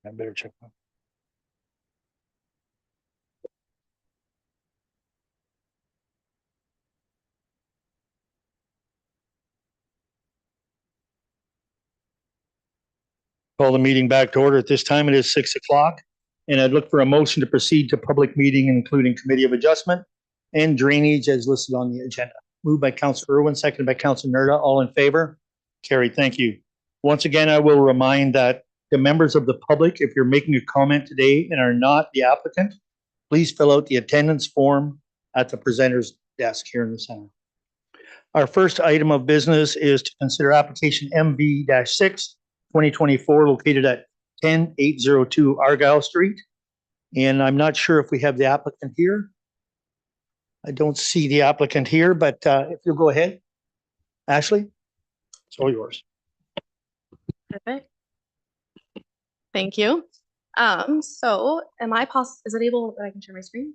I better check that. Call the meeting back to order. At this time, it is 6 o'clock, and I'd look for a motion to proceed to public meeting, including Committee of Adjustment and Drainage as listed on the agenda. Moved by Councilor Irwin, seconded by Councilor Nerda. All in favor? Carried. Thank you. Once again, I will remind that the members of the public, if you're making a comment today and are not the applicant, please fill out the attendance form at the presenter's desk here in the center. Our first item of business is to consider application MV-6 2024 located at 10802 Argyle Street. And I'm not sure if we have the applicant here. I don't see the applicant here, but if you'll go ahead. Ashley, it's all yours. Perfect. Thank you. So am I is it able that I can share my screen?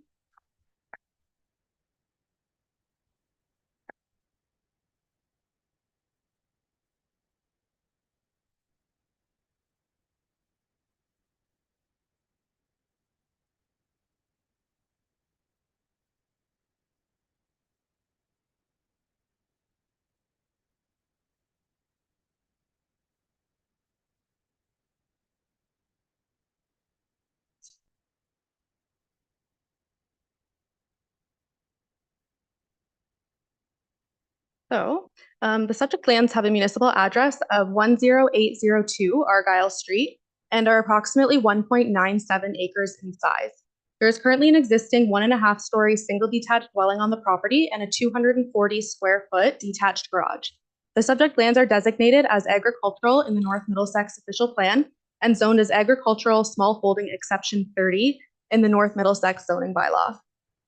So the subject lands have a municipal address of 10802 Argyle Street and are approximately 1.97 acres in size. There is currently an existing 1.5-story single detached dwelling on the property and a 240 square foot detached garage. The subject lands are designated as agricultural in the North Middlesex official plan and zoned as agricultural small holding exception 30 in the North Middlesex zoning bylaw.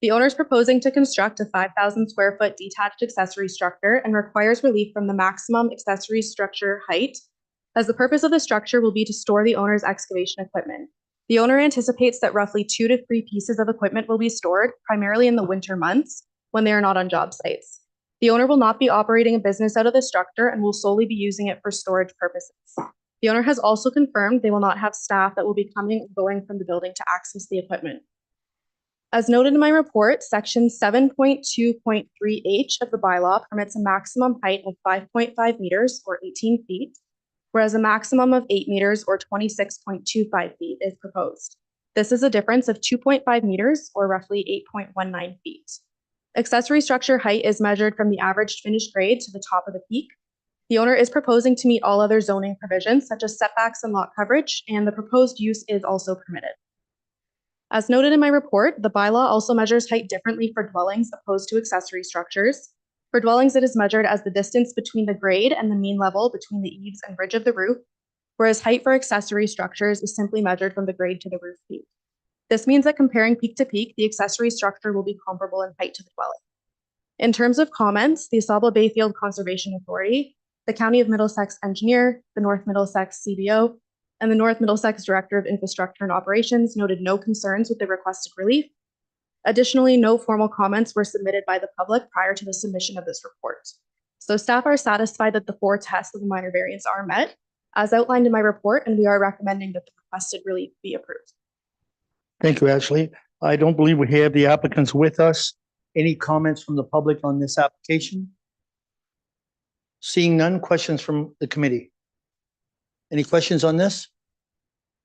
The owner is proposing to construct a 5,000 square foot detached accessory structure and requires relief from the maximum accessory structure height, as the purpose of the structure will be to store the owner's excavation equipment. The owner anticipates that roughly 2 to 3 pieces of equipment will be stored, primarily in the winter months when they are not on job sites. The owner will not be operating a business out of the structure and will solely be using it for storage purposes. The owner has also confirmed they will not have staff that will be coming and going from the building to access the equipment. As noted in my report, section 7.2.3H of the bylaw permits a maximum height of 5.5 meters or 18 feet, whereas a maximum of 8 meters or 26.25 feet is proposed. This is a difference of 2.5 meters or roughly 8.19 feet. Accessory structure height is measured from the average finished grade to the top of the peak. The owner is proposing to meet all other zoning provisions such as setbacks and lot coverage, and the proposed use is also permitted. As noted in my report, the bylaw also measures height differently for dwellings opposed to accessory structures. For dwellings, it is measured as the distance between the grade and the mean level between the eaves and ridge of the roof, whereas height for accessory structures is simply measured from the grade to the roof peak. This means that comparing peak to peak, the accessory structure will be comparable in height to the dwelling. In terms of comments, the Asaba Bayfield Conservation Authority, the County of Middlesex Engineer, the North Middlesex CBO, and the North Middlesex Director of Infrastructure and Operations noted no concerns with the requested relief. Additionally, no formal comments were submitted by the public prior to the submission of this report. So staff are satisfied that the 4 tests of the minor variance are met, as outlined in my report, and we are recommending that the requested relief be approved. Thank you, Ashley. I don't believe we have the applicants with us. Any comments from the public on this application? Seeing none, questions from the committee? Any questions on this?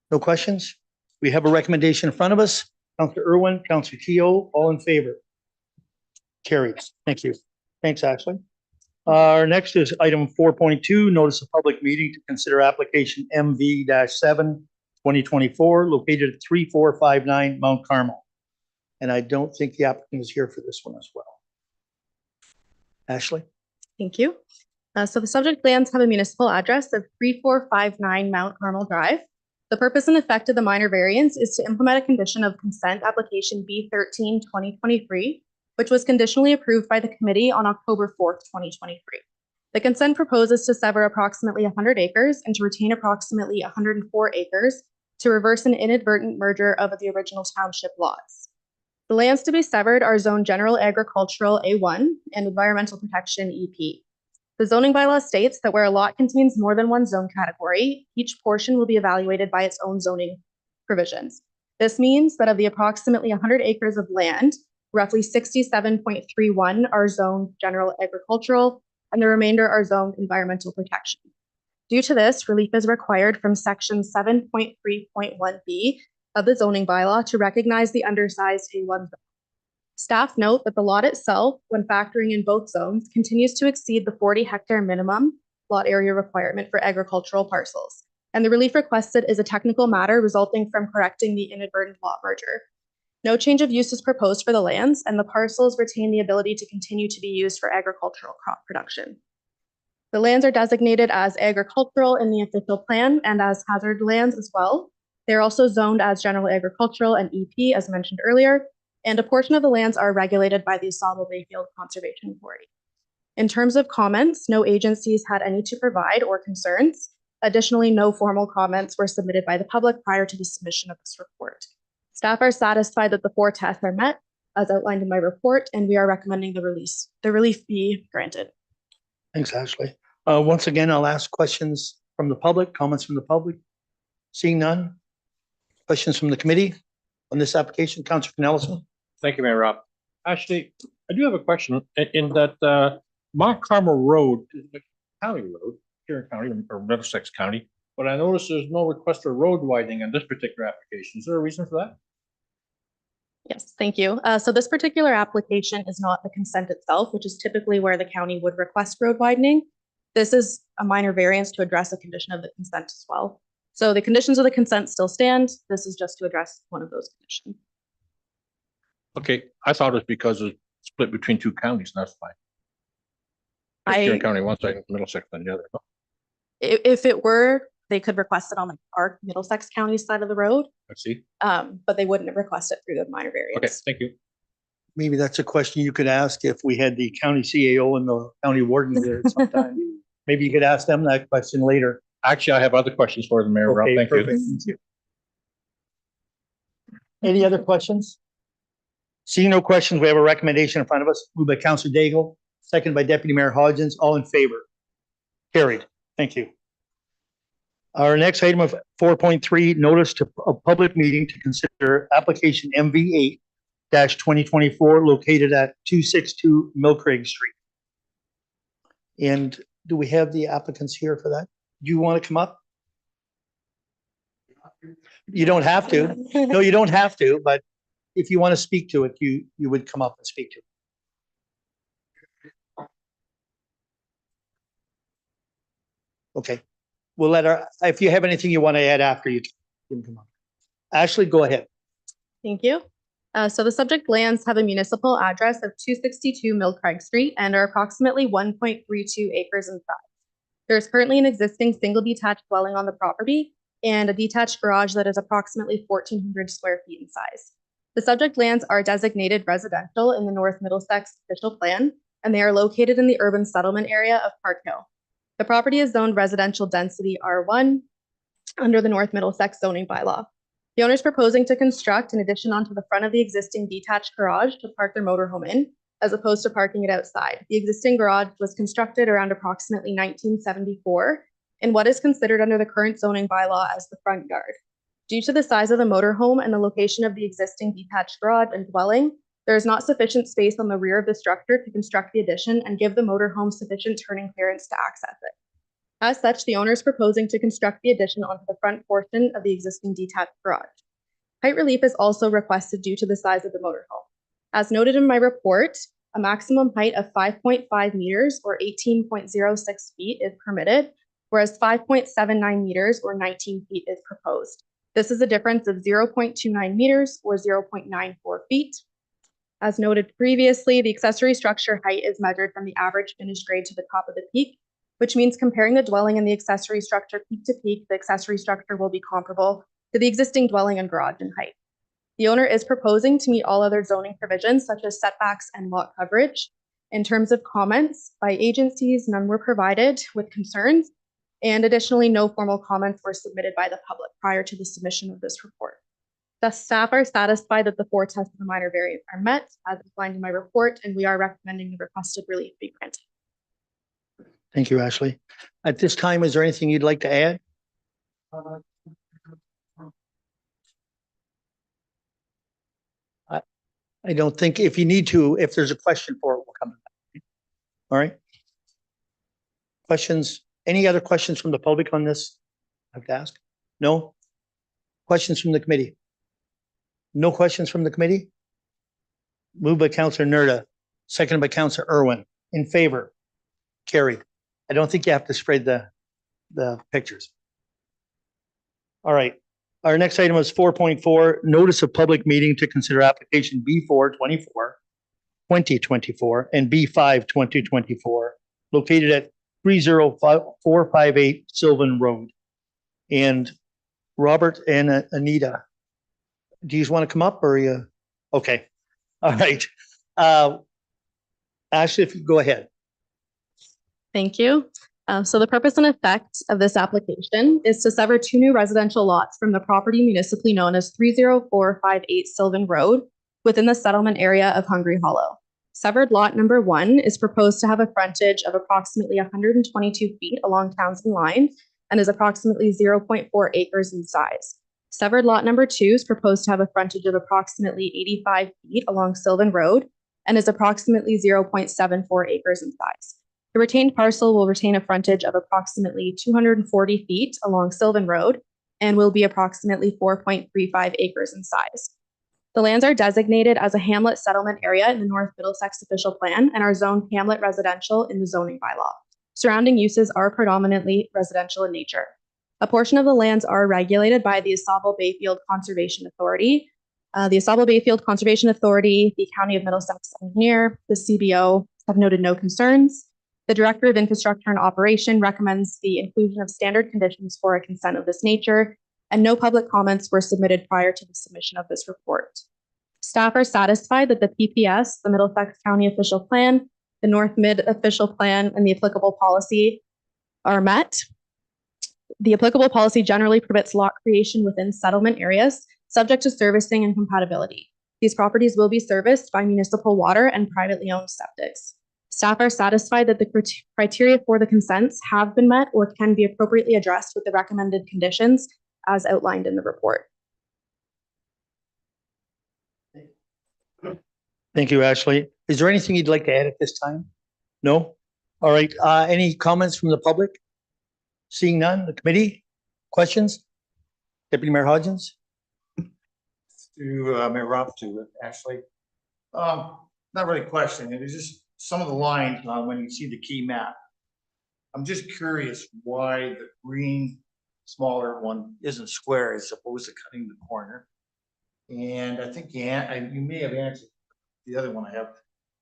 No questions? We have a recommendation in front of us. Councilor Irwin, Councilor Keogh, all in favor? Carries. Thank you. Thanks, Ashley. Our next is item 4.2, notice of public meeting to consider application MV-7 2024 located at 3459 Mount Carmel. And I don't think the applicant is here for this one as well. Ashley? Thank you. So the subject lands have a municipal address of 3459 Mount Carmel Drive. The purpose and effect of the minor variance is to implement a condition of consent application B13-2023, which was conditionally approved by the committee on October 4th, 2023. The consent proposes to sever approximately 100 acres and to retain approximately 104 acres to reverse an inadvertent merger of the original township lots. The lands to be severed are zoned General Agricultural A1 and Environmental Protection EP. The zoning bylaw states that where a lot contains more than one zone category, each portion will be evaluated by its own zoning provisions. This means that of the approximately 100 acres of land, roughly 67.31 are zoned general agricultural, and the remainder are zoned environmental protection. Due to this, relief is required from section 7.3.1b of the zoning bylaw to recognize the undersized A1 zone. Staff note that the lot itself, when factoring in both zones, continues to exceed the 40-hectare minimum lot area requirement for agricultural parcels, and the relief requested is a technical matter resulting from correcting the inadvertent lot merger. No change of use is proposed for the lands, and the parcels retain the ability to continue to be used for agricultural crop production. The lands are designated as agricultural in the official plan and as hazard lands as well. They're also zoned as general agricultural and EP, as mentioned earlier, and a portion of the lands are regulated by the Asable Bayfield Conservation Authority. In terms of comments, no agencies had any to provide or concerns. Additionally, no formal comments were submitted by the public prior to the submission of this report. Staff are satisfied that the 4 tests are met, as outlined in my report, and we are recommending the relief be granted. Thanks, Ashley. Once again, I'll ask questions from the public, comments from the public. Seeing none. Questions from the committee on this application, Councillor Nelson. Thank you, Mayor Rob. Actually, I do have a question in that Mount Carmel Road is a county road, Huron County or Middlesex County, but I noticed there's no request for road widening on this particular application. Is there a reason for that? Yes, thank you. So this particular application is not the consent itself, which is typically where the county would request road widening. This is a minor variance to address a condition of the consent as well. So the conditions of the consent still stand. This is just to address one of those conditions. Okay, I thought it was because it's split between 2 counties, and that's fine. Huron County one side and Middlesex on the other. If it were, they could request it on our Middlesex County side of the road. I see. But they wouldn't request it through the minor variance. Okay, thank you. Maybe that's a question you could ask if we had the county CAO and the county warden there sometime. Maybe you could ask them that question later. Actually, I have other questions for the Mayor Rob. Okay, Thank perfect. you. Thank you. Any other questions? Seeing no questions, we have a recommendation in front of us, moved by Councillor Daigle, second by Deputy Mayor Hodgins. All in favor? Carried. Thank you. Our next item of 4.3, notice to a public meeting to consider application MV8-2024 located at 262 Millcraig Street. And do we have the applicants here for that? Do you want to come up? You don't have to. No, you don't have to, but if you want to speak to it, you would come up and speak to it. Okay. We'll let her, if you have anything you want to add after you can come up. Ashley, go ahead. Thank you. So the subject lands have a municipal address of 262 Millcraig Street and are approximately 1.32 acres in size. There is currently an existing single detached dwelling on the property and a detached garage that is approximately 1,400 square feet in size. The subject lands are designated residential in the North Middlesex official plan, and they are located in the urban settlement area of Park Hill. The property is zoned residential density R1 under the North Middlesex zoning bylaw. The owner is proposing to construct an addition onto the front of the existing detached garage to park their motorhome in, as opposed to parking it outside. The existing garage was constructed around approximately 1974 in what is considered under the current zoning bylaw as the front yard. Due to the size of the motorhome and the location of the existing detached garage and dwelling, there is not sufficient space on the rear of the structure to construct the addition and give the motorhome sufficient turning clearance to access it. As such, the owner is proposing to construct the addition onto the front portion of the existing detached garage. Height relief is also requested due to the size of the motorhome. As noted in my report, a maximum height of 5.5 meters or 18.06 feet is permitted, whereas 5.79 meters or 19 feet is proposed. This is a difference of 0.29 meters or 0.94 feet. As noted previously, the accessory structure height is measured from the average finished grade to the top of the peak, which means comparing the dwelling and the accessory structure peak to peak, the accessory structure will be comparable to the existing dwelling and garage in height. The owner is proposing to meet all other zoning provisions such as setbacks and lot coverage. In terms of comments by agencies, none were provided with concerns, and additionally, no formal comments were submitted by the public prior to the submission of this report. Thus, staff are satisfied that the 4 tests of the minor variance are met as outlined in my report, and we are recommending the requested relief be granted. Thank you, Ashley. At this time, is there anything you'd like to add? I don't think, if you need to, if there's a question for it, we'll come back. All right. Questions? Any other questions from the public on this? I have to ask? No? Questions from the committee? No questions from the committee? Moved by Councillor Nerda, seconded by Councillor Irwin. In favor? Carried. I don't think you have to spread the pictures. All right. Our next item is 4.4, notice of public meeting to consider application B4 2024 and B5 2024, located at 30458 Sylvan Road. And Robert and Anita, do you want to come up or you? Okay. All right. Ashley, if you go ahead. Thank you. So the purpose and effect of this application is to sever two new residential lots from the property municipally known as 30458 Sylvan Road within the settlement area of Hungry Hollow. Severed lot number 1 is proposed to have a frontage of approximately 122 feet along Townsend Line and is approximately 0.4 acres in size. Severed lot number 2 is proposed to have a frontage of approximately 85 feet along Sylvan Road and is approximately 0.74 acres in size. The retained parcel will retain a frontage of approximately 240 feet along Sylvan Road and will be approximately 4.35 acres in size. The lands are designated as a hamlet settlement area in the North Middlesex official plan and are zoned hamlet residential in the zoning bylaw. Surrounding uses are predominantly residential in nature. A portion of the lands are regulated by the Asable Bayfield Conservation Authority. The Asable Bayfield Conservation Authority, the County of Middlesex engineer, the CBO have noted no concerns. The Director of Infrastructure and Operation recommends the inclusion of standard conditions for a consent of this nature, and no public comments were submitted prior to the submission of this report. Staff are satisfied that the PPS, the Middlesex County Official Plan, the North Mid Official Plan, and the applicable policy are met. The applicable policy generally permits lot creation within settlement areas, subject to servicing and compatibility. These properties will be serviced by municipal water and privately owned septics. Staff are satisfied that the criteria for the consents have been met or can be appropriately addressed with the recommended conditions as outlined in the report. Thank you, Ashley. Is there anything you'd like to add at this time? No? All right. Any comments from the public? Seeing none, the committee? Questions? Deputy Mayor Hodgins? To Mayor Ruff, to Ashley. Not really questioning it. It's just some of the lines when you see the key map. I'm just curious why the green smaller one isn't square as opposed to cutting the corner. And I think you may have answered the other one I have.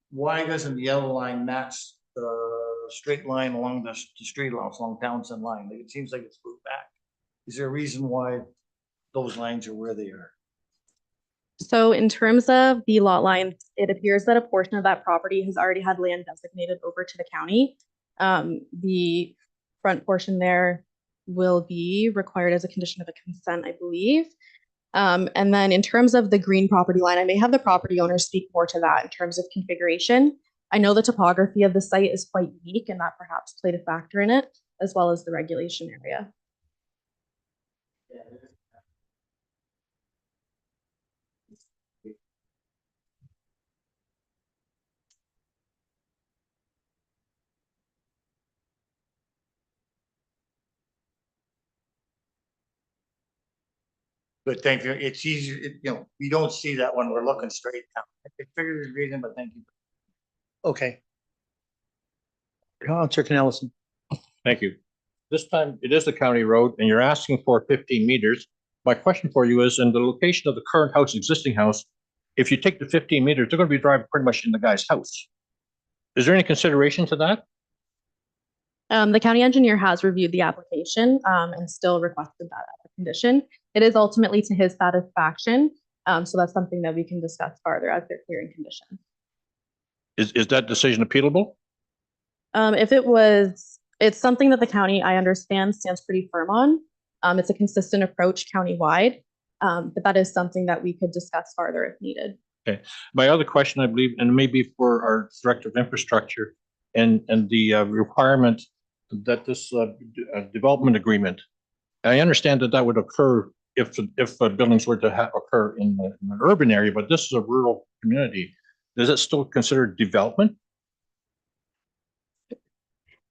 Why doesn't the yellow line match the straight line along the street along Townsend Line? Like, it seems like it's moved back. Is there a reason why those lines are where they are? So in terms of the lot lines, it appears that a portion of that property has already had land designated over to the county. The front portion there will be required as a condition of a consent, I believe. And then in terms of the green property line, I may have the property owner speak more to that in terms of configuration. I know the topography of the site is quite unique and that perhaps played a factor in it, as well as the regulation area. But thank you. It's easy, we don't see that when we're looking straight down. I figured there's a reason, but thank you. Okay. Councillor Knellison. Thank you. This time it is a county road and you're asking for 15 meters. My question for you is, in the location of the current house, existing house, if you take the 15 meters, they're going to be driving pretty much in the guy's house. Is there any consideration to that? The county engineer has reviewed the application and still requested that as a condition. It is ultimately to his satisfaction. So that's something that we can discuss farther as they're clearing conditions. Is that decision appealable? If it was, it's something that the county, I understand, stands pretty firm on. It's a consistent approach countywide, but that is something that we could discuss farther if needed. Okay. My other question, I believe, and maybe for our Director of Infrastructure and the requirement that this development agreement, I understand that that would occur if buildings were to occur in an urban area, but this is a rural community. Is it still considered development?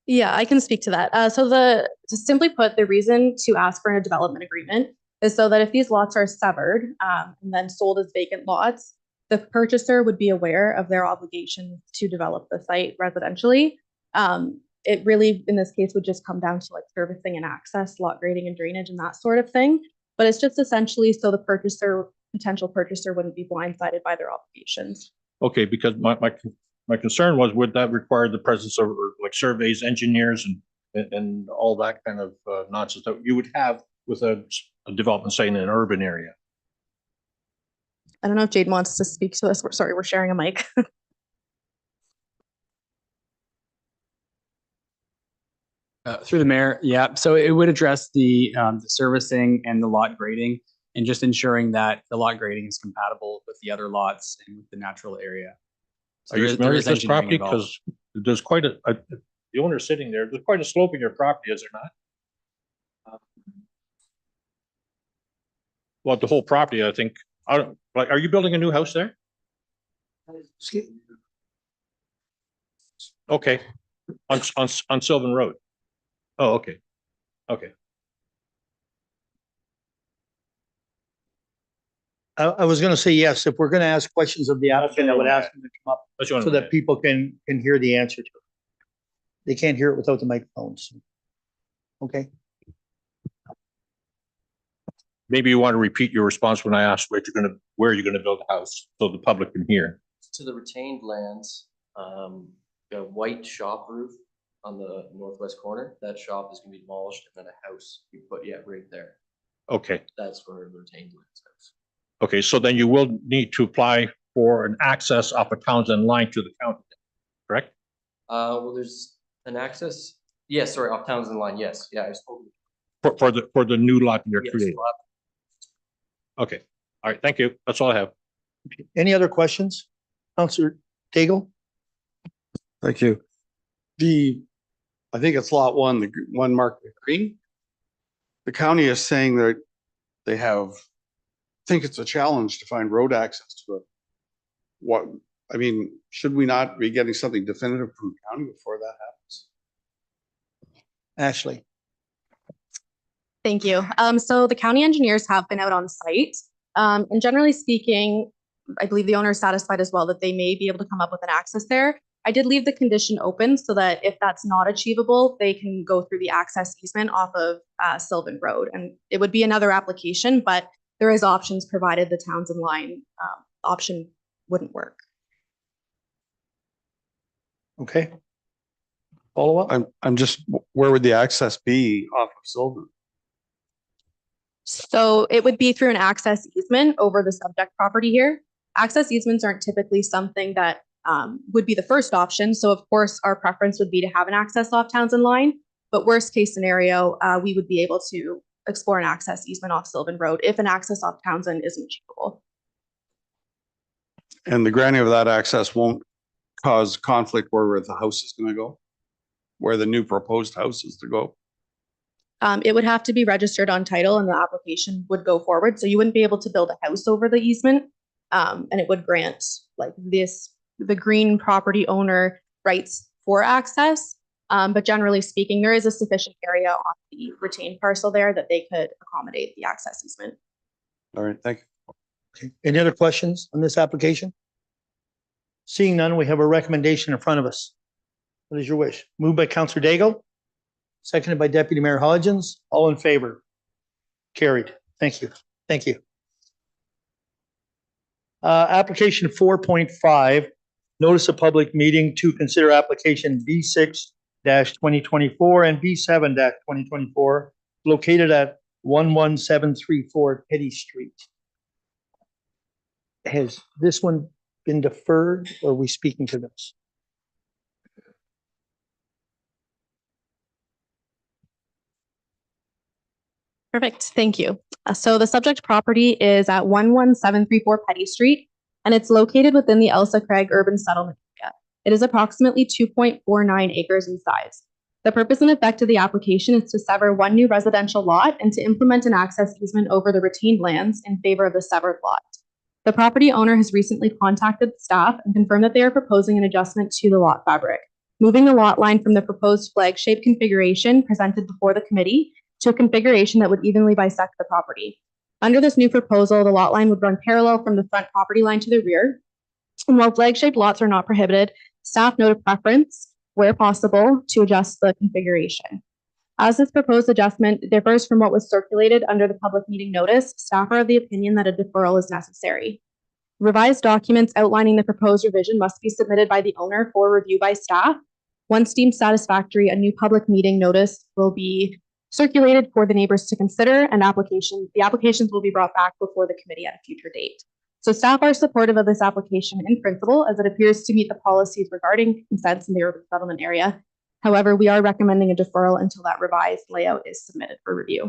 Yeah, I can speak to that. To simply put, the reason to ask for a development agreement is so that if these lots are severed and then sold as vacant lots, the purchaser would be aware of their obligation to develop the site residentially. It really, in this case, would just come down to like servicing and access, lot grading and drainage and that sort of thing. But it's just essentially so the potential purchaser wouldn't be blindsided by their obligations. Okay, because my concern was, would that require the presence of like surveys, engineers, and all that kind of nonsense that you would have with a development site in an urban area? I don't know if Jade wants to speak to us. Sorry, we're sharing a mic. Through the mayor, yeah. So it would address the servicing and the lot grading, and just ensuring that the lot grading is compatible with the other lots and with the natural area. So Are you familiar with this engineering property? involved. Because there's quite the owner sitting there, there's quite a slope in your property, is there not? Well, the whole property, I think, are you building a new house there? Okay, on Sylvan Road. Oh, okay, okay. I was gonna say yes, if we're gonna ask questions of the applicant, I would ask them to come up That's what so that people can hear the answer to it. They can't hear it without the microphones. Okay, maybe you want to repeat your response when I asked where you're gonna build a house, so the public can hear. To the retained lands, a white shop roof on the northwest corner. That shop is gonna be demolished and then a house you put right there. Okay, That's where the retained lands is. okay, so then you will need to apply for an access off of Townsend Line to the county, correct? Well, there's an access. Yes, sorry, off Townsend Line. Yes, yeah, I spoke. For the new lot you're Yes, creating. Okay, all right, thank you. That's all I have. any other questions? Counselor Daigle? Thank you. I think it's lot one, the one marked with green. The county is saying that they think it's a challenge to find road access to it. Should we not be getting something definitive from the county before that happens? Ashley? Thank you. So the county engineers have been out on site. And generally speaking, I believe the owner is satisfied as well that they may be able to come up with an access there. I did leave the condition open so that if that's not achievable, they can go through the access easement off of Sylvan Road. And it would be another application, but there is options provided the Townsend Line option wouldn't work. Okay. Follow up? I'm just, where would the access be off of Sylvan? So it would be through an access easement over the subject property here. Access easements aren't typically something that would be the first option. So of course, our preference would be to have an access off Townsend Line, but worst case scenario, we would be able to explore an access easement off Sylvan Road if an access off Townsend isn't achievable. And the granting of that access won't cause conflict where the house is going to go? Where the new proposed house is to go? It would have to be registered on title and the application would go forward. So you wouldn't be able to build a house over the easement. And it would grant the green property owner rights for access. But generally speaking, there is a sufficient area on the retained parcel there that they could accommodate the access easement. All right, thank you. Okay. Any other questions on this application? Seeing none, we have a recommendation in front of us. What is your wish? Moved by Counselor Daigle, seconded by Deputy Mayor Hodgins. All in favor? Carried. Thank you. Thank you. Application 4.5, notice of public meeting to consider application B6-2024 and B7-2024 located at 11734 Petty Street. Has this one been deferred or are we speaking to this? Perfect. Thank you. So the subject property is at 11734 Petty Street, and it's located within the Elsa Craig urban settlement area. It is approximately 2.49 acres in size. The purpose and effect of the application is to sever one new residential lot and to implement an access easement over the retained lands in favor of the severed lot. The property owner has recently contacted staff and confirmed that they are proposing an adjustment to the lot fabric, moving the lot line from the proposed flag-shaped configuration presented before the committee to a configuration that would evenly bisect the property. Under this new proposal, the lot line would run parallel from the front property line to the rear. And while flag-shaped lots are not prohibited, staff note a preference, where possible, to adjust the configuration. As this proposed adjustment differs from what was circulated under the public meeting notice, staff are of the opinion that a deferral is necessary. Revised documents outlining the proposed revision must be submitted by the owner for review by staff. Once deemed satisfactory, a new public meeting notice will be circulated for the neighbors to consider, and the applications will be brought back before the committee at a future date. So staff are supportive of this application in principle, as it appears to meet the policies regarding consents in the urban settlement area. However, we are recommending a deferral until that revised layout is submitted for review.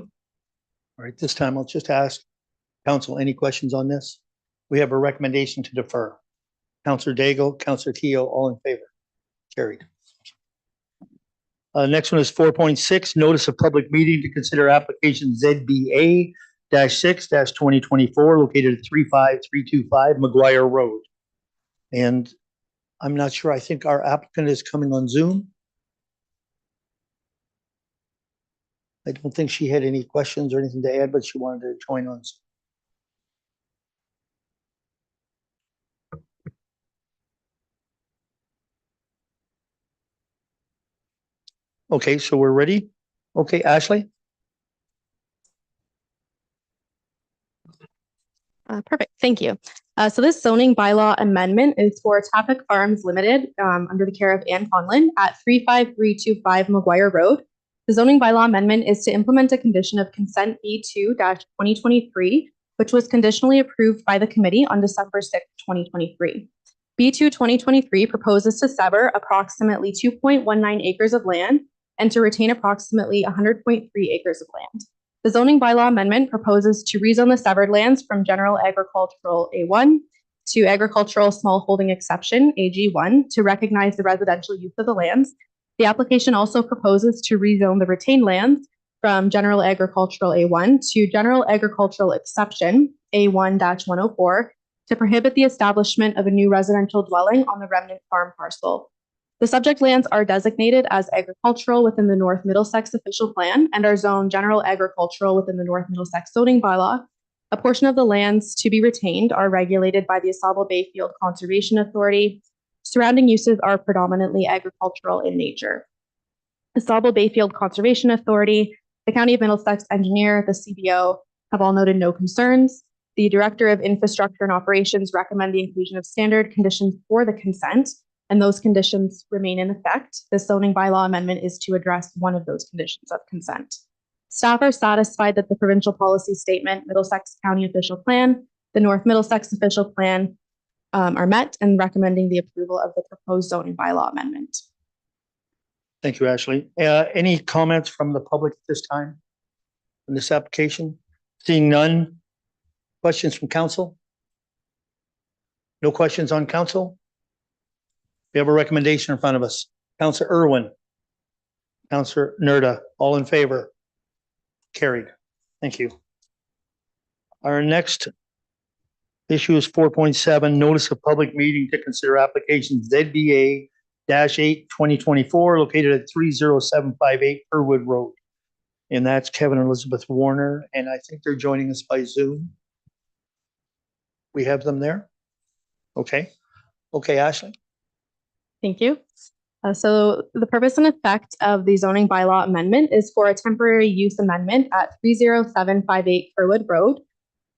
All right, this time I'll just ask council, any questions on this? We have a recommendation to defer. Councillor Daigle, Councillor Keogh, all in favor? Carried. Next one is 4.6, notice of public meeting to consider application ZBA -6 2024 located at 35325 McGuire Road. And I'm not sure, I think our applicant is coming on Zoom. I don't think she had any questions or anything to add, but she wanted to join on. Okay, so we're ready. Okay, Ashley? Perfect, thank you. So this zoning bylaw amendment is for Tappic Farms Limited under the care of Ann Conlon at 35325 McGuire Road. The zoning bylaw amendment is to implement a condition of consent B2-2023, which was conditionally approved by the committee on December 6, 2023. B2 2023 proposes to sever approximately 2.19 acres of land and to retain approximately 100.3 acres of land. The zoning bylaw amendment proposes to rezone the severed lands from general agricultural A1 to agricultural small holding exception AG1 to recognize the residential use of the lands. The application also proposes to rezone the retained lands from general agricultural A1 to general agricultural exception A1-104 to prohibit the establishment of a new residential dwelling on the remnant farm parcel. The subject lands are designated as agricultural within the North Middlesex official plan and are zoned general agricultural within the North Middlesex zoning bylaw. A portion of the lands to be retained are regulated by the Asaba Bayfield Conservation Authority. Surrounding uses are predominantly agricultural in nature. Asaba Bayfield Conservation Authority, the County of Middlesex engineer, the CBO have all noted no concerns. The Director of Infrastructure and Operations recommend the inclusion of standard conditions for the consent, and those conditions remain in effect. This zoning bylaw amendment is to address one of those conditions of consent. Staff are satisfied that the provincial policy statement, Middlesex County official plan, the North Middlesex official plan are met and recommending the approval of the proposed zoning bylaw amendment. Thank you, Ashley. Any comments from the public at this time on this application? Seeing none. Questions from council? No questions on council? We have a recommendation in front of us. Councillor Irwin, Councillor Nerda, all in favor? Carried. Thank you. Our next issue is 4.7, notice of public meeting to consider application ZBA-8 2024 located at 30758 Irwood Road. And that's Kevin and Elizabeth Warner, and I think they're joining us by Zoom. We have them there? Okay. Okay, Ashley. Thank you. So the purpose and effect of the zoning bylaw amendment is for a temporary use amendment at 30758 Irwood Road.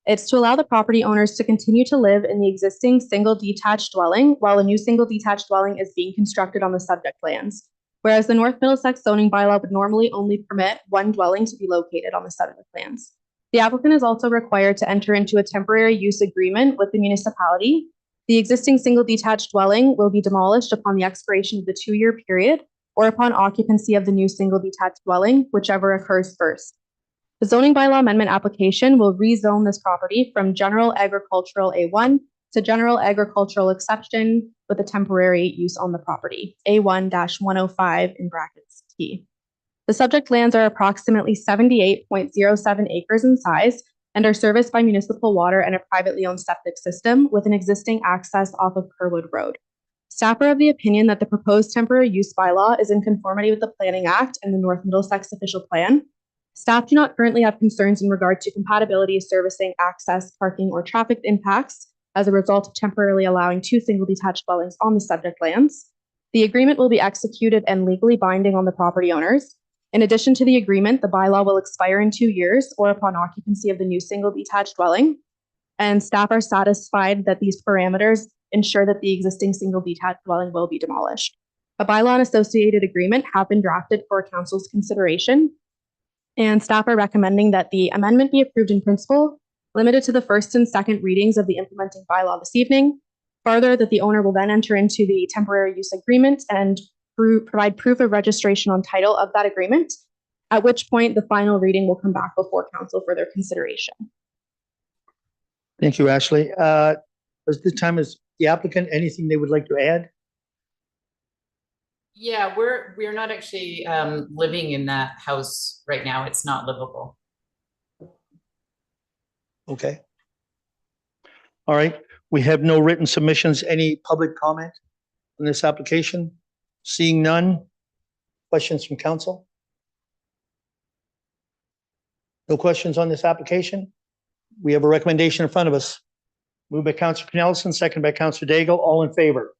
It's to allow the property owners to continue to live in the existing single detached dwelling while a new single detached dwelling is being constructed on the subject lands. Whereas the North Middlesex zoning bylaw would normally only permit one dwelling to be located on the subject lands. The applicant is also required to enter into a temporary use agreement with the municipality. The existing single detached dwelling will be demolished upon the expiration of the 2-year period or upon occupancy of the new single detached dwelling, whichever occurs first. The zoning bylaw amendment application will rezone this property from general agricultural A1 to general agricultural exception with a temporary use on the property, A1-105 in brackets key. The subject lands are approximately 78.07 acres in size and are serviced by municipal water and a privately owned septic system with an existing access off of Kerwood Road. Staff are of the opinion that the proposed temporary use bylaw is in conformity with the Planning Act and the North Middlesex official plan. Staff do not currently have concerns in regard to compatibility of servicing, access, parking, or traffic impacts as a result of temporarily allowing 2 single detached dwellings on the subject lands. The agreement will be executed and legally binding on the property owners. In addition to the agreement, the bylaw will expire in 2 years or upon occupancy of the new single detached dwelling. And staff are satisfied that these parameters ensure that the existing single detached dwelling will be demolished. A bylaw and associated agreement have been drafted for council's consideration, and staff are recommending that the amendment be approved in principle, limited to the first and second readings of the implementing bylaw this evening. Further, that the owner will then enter into the temporary use agreement and provide proof of registration on title of that agreement, at which point the final reading will come back before council for their consideration. Thank you, Ashley. At this time, is the applicant anything they would like to add? Yeah, we're not actually living in that house right now. It's not livable. Okay. All right, we have no written submissions. Any public comment on this application? Seeing none. Questions from council? No questions on this application? We have a recommendation in front of us. Moved by Councillor Nelson, second by Councillor Daigle. All in favor?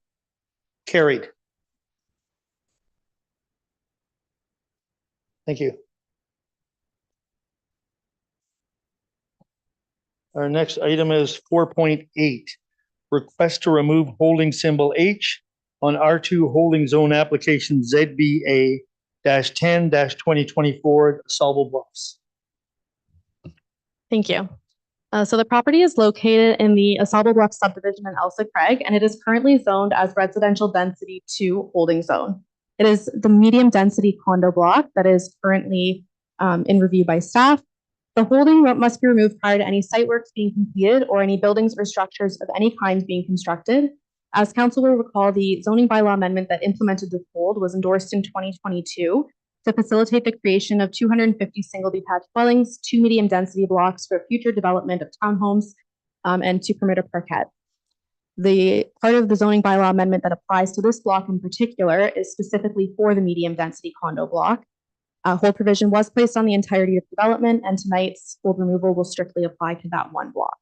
Carried. Thank you. Our next item is 4.8. Request to remove holding symbol H on R2 holding zone application ZBA-10-2024 Sauble Bluffs. Thank you. So the property is located in the Sauble Bluffs subdivision in Elsa Craig, and it is currently zoned as residential density 2 holding zone. It is the medium density condo block that is currently in review by staff. The holding must be removed prior to any site works being completed or any buildings or structures of any kind being constructed. As council will recall, the zoning bylaw amendment that implemented this hold was endorsed in 2022 to facilitate the creation of 250 single detached dwellings, 2 medium density blocks for future development of townhomes, and to permit a parquet. The part of the zoning bylaw amendment that applies to this block in particular is specifically for the medium density condo block. Hold provision was placed on the entirety of development, and tonight's hold removal will strictly apply to that one block.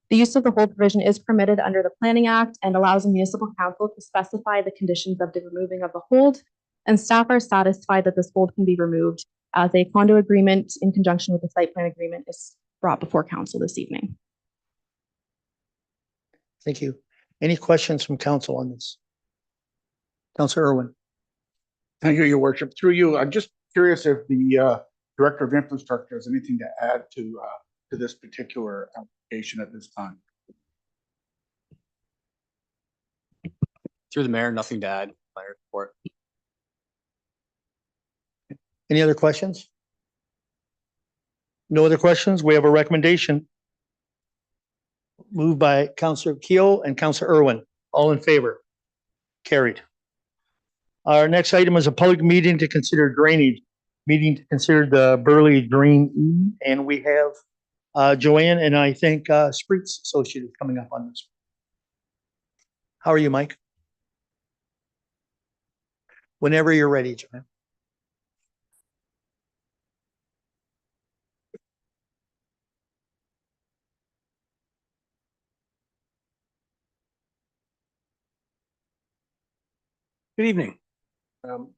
The use of the hold provision is permitted under the Planning Act and allows a municipal council to specify the conditions of the removing of the hold, and staff are satisfied that this hold can be removed as a condo agreement in conjunction with the site plan agreement is brought before council this evening. Thank you. Any questions from council on this? Councillor Irwin. Thank you, Your Worship. Through you, I'm just curious if the Director of Infrastructure has anything to add to this particular application at this time. Through the mayor, nothing to add. Planner report. Any other questions? No other questions? We have a recommendation. Moved by Councillor Keel and Councillor Irwin. All in favor? Carried. Our next item is a public meeting to consider drainage. Meeting to consider the Burley Drain E, and we have Joanne and I think Spreet's associate is coming up on this. How are you, Mike? Whenever you're ready, Joanne. Good evening.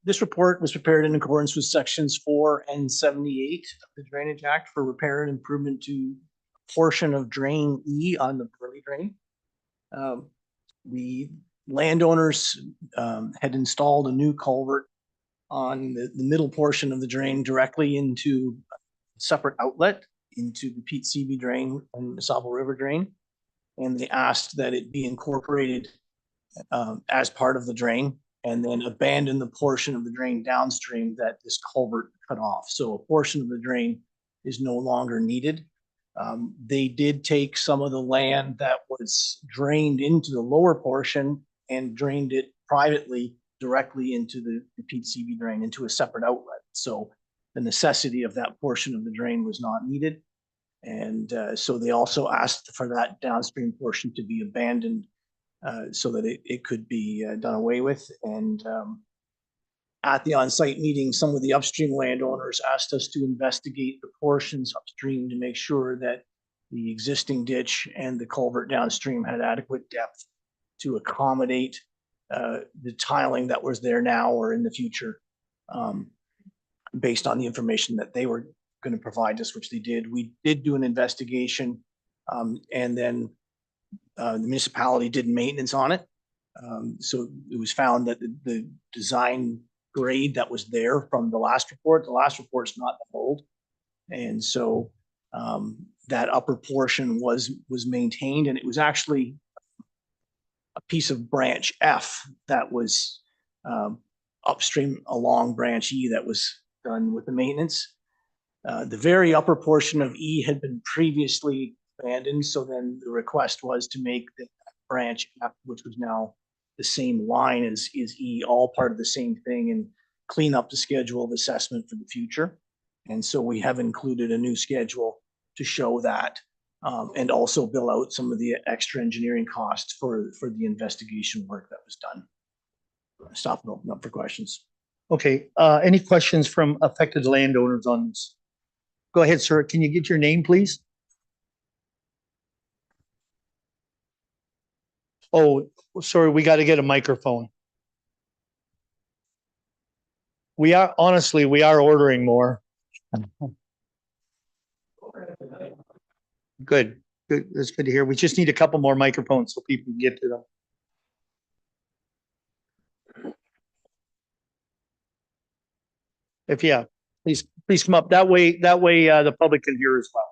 This report was prepared in accordance with sections 4 and 78 of the Drainage Act for repair and improvement to a portion of drain E on the Burley Drain. The landowners had installed a new culvert on the middle portion of the drain directly into a separate outlet into the Pete Seavey drain and the Sauble River drain. And they asked that it be incorporated as part of the drain, and then abandon the portion of the drain downstream that this culvert cut off. So a portion of the drain is no longer needed. They did take some of the land that was drained into the lower portion and drained it privately directly into the Pete CV drain into a separate outlet. So the necessity of that portion of the drain was not needed. And so they also asked for that downstream portion to be abandoned so that it could be done away with. And at the on-site meeting, some of the upstream landowners asked us to investigate the portions upstream to make sure that the existing ditch and the culvert downstream had adequate depth to accommodate the tiling that was there now or in the future, based on the information that they were going to provide us, which they did. We did do an investigation, and then the municipality did maintenance on it. So it was found that the design grade that was there from the last report's not that old. And so that upper portion was maintained, and it was actually a piece of branch F that was upstream along branch E that was done with the maintenance. The very upper portion of E had been previously abandoned, so then the request was to make the branch F, which was now the same line as E, all part of the same thing, and clean up the schedule of assessment for the future. And so we have included a new schedule to show that, and also bill out some of the extra engineering costs for the investigation work that was done. Stop and open up for questions. Okay, any questions from affected landowners on this? Go ahead, sir. Can you get your name, please? Oh, sorry, we got to get a microphone. We are ordering more. Good, good. That's good to hear. We just need a couple more microphones so people can get to them. Please come up. That way, the public can hear as well.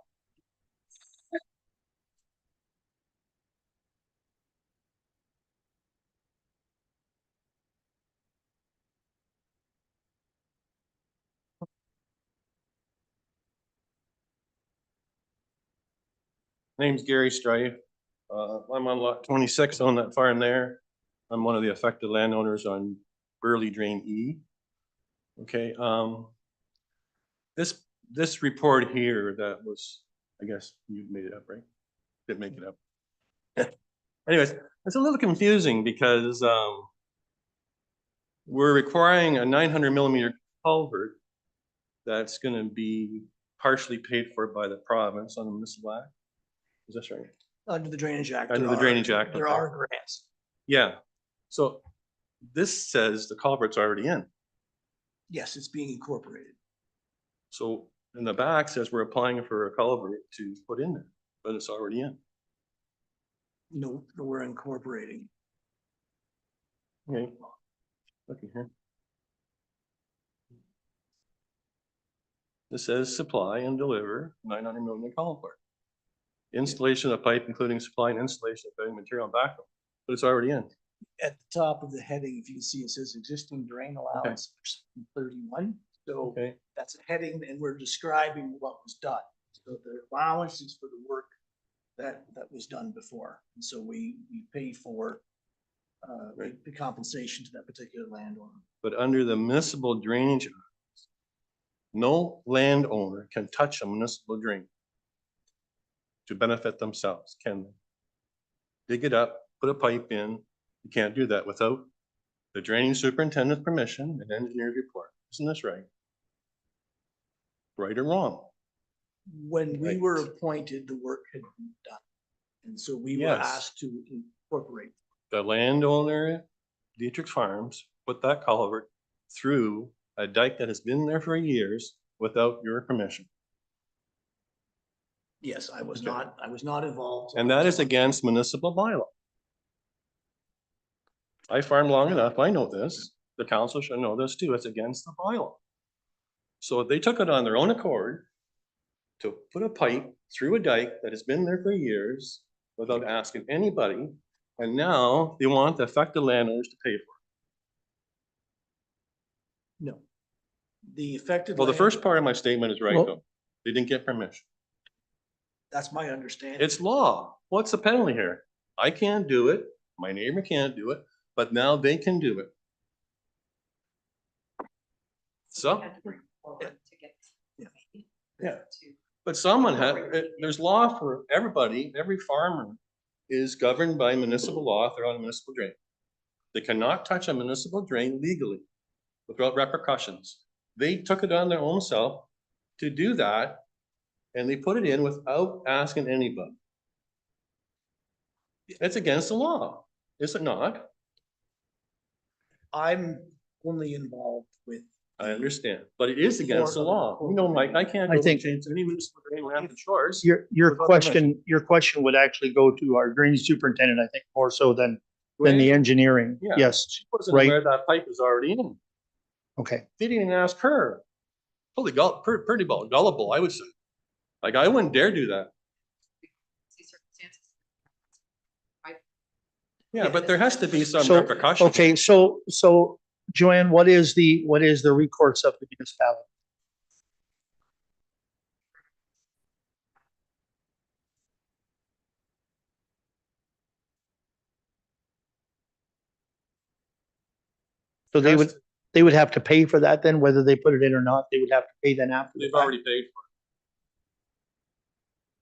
Name's Gary Strife. I'm on lot 26 on that farm there. I'm one of the affected landowners on Burley Drain E. Okay, this report here that was, I guess you made it up, right? Didn't make it up. Anyways, it's a little confusing because we're requiring a 900 millimeter culvert that's going to be partially paid for by the province on the municipal act. Is that right? Under the Drainage Act. Under the Drainage Act. There are grants. Yeah. So this says the culvert's already in. Yes, it's being incorporated. So in the back says we're applying for a culvert to put in there, but it's already in. No, we're incorporating. Okay. Looking here. This says supply and deliver 900 millimeter culvert. Installation of pipe, including supply and installation of bedding material and backfill, but it's already in. At the top of the heading, if you can see, it says existing drain allowance 31. So Okay. that's a heading, and we're describing what was done. So the allowance is for the work that was done before. And so we pay for the compensation to that particular landowner. But under the municipal drainage, no landowner can touch a municipal drain to benefit themselves, can they? Dig it up, put a pipe in. You can't do that without the drainage superintendent's permission and engineer's report. Isn't this right? Right or wrong? When we Right. were appointed, the work had been done. And so we were Yes. asked to incorporate. The landowner, Dietrich Farms, put that culvert through a dike that has been there for years without your permission. Yes, I was Okay. not involved. And that is against municipal bylaw. I farmed long enough, I know this, the council should know this too, it's against the bylaw. So they took it on their own accord to put a pipe through a dike that has been there for years without asking anybody, and now they want the affected landowners to pay for it. No. The affected. Well, the land- first part of my statement is right Well- though, they didn't get permission. That's my understanding. It's law. What's the penalty here? I can't do it. My neighbor can't do it, but now they can do it. So, Yeah. but someone had, there's law for everybody, every farmer is governed by municipal law if they're on a municipal drain. They cannot touch a municipal drain legally without repercussions. They took it on their own self to do that, and they put it in without asking anybody. It's against the law, is it not? I'm only involved with. I understand, but it is against the law. You know, Mike, I can't I go think- change any municipal drain land and shores. Your Without permission. your question would actually go to our drainage superintendent, I think, more so than the engineering. Yeah. Yes, She wasn't right. aware that pipe was already in. okay. They didn't even ask her. Pretty gullible, I would say. Like, I wouldn't dare do that. Yeah, but there has to be some So, repercussion. okay, so Joanne, what is the recourse of the municipality? So they would have to pay for that then, whether they put it in or not, they would have to pay then after. the They've fact? already paid for it.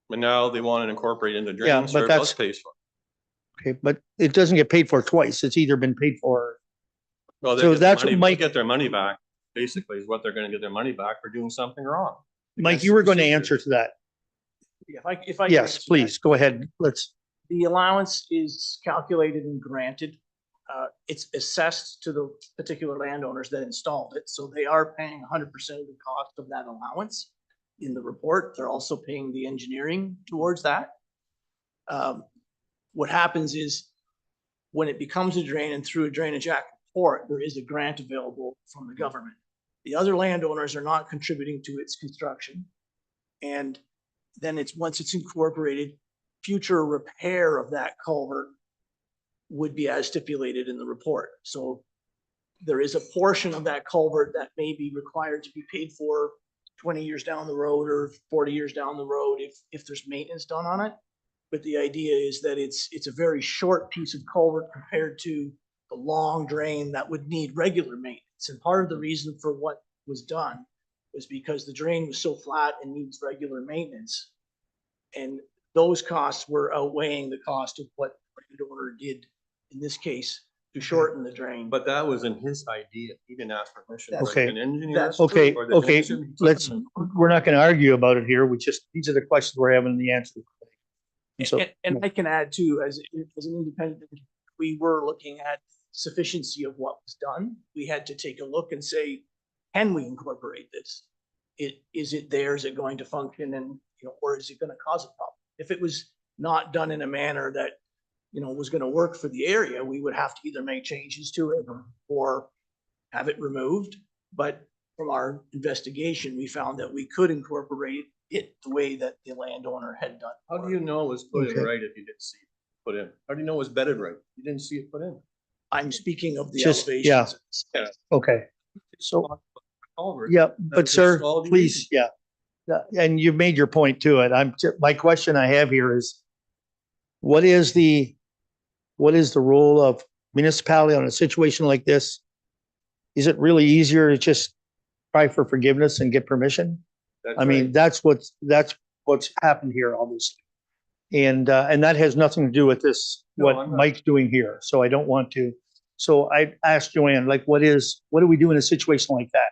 But now they want to incorporate in the Yeah, drain, but so everybody else pays for it. Okay, but it doesn't get paid for twice. It's either been paid for. Well, So that's what they Mike- get their money back, basically, is what they're gonna get their money back for doing something wrong. Mike, you were going to answer to that. If I. can Yes, answer that. please, go ahead. Let's, The allowance is calculated and granted. It's assessed to the particular landowners that installed it, so they are paying 100% of the cost of that allowance. In the report, they're also paying the engineering towards that. What happens is when it becomes a drain and through a drainage act report, there is a grant available from the government. The other landowners are not contributing to its construction. And then once it's incorporated, future repair of that culvert would be as stipulated in the report. So there is a portion of that culvert that may be required to be paid for 20 years down the road or 40 years down the road if there's maintenance done on it. But the idea is that it's a very short piece of culvert compared to the long drain that would need regular maintenance. And part of the reason for what was done was because the drain was so flat and needs regular maintenance. And those costs were outweighing the cost of what the landowner did in this case to shorten the drain. But that was in his idea. He didn't ask permission. from Okay. an engineer That's okay, or the okay, engineer. we're not going to argue about it here. These are the questions we're having the answer. And so, And I can add too, as an independent, we were looking at sufficiency of what was done. We had to take a look and say, can we incorporate this? Is it there? Is it going to function? And, or is it going to cause a problem? If it was not done in a manner that, was going to work for the area, we would have to either make changes to it or have it removed. But from our investigation, we found that we could incorporate it the way that the landowner had done. How do you know it was put in Okay. right if you didn't see it put in? How do you know it was bedded right? You didn't see it put in. I'm speaking of the Just- yeah. elevations. okay. So, Culvert. yeah, That but was sir, installed please, recently. yeah. Yeah, and you've made your point to it. My question I have here is, what is the role of municipality on a situation like this? Is it really easier to just try for forgiveness and get permission? That's I mean, right. that's what's happened here, obviously. And that has nothing to do with this, No, what I'm not- Mike's doing here. So I don't want to. So I asked Joanne, like, what do we do in a situation like that?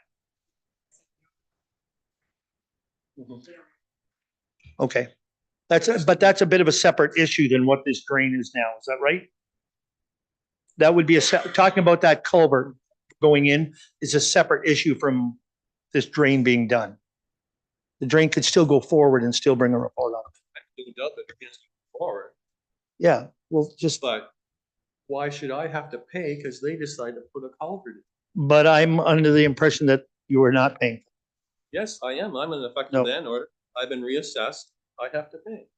Mhm. Okay. But that's a bit of a separate issue than what this drain is now. Is that right? That would be talking about that culvert going in is a separate issue from this drain being done. The drain could still go forward and still bring a report on it. Cleaned up it against the forward, Yeah, well, just, but why should I have to pay? Because they decided to put a culvert in. but I'm under the impression that you are not paying. Yes, I am. I'm an effective No. landlord. I've been reassessed. I have to pay.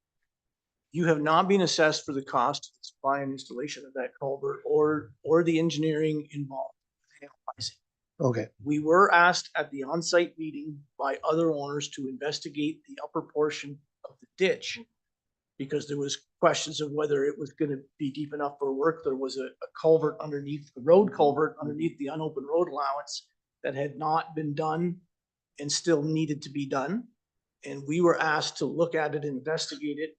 You have not been assessed for the cost of the supply and installation of that culvert or the engineering involved. Okay, We were asked at the on-site meeting by other owners to investigate the upper portion of the ditch because there was questions of whether it was gonna be deep enough for work. There was a culvert underneath, the road culvert underneath the unopened road allowance that had not been done and still needed to be done. And we were asked to look at it, investigate it,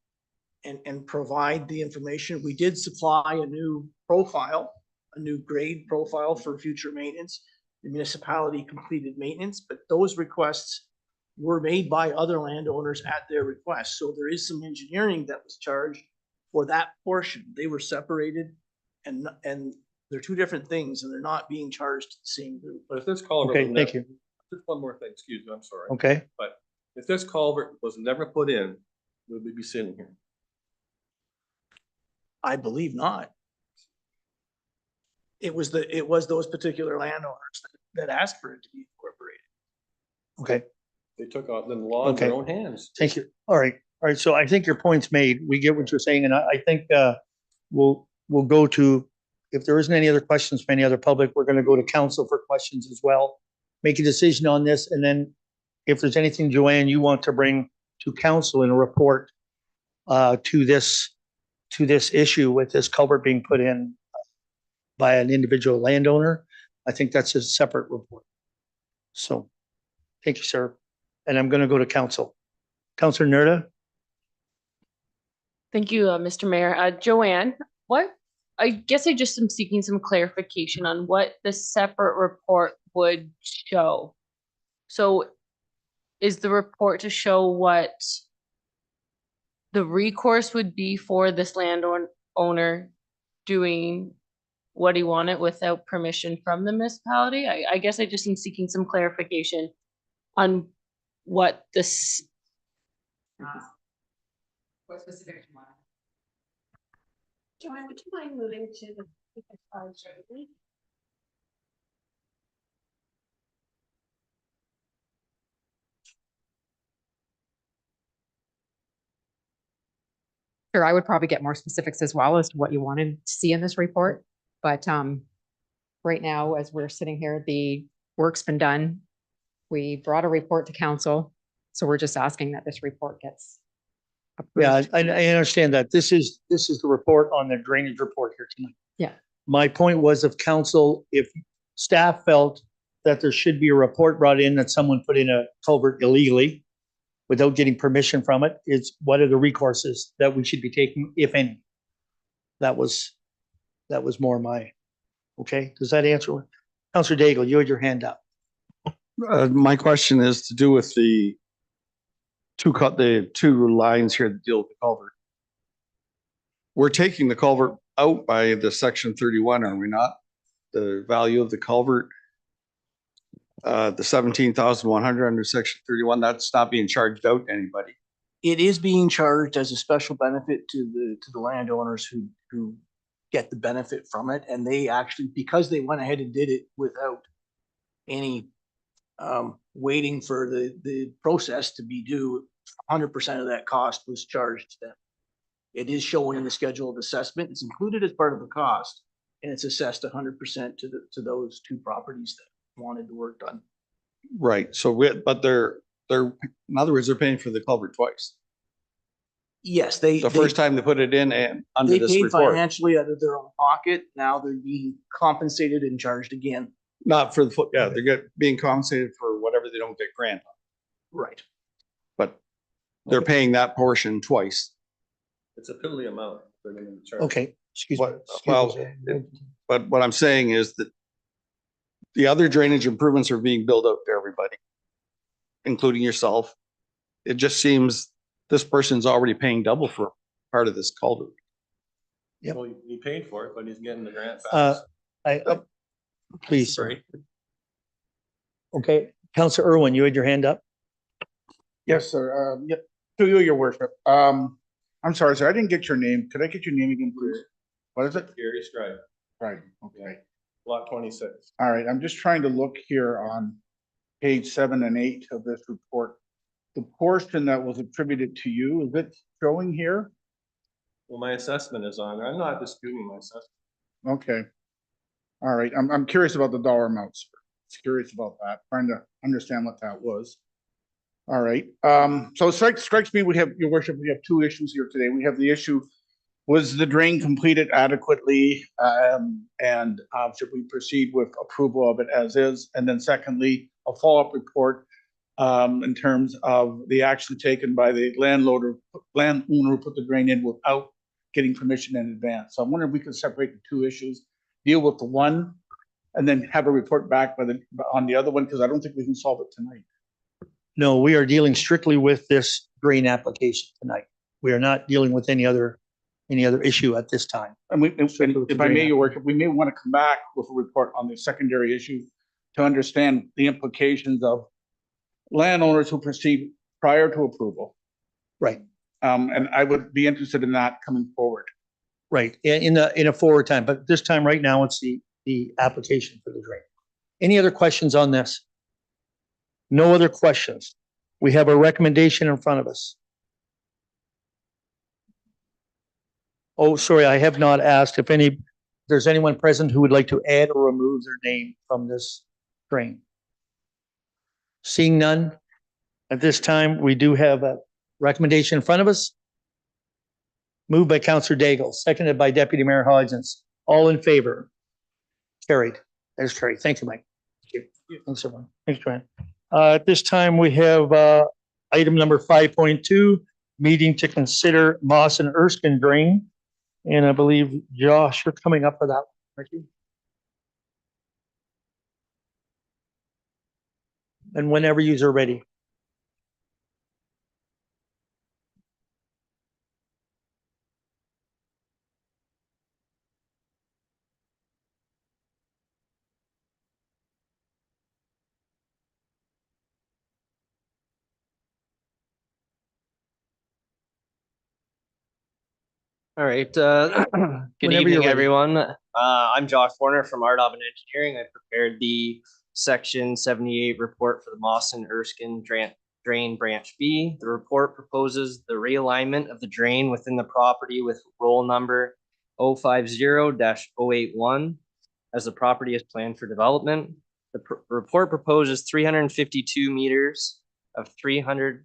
and provide the information. We did supply a new profile, a new grade profile for future maintenance. The municipality completed maintenance, but those requests were made by other landowners at their request. So there is some engineering that was charged for that portion. They were separated and they're two different things and they're not being charged to the same group. But if this culvert. Okay, was thank never- you. Just one more thing, excuse me, I'm sorry. Okay, But if this culvert was never put in, would we be sitting here? I believe not. It was those particular landowners that asked for it to be incorporated. okay. They took out the law in their Okay. own hands. Thank you. All right. All right. So I think your point's made. We get what you're saying. And I think we'll go to, if there isn't any other questions from any other public, we're going to go to council for questions as well. Make a decision on this. And then if there's anything, Joanne, you want to bring to council in a report to this issue with this culvert being put in by an individual landowner, I think that's a separate report. So thank you, sir. And I'm going to go to council. Councilor Nerda? Thank you, Mr. Mayor. Joanne, I guess I just am seeking some clarification on what the separate report would show. So is the report to show what the recourse would be for this landowner doing what he wanted without permission from the municipality? I guess I just am seeking some clarification on what this. What specific do you want? Joanne, would you mind moving to the? Sure, I would probably get more specifics as well as to what you wanted to see in this report. But right now, as we're sitting here, the work's been done. We brought a report to council. So we're just asking that this report gets approved. Yeah, I understand that. This is the report on the drainage report here tonight. Yeah. My point was if council, if staff felt that there should be a report brought in that someone put in a culvert illegally without getting permission from it, is what are the recourses that we should be taking, if any? That was more my, okay, does that answer? Councilor Daigle, you had your hand up. My question is to do with the two lines here that deal with the culvert. We're taking the culvert out by the section 31, are we not? The value of the culvert, the 17,100 under section 31, that's not being charged out to anybody. It is being charged as a special benefit to the landowners who get the benefit from it. And they actually, because they went ahead and did it without any waiting for the process to be due, 100% of that cost was charged to them. It is showing in the schedule of assessment. It's included as part of the cost, and it's assessed 100% to those two properties that wanted the work done. Right. So, but they're in other words, they're paying for the culvert twice. Yes, The first time they put it in and under they this paid report, financially out of their own pocket. Now they're being compensated and charged again. not for the foot. Yeah, they're being compensated for whatever they don't get grant on, Right. but they're paying that portion twice. It's a piddly amount. They're gonna charge. Okay, excuse me. Well, but what I'm saying is that the other drainage improvements are being billed out to everybody, including yourself. It just seems this person's already paying double for part of this culvert. Yep. Well, he paid for it, but he's getting the grant Uh, fast. Please, Sorry. okay, Councilor Irwin, you had your hand up? Yes, sir. Yep. To you, your worship. I'm sorry, sir. I didn't get your name. Could I get your name again, please? What is it? Gary Stride, Right. Okay. lot 26. All right. I'm just trying to look here on page 7 and 8 of this report. The portion that was attributed to you, is it showing here? Well, my assessment is on there. I'm not disputing my assessment. Okay. All right. I'm curious about the dollar amounts. Just curious about that, trying to understand what that was. All right. So it strikes me, we have, your worship, we have two issues here today. We have the issue Was the drain completed adequately? And should we proceed with approval of it as is? And then secondly, a follow-up report in terms of the action taken by the landowner who put the drain in without getting permission in advance. So I'm wondering if we could separate the two issues, deal with the one, and then have a report back on the other one, because I don't think we can solve it tonight. No, we are dealing strictly with this drain application tonight. We are not dealing with any other issue at this time. And if I may, your work, we may want to come back with a report on the secondary issue to understand the implications of landowners who proceed prior to approval. Right, And I would be interested in that coming forward. right, in a forward time, but this time right now, it's the application for the drain. Any other questions on this? No other questions. We have a recommendation in front of us. Oh, sorry, I have not asked if there's anyone present who would like to add or remove their name from this drain. Seeing none, at this time, we do have a recommendation in front of us. Moved by Councillor Daigle, seconded by Deputy Mayor Hodgins. All in favor? Carried. That is carried. Thank you, Mike. Thank you. Thanks, everyone. Thanks, Joanne. At this time, we have item number 5.2, meeting to consider Moss and Erskine drain. And I believe, Josh, you're coming up for that one, aren't you? And whenever you're ready. All right, good Whenever you're evening, ready. everyone. I'm Josh Warner from Ardovin Engineering. I prepared the Section 78 report for the Moss and Erskine Drain Branch B. The report proposes the realignment of the drain within the property with roll number 050-081 as the property is planned for development. The report proposes 352 meters of 300mm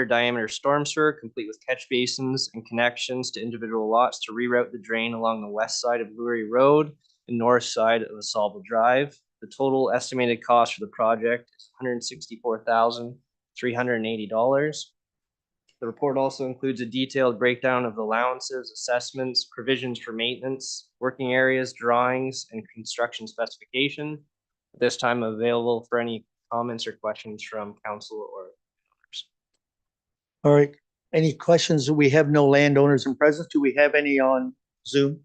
diameter storm sewer, complete with catch basins and connections to individual lots to reroute the drain along the west side of Lurie Road and north side of Asalva Drive. The total estimated cost for the project is $164,380. The report also includes a detailed breakdown of the allowances, assessments, provisions for maintenance, working areas, drawings, and construction specification. At this time, available for any comments or questions from council or All right. Any questions? We have no landowners in presence. Do we have any on Zoom?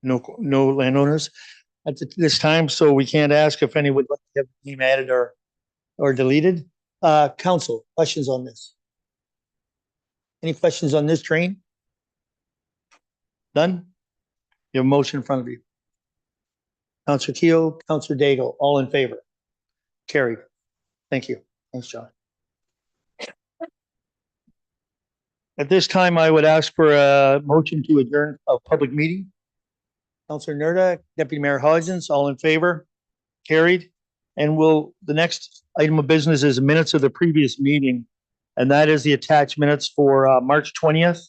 No landowners at this time, so we can't ask if any would like to have the name added or deleted. Council, questions on this? Any questions on this drain? None? You have a motion in front of you. Councillor Keogh, Councillor Daigle, all in favor? Carried. Thank you. Thanks, John. At this time, I would ask for a motion to adjourn a public meeting. Councillor Nerda, Deputy Mayor Hodgins, all in favor? Carried. And the next item of business is minutes of the previous meeting. And that is the attached minutes for March 20th,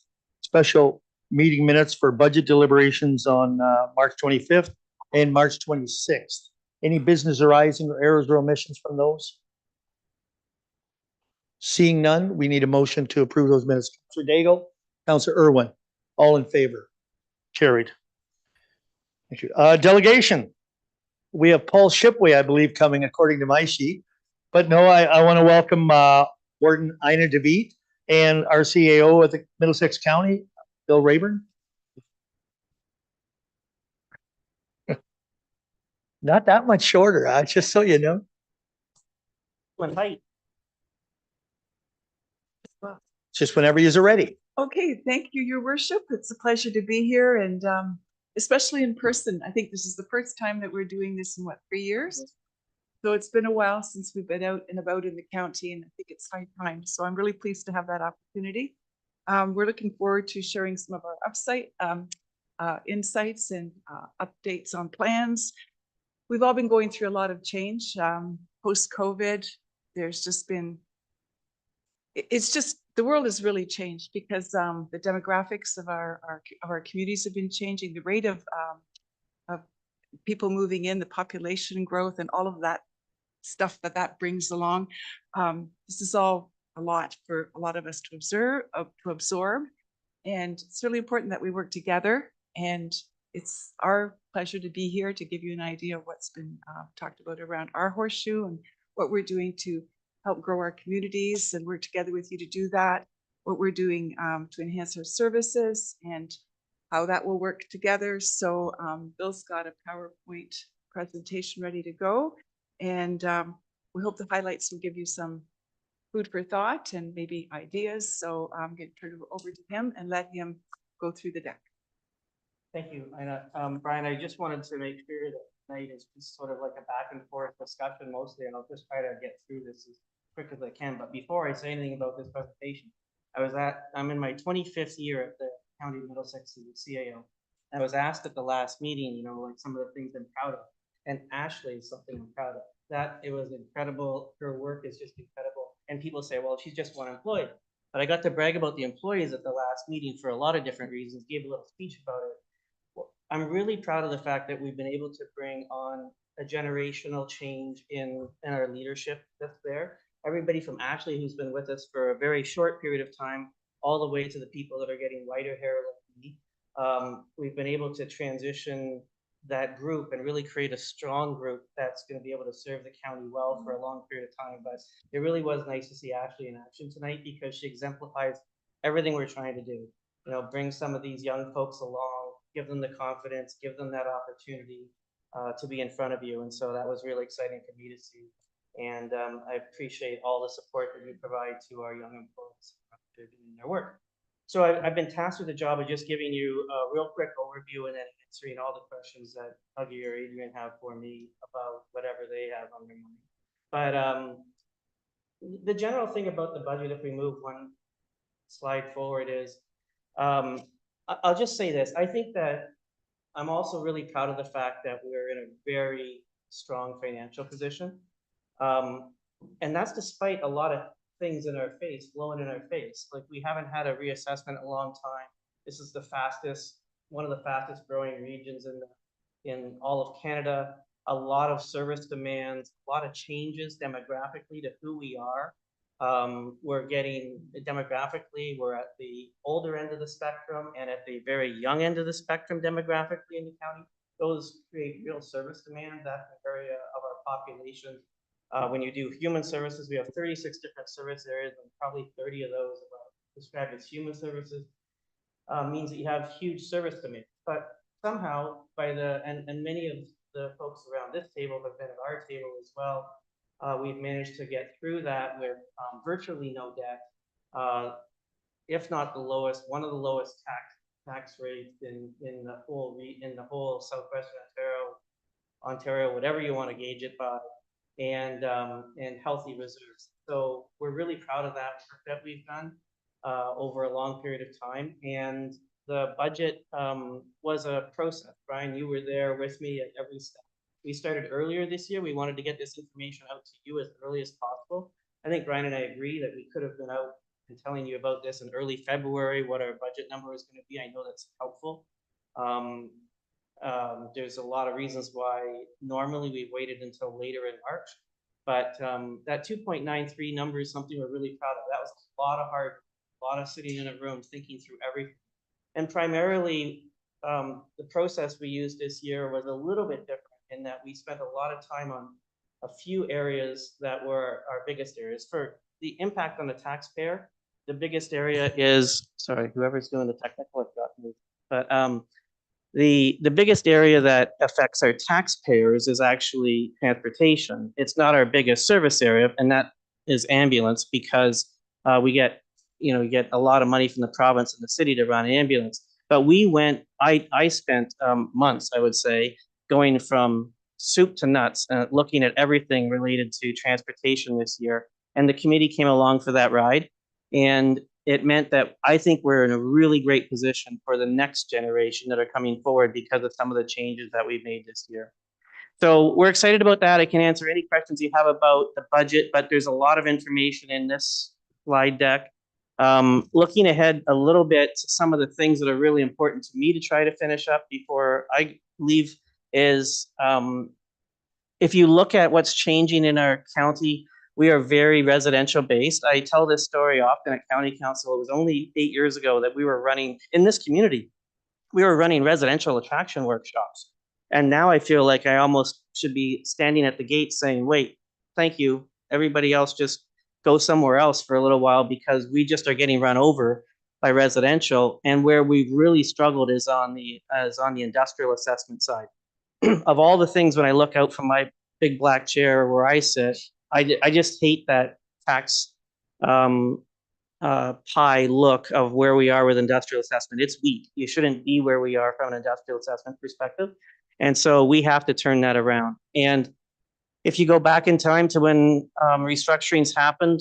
special meeting minutes for budget deliberations on March 25th and March 26th. Any business arising or errors or omissions from those? Seeing none, we need a motion to approve those minutes. Councillor Daigle, Councillor Irwin, all in favor? Carried. Thank you. Delegation. We have Paul Shipway, I believe, coming according to my sheet. But no, I want to welcome Warden Ina DeVete and our CAO at the Middlesex County, Bill Rayburn. Not that much shorter, just so you know. What height? Just whenever you're ready. Okay, thank you, Your Worship. It's a pleasure to be here and especially in person. I think this is the first time that we're doing this in 3 years? So it's been a while since we've been out and about in the county, and I think it's high time. So I'm really pleased to have that opportunity. We're looking forward to sharing some of our insights and updates on plans. We've all been going through a lot of change post-COVID. There's just been it's just, the world has really changed because the demographics of our communities have been changing. The rate of people moving in, the population growth, and all of that stuff that brings along. This is all a lot for a lot of us to absorb. And it's really important that we work together. And it's our pleasure to be here to give you an idea of what's been talked about around our horseshoe and what we're doing to help grow our communities and work together with you to do that. What we're doing to enhance our services and how that will work together. So Bill's got a PowerPoint presentation ready to go. And we hope the highlights will give you some food for thought and maybe ideas. So I'm going to turn it over to him and let him go through the deck. Thank you, Ina. Brian, I just wanted to make sure that tonight is just sort of like a back and forth discussion mostly, and I'll just try to get through this as quick as I can. But before I say anything about this presentation, I'm in my 25th year at the County of Middlesex as a CAO. I was asked at the last meeting, you know, like some of the things I'm proud of. And Ashley is something I'm proud of. That it was incredible. Her work is just incredible. And people say, well, she's just one employee. But I got to brag about the employees at the last meeting for a lot of different reasons, gave a little speech about it. Well, I'm really proud of the fact that we've been able to bring on a generational change in our leadership that's there. Everybody from Ashley, who's been with us for a very short period of time, all the way to the people that are getting whiter hair like me. We've been able to transition that group and really create a strong group that's going to be able to serve the county well for a long period of time. But it really was nice to see Ashley in action tonight because she exemplifies everything we're trying to do. You know, bring some of these young folks along, give them the confidence, give them that opportunity to be in front of you. And so that was really exciting for me to see. And I appreciate all the support that you provide to our young employees in their work. So I've been tasked with the job of just giving you a real quick overview and then answering all the questions that Huggy or Adrian have for me about whatever they have on their mind. But the general thing about the budget, if we move one slide forward, is I'll just say this. I think that I'm also really proud of the fact that we're in a very strong financial position. And that's despite a lot of things in our face, blowing in our face. Like we haven't had a reassessment in a long time. This is one of the fastest growing regions in all of Canada. A lot of service demands, a lot of changes demographically to who we are. We're getting demographically, we're at the older end of the spectrum and at the very young end of the spectrum demographically in the county. Those create real service demand. That's the area of our population. When you do human services, we have 36 different service areas, and probably 30 of those described as human services. Means that you have huge service demand. But somehow, and many of the folks around this table have been at our table as well, we've managed to get through that with virtually no debt, if not the lowest, one of the lowest tax rates in the whole southwestern Ontario, whatever you want to gauge it by. And healthy reserves. So we're really proud of that work that we've done over a long period of time. And the budget was a process. Brian, you were there with me at every step. We started earlier this year. We wanted to get this information out to you as early as possible. I think Brian and I agree that we could have been out and telling you about this in early February, what our budget number is going to be. I know that's helpful. There's a lot of reasons why normally we've waited until later in March, but that 2.93 number is something we're really proud of. That was a lot of hard, a lot of sitting in a room thinking through everything. And primarily, the process we used this year was a little bit different in that we spent a lot of time on a few areas that were our biggest areas. For the impact on the taxpayer, the biggest area is, sorry, whoever's doing the technical, I've got moved, but the biggest area that affects our taxpayers is actually transportation. It's not our biggest service area, and that is ambulance because we get a lot of money from the province and the city to run ambulance. But I spent months, I would say, going from soup to nuts, looking at everything related to transportation this year. And the committee came along for that ride. And it meant that I think we're in a really great position for the next generation that are coming forward because of some of the changes that we've made this year. So we're excited about that. I can answer any questions you have about the budget, but there's a lot of information in this slide deck. Looking ahead a little bit, some of the things that are really important to me to try to finish up before I leave is, if you look at what's changing in our county, we are very residential based. I tell this story often at county council. It was only 8 years ago that we were running in this community. We were running residential attraction workshops. And now I feel like I almost should be standing at the gate saying, wait, thank you. Everybody else just go somewhere else for a little while, because we just are getting run over by residential. And where we've really struggled is on the industrial assessment side. Of all the things, when I look out from my big black chair where I sit, I just hate that tax pie look of where we are with industrial assessment. It's weak. You shouldn't be where we are from an industrial assessment perspective. And so we have to turn that around. And if you go back in time to when restructurings happened,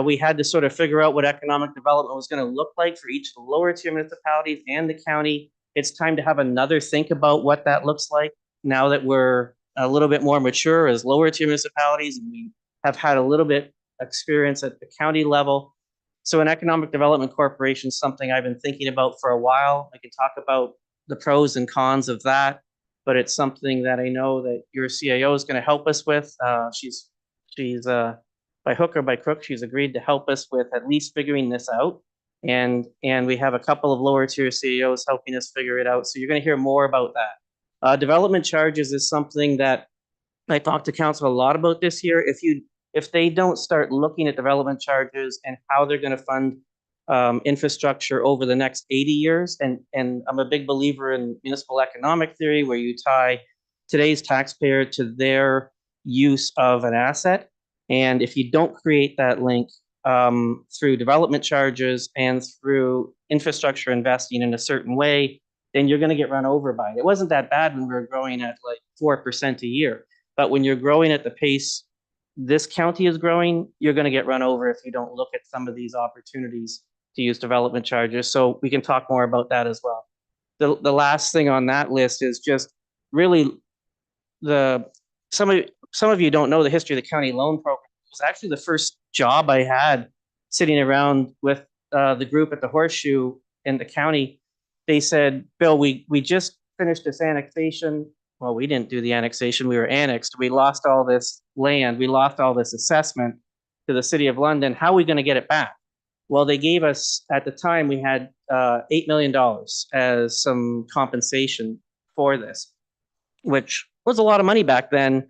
we had to sort of figure out what economic development was going to look like for each of the lower tier municipalities and the county. It's time to have another think about what that looks like now that we're a little bit more mature as lower tier municipalities, and we have had a little bit experience at the county level. So an economic development corporation is something I've been thinking about for a while. I can talk about the pros and cons of that, but it's something that I know that your CAO is going to help us with. She's by hook or by crook, she's agreed to help us with at least figuring this out. And we have a couple of lower tier CAOs helping us figure it out. So you're going to hear more about that. Development charges is something that I talked to council a lot about this year. If they don't start looking at development charges and how they're going to fund infrastructure over the next 80 years, and I'm a big believer in municipal economic theory, where you tie today's taxpayer to their use of an asset. And if you don't create that link through development charges and through infrastructure investing in a certain way, then you're going to get run over by it. It wasn't that bad when we were growing at like 4% a year, but when you're growing at the pace this county is growing, you're going to get run over if you don't look at some of these opportunities to use development charges. So we can talk more about that as well. The last thing on that list is just really some of you don't know the history of the county loan program. It was actually the first job I had sitting around with the group at the Horseshoe in the county. They said, Bill, we just finished this annexation. Well, we didn't do the annexation. We were annexed. We lost all this land. We lost all this assessment to the City of London. How are we going to get it back? Well, they gave us, at the time, we had $8 million as some compensation for this, which was a lot of money back then.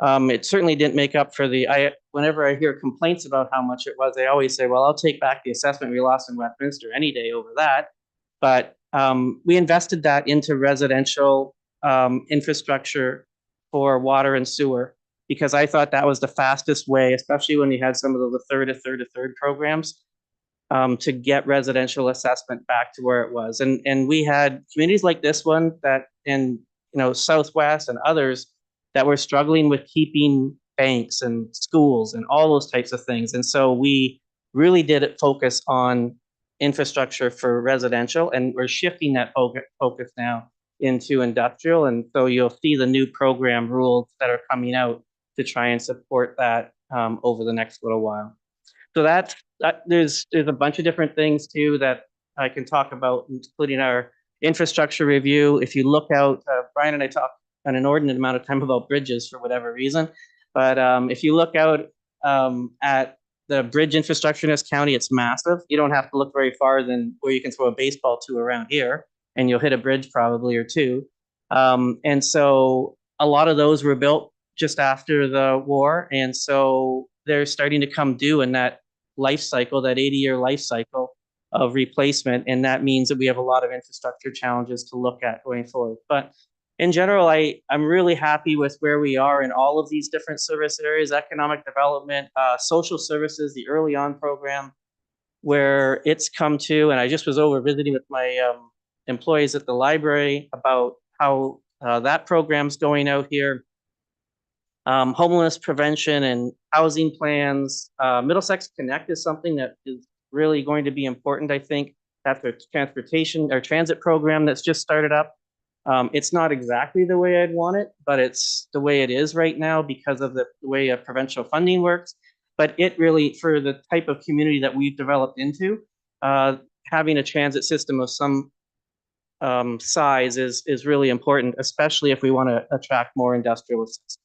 It certainly didn't make up for whenever I hear complaints about how much it was, they always say, well, I'll take back the assessment we lost in Westminster any day over that. But we invested that into residential infrastructure for water and sewer, because I thought that was the fastest way, especially when you had some of the third programs, to get residential assessment back to where it was. And we had communities like this one that in Southwest and others that were struggling with keeping banks and schools and all those types of things. And so we really did focus on infrastructure for residential, and we're shifting that focus now into industrial. And so you'll see the new program rules that are coming out to try and support that over the next little while. So there's a bunch of different things too that I can talk about, including our infrastructure review. If you look out, Brian and I talked an inordinate amount of time about bridges for whatever reason, but if you look out at the bridge infrastructure in this county, it's massive. You don't have to look very far than where you can throw a baseball to around here, and you'll hit a bridge probably or two. And so a lot of those were built just after the war. And so they're starting to come due in that life cycle, that 80-year life cycle of replacement. And that means that we have a lot of infrastructure challenges to look at going forward. But in general, I'm really happy with where we are in all of these different service areas: economic development, social services, the early on program, where it's come to, and I just was over visiting with my employees at the library about how that program's going out here. Homelessness prevention and housing plans. Middlesex Connect is something that is really going to be important, I think. That's a transportation or transit program that's just started up. It's not exactly the way I'd want it, but it's the way it is right now because of the way provincial funding works. But it really, for the type of community that we've developed into, having a transit system of some size is really important, especially if we want to attract more industrialists.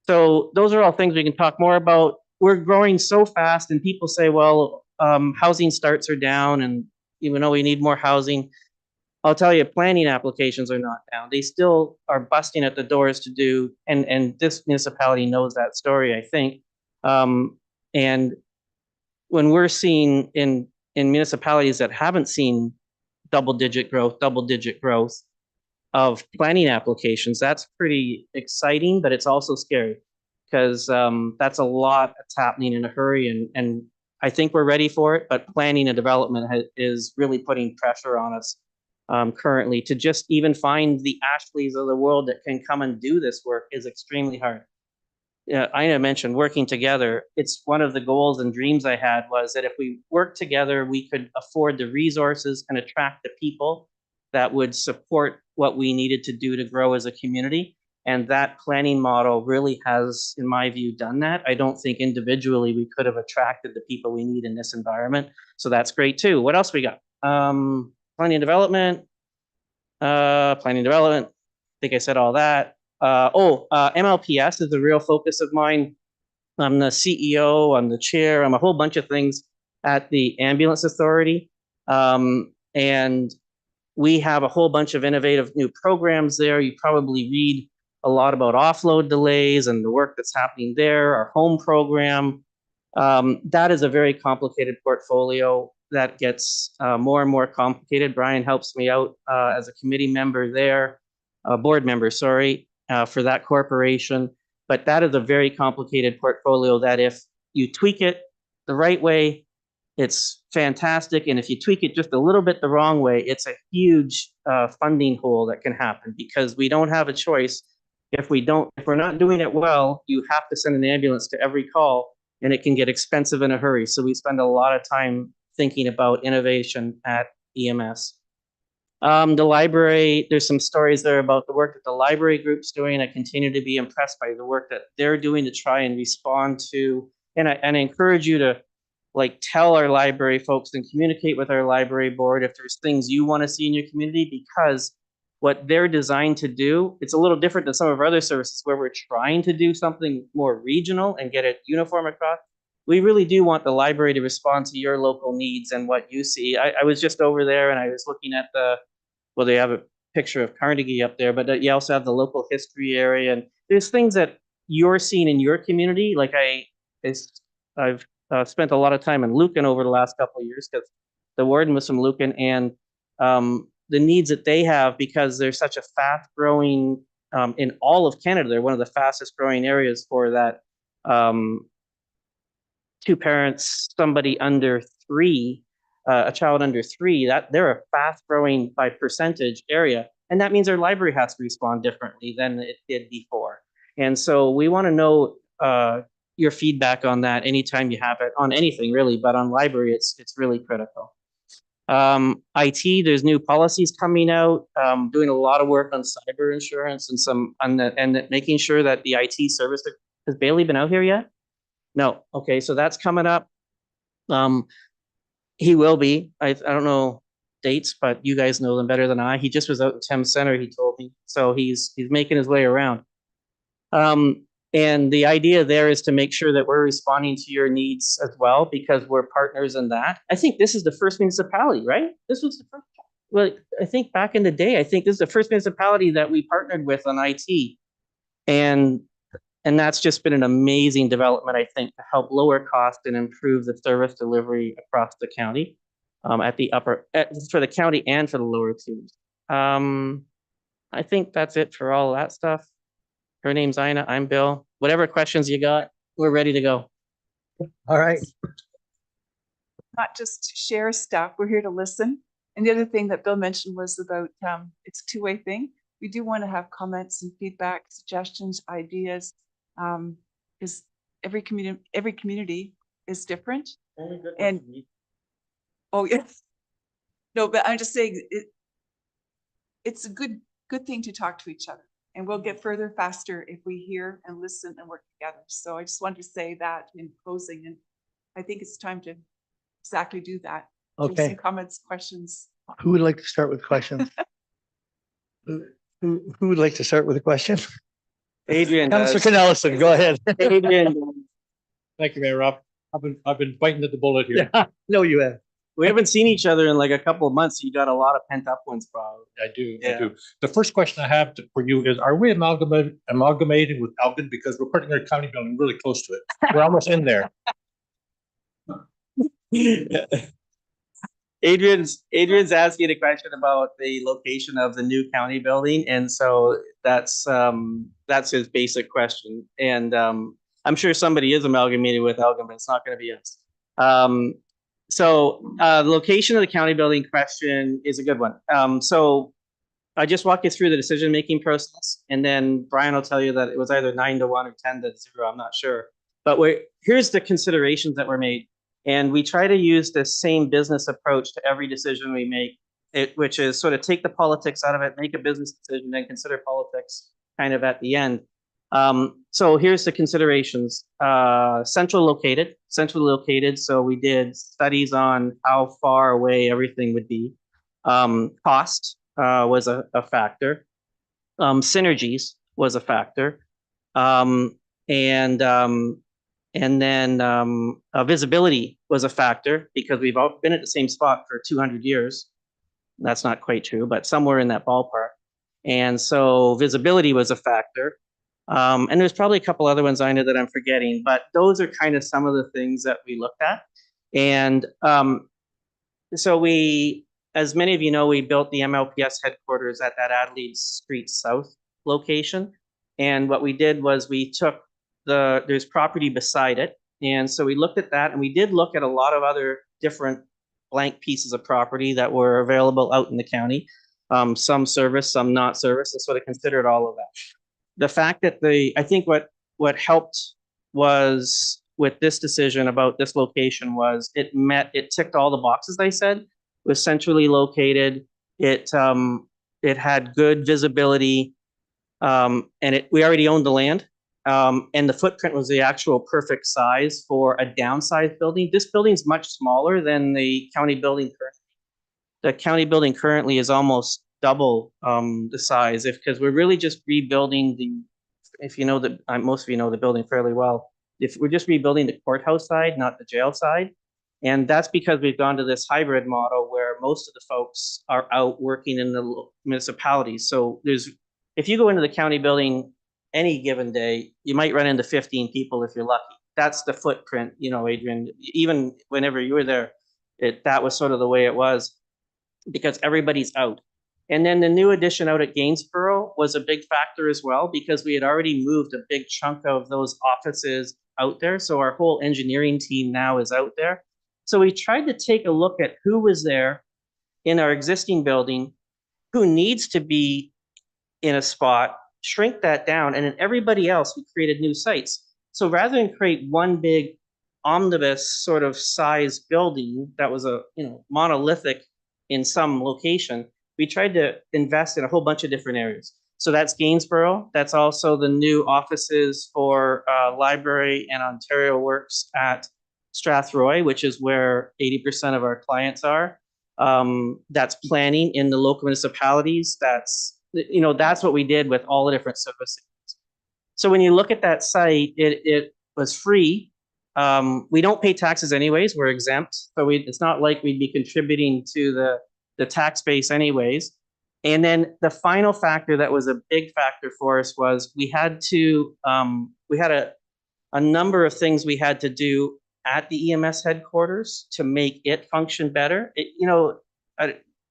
So those are all things we can talk more about. We're growing so fast, and people say, well, housing starts are down, and even though we need more housing, I'll tell you, planning applications are not down. They still are busting at the doors to do, and this municipality knows that story, I think. And when we're seeing in municipalities that haven't seen double-digit growth of planning applications, that's pretty exciting, but it's also scary because that's a lot that's happening in a hurry, and I think we're ready for it, but planning and development is really putting pressure on us currently. To just even find the Ashleys of the world that can come and do this work is extremely hard. Ina mentioned working together. It's one of the goals and dreams I had, was that if we work together, we could afford the resources and attract the people that would support what we needed to do to grow as a community. And that planning model really has, in my view, done that. I don't think individually we could have attracted the people we need in this environment. So that's great too. What else we got? Planning and development. I think I said all that. MLPS is a real focus of mine. I'm the CEO, I'm the chair, I'm a whole bunch of things at the Ambulance Authority. And we have a whole bunch of innovative new programs there. You probably read a lot about offload delays and the work that's happening there, our home program. That is a very complicated portfolio that gets more and more complicated. Brian helps me out as a committee member there, board member, sorry, for that corporation. But that is a very complicated portfolio that if you tweak it the right way, it's fantastic. And if you tweak it just a little bit the wrong way, it's a huge funding hole that can happen, because we don't have a choice. If we're not doing it well, you have to send an ambulance to every call, and it can get expensive in a hurry. So we spend a lot of time thinking about innovation at EMS. The library, there's some stories there about the work that the library group's doing. I continue to be impressed by the work that they're doing to try and respond to, and I encourage you to tell our library folks and communicate with our library board if there's things you want to see in your community, because what they're designed to do, it's a little different than some of our other services where we're trying to do something more regional and get it uniform across. We really do want the library to respond to your local needs and what you see. I was just over there and I was looking at they have a picture of Carnegie up there, but you also have the local history area, and there's things that you're seeing in your community. Like I've spent a lot of time in Lucan over the last couple of years, because the warden was from Lucan, and the needs that they have, because they're such a fast growing, in all of Canada, they're one of the fastest growing areas for that. Two parents, somebody under 3, a child under 3, that they're a fast growing by percentage area. And that means our library has to respond differently than it did before. And so we want to know your feedback on that anytime you have it, on anything really, but on library, it's really critical. IT, there's new policies coming out, doing a lot of work on cyber insurance and making sure that the IT service. Has Bailey been out here yet? No. Okay, so that's coming up. He will be. I don't know dates, but you guys know them better than I. He just was out in Thames Center, he told me. So he's making his way around. And the idea there is to make sure that we're responding to your needs as well, because we're partners in that. I think this is the first municipality, right? This was the first. Well, I think back in the day, I think this is the first municipality that we partnered with on IT. And that's just been an amazing development, I think, to help lower cost and improve the service delivery across the county, for the county and for the lower tiers. I think that's it for all of that stuff. Her name's Ina, I'm Bill. Whatever questions you got, we're ready to go. All right. Not just to share stuff, we're here to listen. And the other thing that Bill mentioned was about it's a two-way thing. We do want to have comments and feedback, suggestions, ideas, because every community is different. And oh yes, no, but I'm just saying it's a good thing to talk to each other And we'll get further faster if we hear and listen and work together. So I just wanted to say that in closing, and I think it's time to exactly do that. Throw Okay. some comments, questions. Who would like to start with questions? Who would like to start with a question? Adrian Councillor does. Canellison, go ahead. Adrian, Thank you, Mayor Rob. I've been biting at the bullet here. Yeah, no, you have. we haven't seen each other in like a couple of months. You got a lot of pent up ones, probably. I do. Yeah. The first question I have for you is, are we amalgamating with Elgin? Because we're putting our county building really close to it. We're almost in there. Adrian's asking a question about the location of the new county building, and so that's his basic question. And I'm sure somebody is amalgamated with Elgin, but it's not going to be us. The location of the county building question is a good one. So I just walk you through the decision-making process, and then Brian will tell you that it was either 9-1 or 10-0. I'm not sure, but here's the considerations that were made. And we try to use the same business approach to every decision we make, which is sort of take the politics out of it, make a business decision, then consider politics kind of at the end. So here's the considerations. Centrally located. So we did studies on how far away everything would be. Cost was a factor. Synergies was a factor. And then visibility was a factor, because we've all been at the same spot for 200 years. That's not quite true, but somewhere in that ballpark. And so visibility was a factor. And there's probably a couple other ones I know that I'm forgetting, but those are kind of some of the things that we looked at. And so we, as many of you know, we built the MLPS headquarters at that Adelaide Street South location. And what we did was we took there's property beside it. And so we looked at that, and we did look at a lot of other different blank pieces of property that were available out in the county. Some service, some not service, and sort of considered all of that. The fact that I think what helped was with this decision about this location was it ticked all the boxes. They said it was centrally located. It had good visibility, and we already owned the land. And the footprint was the actual perfect size for a downsized building. This building is much smaller than the county building currently. The county building currently is almost double the size, because we're really just rebuilding if you know that most of you know the building fairly well. If we're just rebuilding the courthouse side, not the jail side. And that's because we've gone to this hybrid model where most of the folks are out working in the municipalities. So if you go into the county building any given day, you might run into 15 people if you're lucky. That's the footprint, Adrian. Even whenever you were there, that was sort of the way it was, because everybody's out. And then the new addition out at Gainsborough was a big factor as well, because we had already moved a big chunk of those offices out there. So our whole engineering team now is out there. So we tried to take a look at who was there in our existing building, who needs to be in a spot, shrink that down, and then everybody else, we created new sites. So rather than create one big omnibus sort of size building that was monolithic in some location, we tried to invest in a whole bunch of different areas. So that's Gainsborough. That's also the new offices for Library and Ontario Works at Strathroy, which is where 80% of our clients are. That's planning in the local municipalities. That's what we did with all the different services. So when you look at that site, it was free. We don't pay taxes anyways. We're exempt. So it's not like we'd be contributing to the tax base anyways. And then the final factor that was a big factor for us was we had a number of things we had to do at the EMS headquarters to make it function better.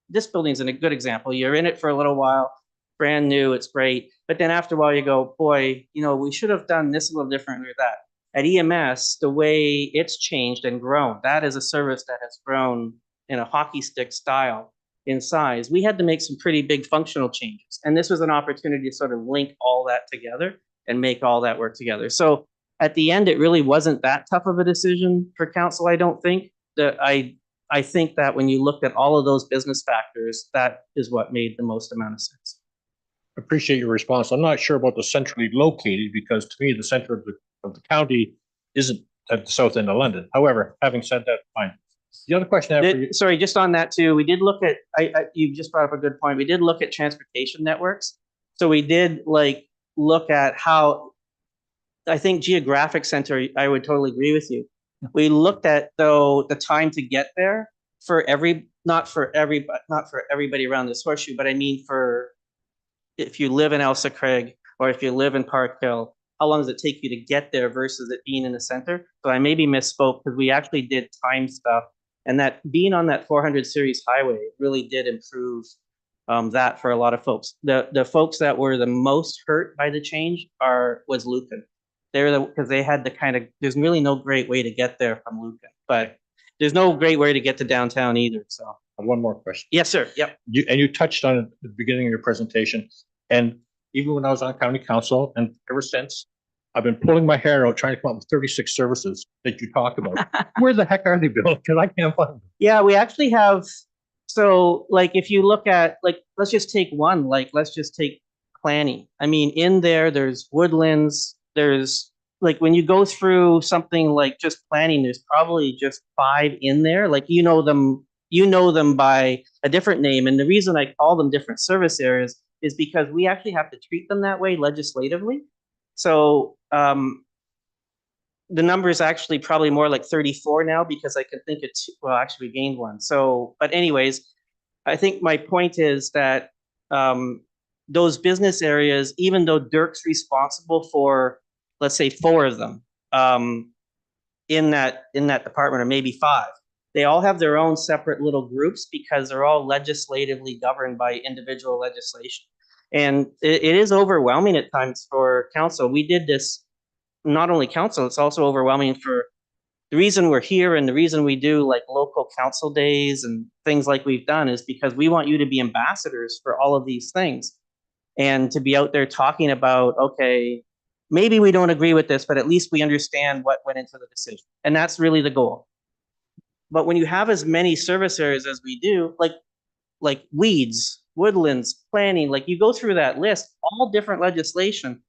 This building's a good example. You're in it for a little while, brand new, it's great. But then after a while you go, boy, we should have done this a little differently or that. At EMS, the way it's changed and grown, that is a service that has grown in a hockey stick style in size. We had to make some pretty big functional changes. And this was an opportunity to sort of link all that together and make all that work together. So at the end, it really wasn't that tough of a decision for council, I don't think. I think that when you looked at all of those business factors, that is what made the most amount of sense. appreciate your response. I'm not sure about the centrally located because to me, the center of the county isn't at the south end of London. However, having said that, fine. The other question I have for you. Sorry, just on that too, we did look at, you just brought up a good point. We did look at transportation networks. So we did like look at how, I think geographic center, I would totally agree with you. We looked at though the time to get there for not for everybody around this horseshoe, but I mean for if you live in Elsa Craig or if you live in Park Hill, how long does it take you to get there versus it being in the center? So I maybe misspoke because we actually did time stuff, and that being on that 400 series highway really did improve that for a lot of folks. The folks that were the most hurt by the change was Lucan. Because they had the kind of, there's really no great way to get there from Lucan, but there's no great way to get to downtown either. So One more question. yes, sir. Yep. You touched on it at the beginning of your presentation, and even when I was on county council and ever since, I've been pulling my hair out trying to come up with 36 services that you talk about. Where the heck are they, Bill? Because I can't find them. Yeah, we actually have, so like if you look at, like, let's just take one, like let's just take planning. I mean, in there's woodlands, there's like when you go through something like just planning, there's probably just 5 in there. Like you know them by a different name. And the reason I call them different service areas is because we actually have to treat them that way legislatively. So the number is actually probably more like 34 now because I can think of well, actually we gained one. So, but anyways, I think my point is that those business areas, even though Dirk's responsible for, let's say 4 of them in that department, or maybe 5, they all have their own separate little groups because they're all legislatively governed by individual legislation. And it is overwhelming at times for council. We did this, not only council, it's also overwhelming for the reason we're here and the reason we do like local council days and things like we've done is because we want you to be ambassadors for all of these things and to be out there talking about, okay, maybe we don't agree with this, but at least we understand what went into the decision. And that's really the goal. But when you have as many service areas as we do, like weeds, woodlands, planning, like you go through that list, all different legislation.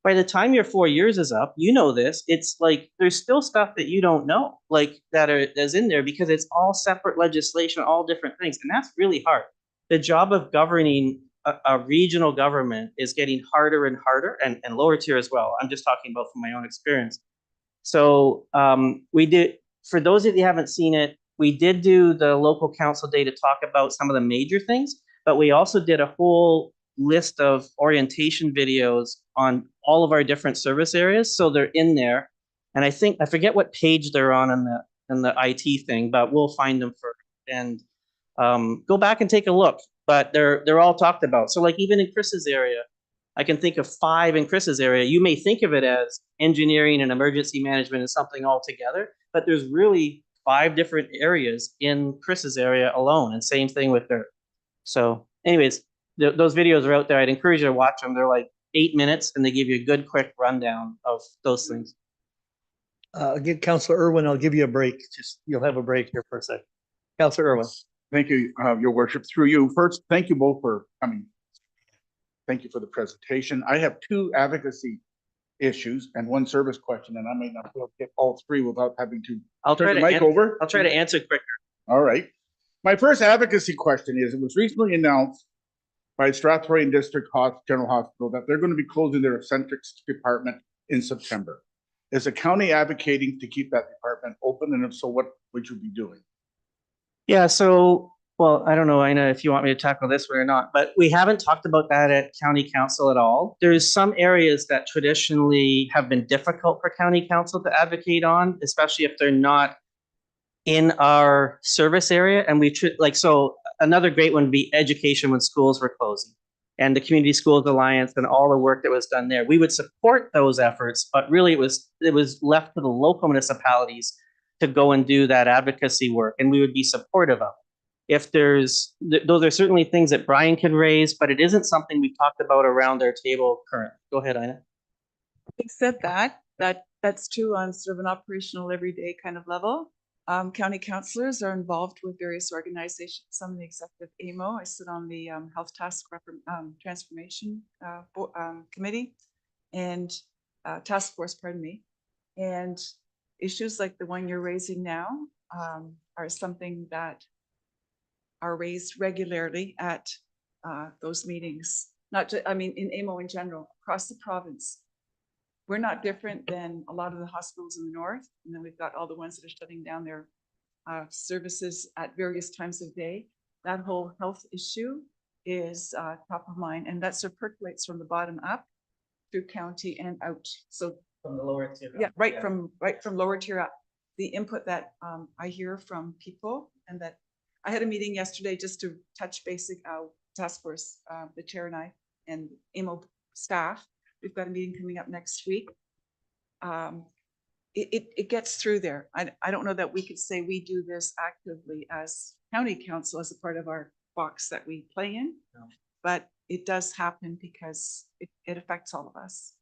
By the time your 4 years is up, you know this, it's like there's still stuff that you don't know, like that's in there because it's all separate legislation, all different things. And that's really hard. The job of governing a regional government is getting harder and harder, and lower tier as well. I'm just talking about from my own experience. So we did, for those of you who haven't seen it, we did do the local council day to talk about some of the major things, but we also did a whole list of orientation videos on all of our different service areas. So they're in there. And I think, I forget what page they're on in the IT thing, but we'll find them for, and go back and take a look, but they're all talked about. So like even in Chris's area, I can think of 5 in Chris's area. You may think of it as engineering and emergency management and something all together, but there's really 5 different areas in Chris's area alone, and same thing with her. So anyways, those videos are out there. I'd encourage you to watch them. They're like 8 minutes and they give you a good quick rundown of those things. Again, Councillor Irwin, I'll give you a break. Just, you'll have a break here for a second. Councillor Irwin. Thank you, Your Worship. Through you, first, thank you both for coming. Thank you for the presentation. I have 2 advocacy issues and 1 service question, and I may not be able to get all 3 without having to turn the mic over. I'll try to answer quicker. All right. My first advocacy question is, it was recently announced by Strathroy and District General Hospital that they're going to be closing their obstetrics department in September. Is the county advocating to keep that department open? And if so, what would you be doing? Yeah, so, well, I don't know, Ina, if you want me to tackle this one or not, but we haven't talked about that at county council at all. There's some areas that traditionally have been difficult for county council to advocate on, especially if they're not in our service area. And we like, so another great one would be education when schools were closing, and the Community Schools Alliance and all the work that was done there. We would support those efforts, but really it was left to the local municipalities to go and do that advocacy work, and we would be supportive of it. If those are certainly things that Brian can raise, but it isn't something we've talked about around our table currently. Go ahead, Ina. Except that's true on sort of an operational everyday kind of level. County councillors are involved with various organizations. I'm the executive AMO. I sit on the Health Task Transformation Committee and Task Force, pardon me. And issues like the one you're raising now are something that are raised regularly at those meetings. Not just, I mean, in AMO in general, across the province. We're not different than a lot of the hospitals in the north. And then we've got all the ones that are shutting down their services at various times of day. That whole health issue is top of mind, and that sort of percolates from the bottom up through county and out. So From the lower tier. yeah, right from lower tier up. The input that I hear from people, and that I had a meeting yesterday just to touch basic task force, the chair and I and AMO staff. We've got a meeting coming up next week. It gets through there. I don't know that we could say we do this actively as county council as a part of our box that we play in, but it does happen because it affects all of us.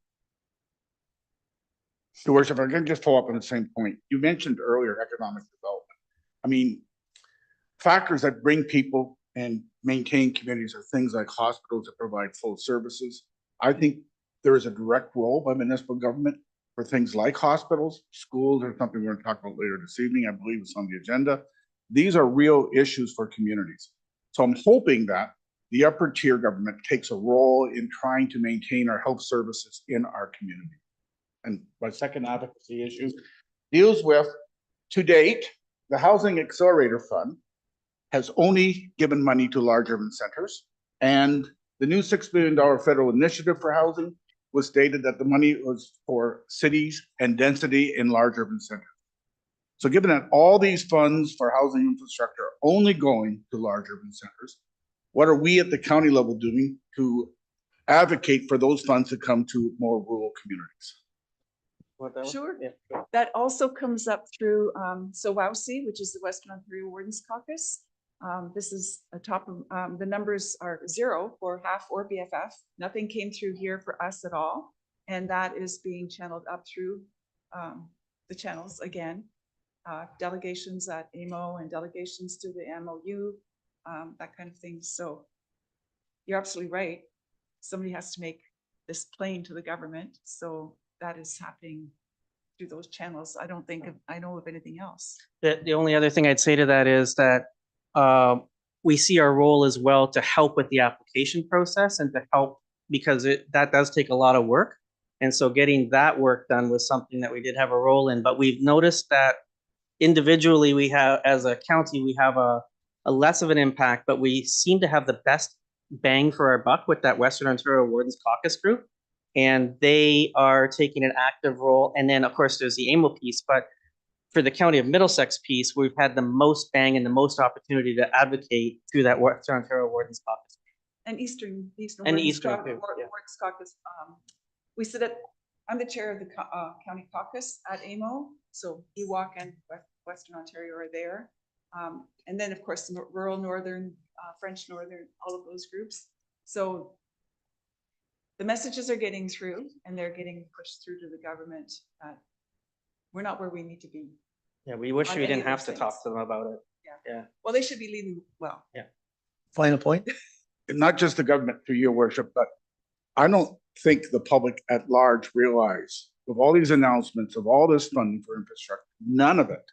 Your Worship, I can just follow up on the same point. You mentioned earlier economic development. I mean, factors that bring people and maintain communities are things like hospitals that provide full services. I think there is a direct role by municipal government for things like hospitals, schools, or something we're going to talk about later this evening. I believe it's on the agenda. These are real issues for communities. So I'm hoping that the upper tier government takes a role in trying to maintain our health services in our community. And my second advocacy issue deals with, to date, the Housing Accelerator Fund has only given money to large urban centers, and the new $6 billion federal initiative for housing was stated that the money was for cities and density in large urban centers. So given that all these funds for housing infrastructure are only going to large urban centers, what are we at the county level doing to advocate for those funds to come to more rural communities? Sure. Yeah. That also comes up through WOWC, which is the Western Ontario Wardens Caucus. This is a top of the numbers are 0 for HAF or BFF. Nothing came through here for us at all. And that is being channeled up through the channels again. Delegations at AMO and delegations to the MOU, that kind of thing. So you're absolutely right. Somebody has to make this plain to the government. So that is happening through those channels. I don't think I know of anything else. The only other thing I'd say to that is that we see our role as well to help with the application process and to help, because that does take a lot of work. And so getting that work done was something that we did have a role in. But we've noticed that individually we have, as a county, we have a less of an impact, but we seem to have the best bang for our buck with that Western Ontario Wardens Caucus group. And they are taking an active role. And then, of course, there's the AMO piece. But for the County of Middlesex piece, we've had the most bang and the most opportunity to advocate through that Western Ontario Wardens Caucus. And Eastern And Eastern too, yeah. Wardens Caucus. We sit at, I'm the chair of the county caucus at AMO. So EWOC and Western Ontario are there. And then, of course, rural Northern, French Northern, all of those groups. So the messages are getting through, and they're getting pushed through to the government. We're not where we need to be. Yeah, we wish we didn't have to talk to them about it. Yeah. Well, they should be leading well. Yeah. Final point. Not just the government, through your worship, but I don't think the public at large realize, with all these announcements of all this funding for infrastructure, none of it,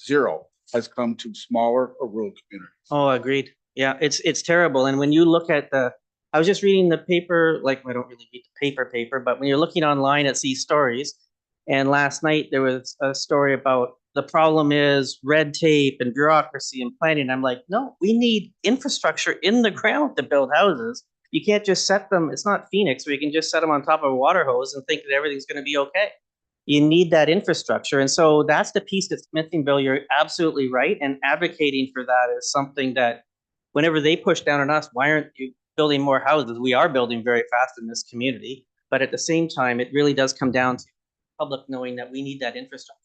0, has come to smaller or rural communities. Oh, agreed. Yeah, it's terrible. And when you look at I was just reading the paper, like I don't really read the paper, but when you're looking online at these stories, and last night there was a story about the problem is red tape and bureaucracy and planning. I'm like, no, we need infrastructure in the ground to build houses. You can't just set them. It's not Phoenix where you can just set them on top of a water hose and think that everything's going to be okay. You need that infrastructure. And so that's the piece that's missing, Bill. You're absolutely right. And advocating for that is something that whenever they push down on us, why aren't you building more houses? We are building very fast in this community. But at the same time, it really does come down to public knowing that we need that infrastructure.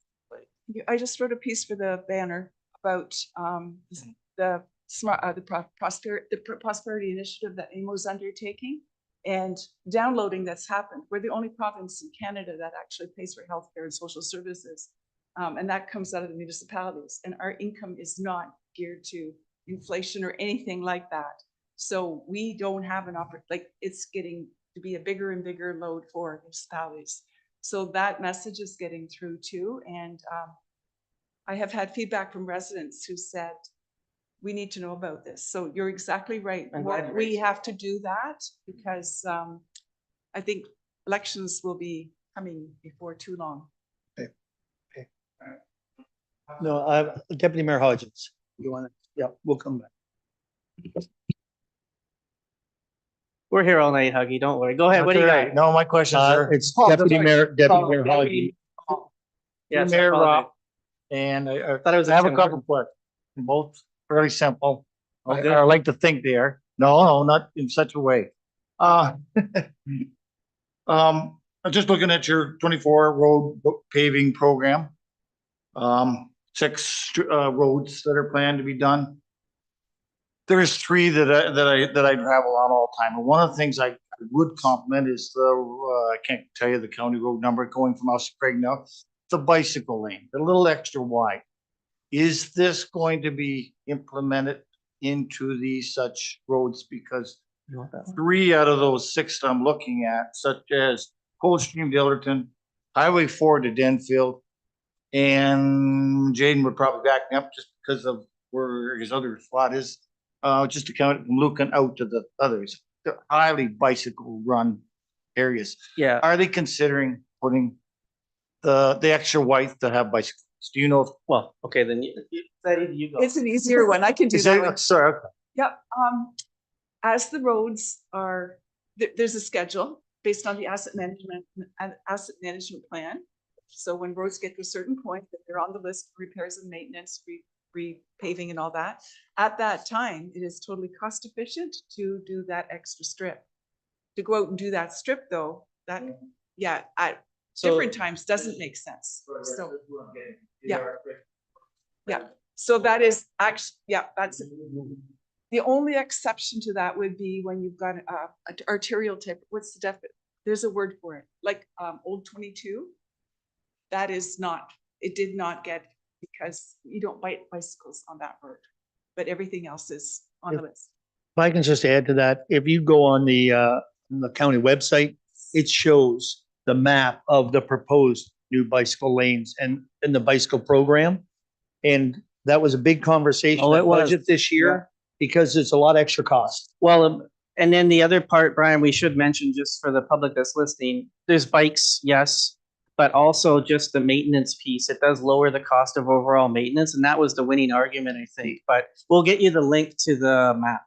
I just wrote a piece for the banner about the prosperity initiative that AMO is undertaking, and downloading that's happened. We're the only province in Canada that actually pays for healthcare and social services. And that comes out of the municipalities, and our income is not geared to inflation or anything like that. So we don't have an like, it's getting to be a bigger and bigger load for municipalities. So that message is getting through too. And I have had feedback from residents who said, we need to know about this. So you're exactly right. I'm glad you We raised have to do that because I think elections will be coming before too long. No, Deputy Mayor Hodgins, you want to, yeah, we'll come back. We're here all night, Huggy. Don't worry. Go ahead. What do you That's all got? right. No, my questions are. It's Deputy Mayor Hodgins. Yes, I Mayor apologize. Rob, and I Thought it was I have a Tim couple Horton. of questions, both fairly simple. Oh, I good. I like to think they are. No, not in such a way. I'm just looking at your 24 road paving program. 6 roads that are planned to be done. There's 3 that I travel on all the time. And one of the things I would compliment is I can't tell you the county road number going from us to Craig now, the bicycle lane, a little extra wide. Is this going to be implemented into these such roads? Because 3 out of those 6 that I'm looking at, such as Coldstream to Ilderton, Highway 4 to Denfield, and Jaden would probably back me up just because of where his other spot is. Just to count, looking out to the others, they're highly bicycle run areas. Yeah. Are they considering putting the extra width to have bicycles? Do you know if? Well, okay, then you go. It's an easier one. I can do Is that it, one. sorry, okay. Yep. As the roads are, there's a schedule based on the asset management plan. So when roads get to a certain point, that they're on the list for repairs and maintenance, repaving and all that, at that time, it is totally cost efficient to do that extra strip. To go out and do that strip though, that, yeah, at different times doesn't make sense. So, yeah. Yeah, so that is actually, yeah, that's it. The only exception to that would be when you've got a arterial tip. What's the def? There's a word for it, like Old 22. That is not, it did not get, because you don't bite bicycles on that road, but everything else is on the list. If I can just add to that, if you go on the county website, it shows the map of the proposed new bicycle lanes and the bicycle program. And that was a big conversation Oh, it at was. budget this year because it's a lot extra cost. Well, and then the other part, Brian, we should mention just for the public that's listening, there's bikes, yes, but also just the maintenance piece. It does lower the cost of overall maintenance, and that was the winning argument, I think. But we'll get you the link to the map,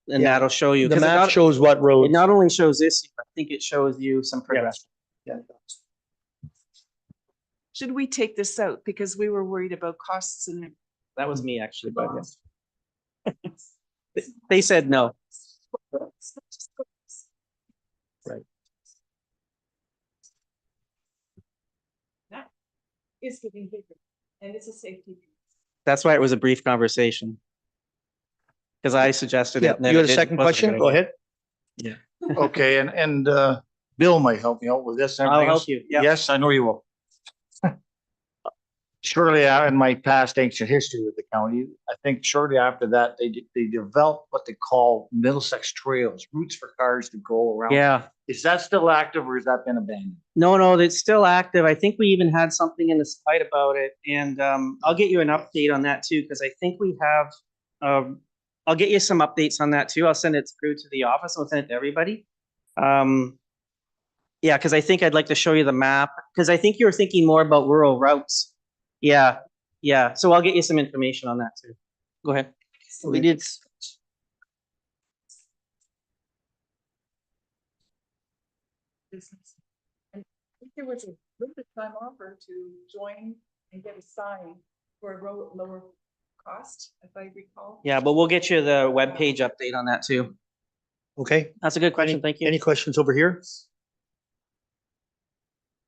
and Yeah. that'll show you. The 'cause it map not- shows what It roads. not only shows this, I think it shows you some progression. Yeah. Should we take this out? Because we were worried about costs and. That was me, actually, but yes. They said no. Right. That is getting bigger, and it's a safety. That's why it was a brief conversation. Because I suggested Yeah, it. and then you it had a didn't- second wasn't question? good Go idea. ahead. Okay, and Bill might help me out with this. and I'll everything help else. you, yeah. Yes, I know you will. Shortly in my past ancient history with the county, I think shortly after that, they developed what they call Middlesex trails, routes for cars to go around. Yeah. Is that still active or has that been abandoned? No, it's still active. I think we even had something in the slide about it, and I'll get you an update on that too, because I think we have. I'll get you some updates on that too. I'll send it through to the office. I'll send it to everybody. Yeah, because I think I'd like to show you the map, because I think you were thinking more about rural routes. Yeah. So I'll get you some information on that too. Go ahead. We did. Business. And I think there was a limited time offer to join and get a sign for a lower cost, if I recall. Yeah, but we'll get you the webpage update on that too. Okay. That's a good question. Thank you. Any questions over here?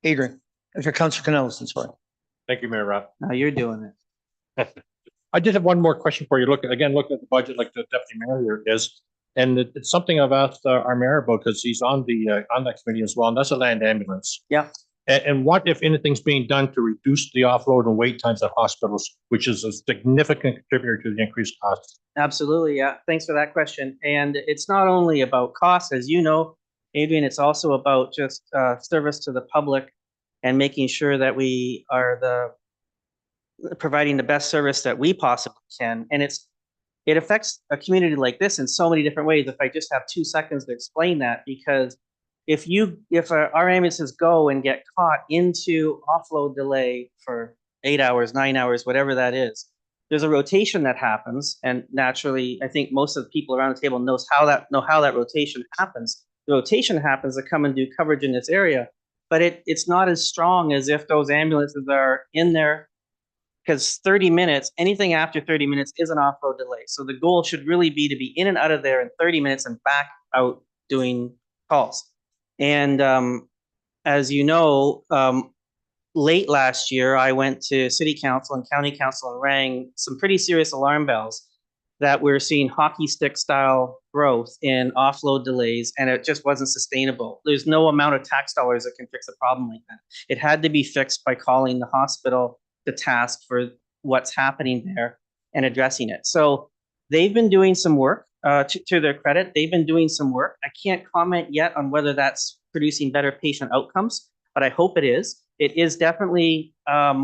Adrian, Councilor Canellis, sorry. Thank you, Mayor Rob. Now you're doing it. I did have one more question for you. Looking at the budget, like the deputy mayor here is, and it's something I've asked our mayor about because he's on the committee as well, and that's a land ambulance. Yeah. And what, if anything's being done to reduce the offload and wait times at hospitals, which is a significant contributor to the increased costs? Absolutely, yeah. Thanks for that question. And it's not only about cost, as you know, Adrian, it's also about just service to the public and making sure that we are providing the best service that we possibly can. And it affects a community like this in so many different ways. If I just have 2 seconds to explain that, because if our ambulances go and get caught into offload delay for 8 hours, 9 hours, whatever that is, there's a rotation that happens. And naturally, I think most of the people around the table know how that rotation happens. The rotation happens to come and do coverage in this area, but it's not as strong as if those ambulances are in there, because 30 minutes, anything after 30 minutes is an offload delay. So the goal should really be to be in and out of there in 30 minutes and back out doing calls. And as you know, late last year, I went to city council and county council and rang some pretty serious alarm bells that we're seeing hockey stick style growth in offload delays, and it just wasn't sustainable. There's no amount of tax dollars that can fix a problem like that. It had to be fixed by calling the hospital to task for what's happening there and addressing it. So they've been doing some work. To their credit, they've been doing some work. I can't comment yet on whether that's producing better patient outcomes, but I hope it is. It is definitely,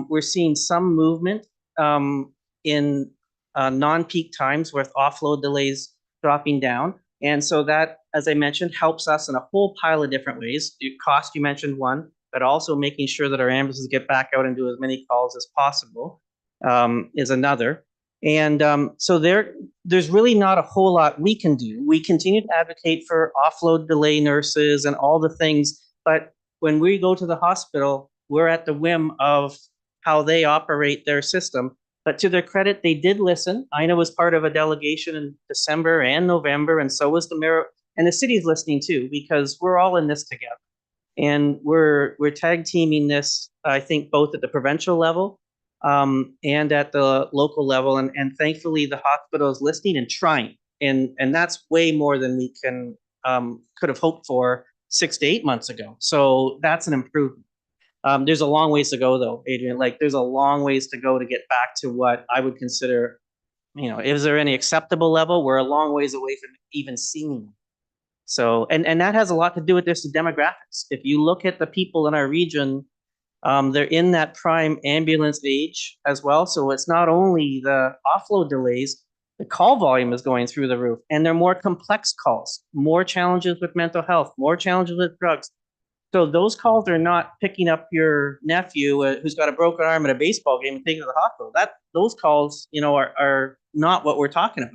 we're seeing some movement in non-peak times with offload delays dropping down. And so that, as I mentioned, helps us in a whole pile of different ways. The cost, you mentioned one, but also making sure that our ambulances get back out and do as many calls as possible is another. And so there's really not a whole lot we can do. We continue to advocate for offload delay nurses and all the things, but when we go to the hospital, we're at the whim of how they operate their system. But to their credit, they did listen. Ina was part of a delegation in December and November, and so was the mayor, and the city's listening too, because we're all in this together. And we're tag teaming this, I think, both at the provincial level and at the local level. And thankfully, the hospital is listening and trying. And that's way more than we could have hoped for 6 to 8 months ago. So that's an improvement. There's a long ways to go, though, Adrian. Like, there's a long ways to go to get back to what I would consider, is there any acceptable level? We're a long ways away from even seeing. So, and that has a lot to do with this demographics. If you look at the people in our region, they're in that prime ambulance age as well. So it's not only the offload delays, the call volume is going through the roof, and they're more complex calls, more challenges with mental health, more challenges with drugs. So those calls are not picking up your nephew who's got a broken arm at a baseball game and taking to the hospital. Those calls, are not what we're talking about.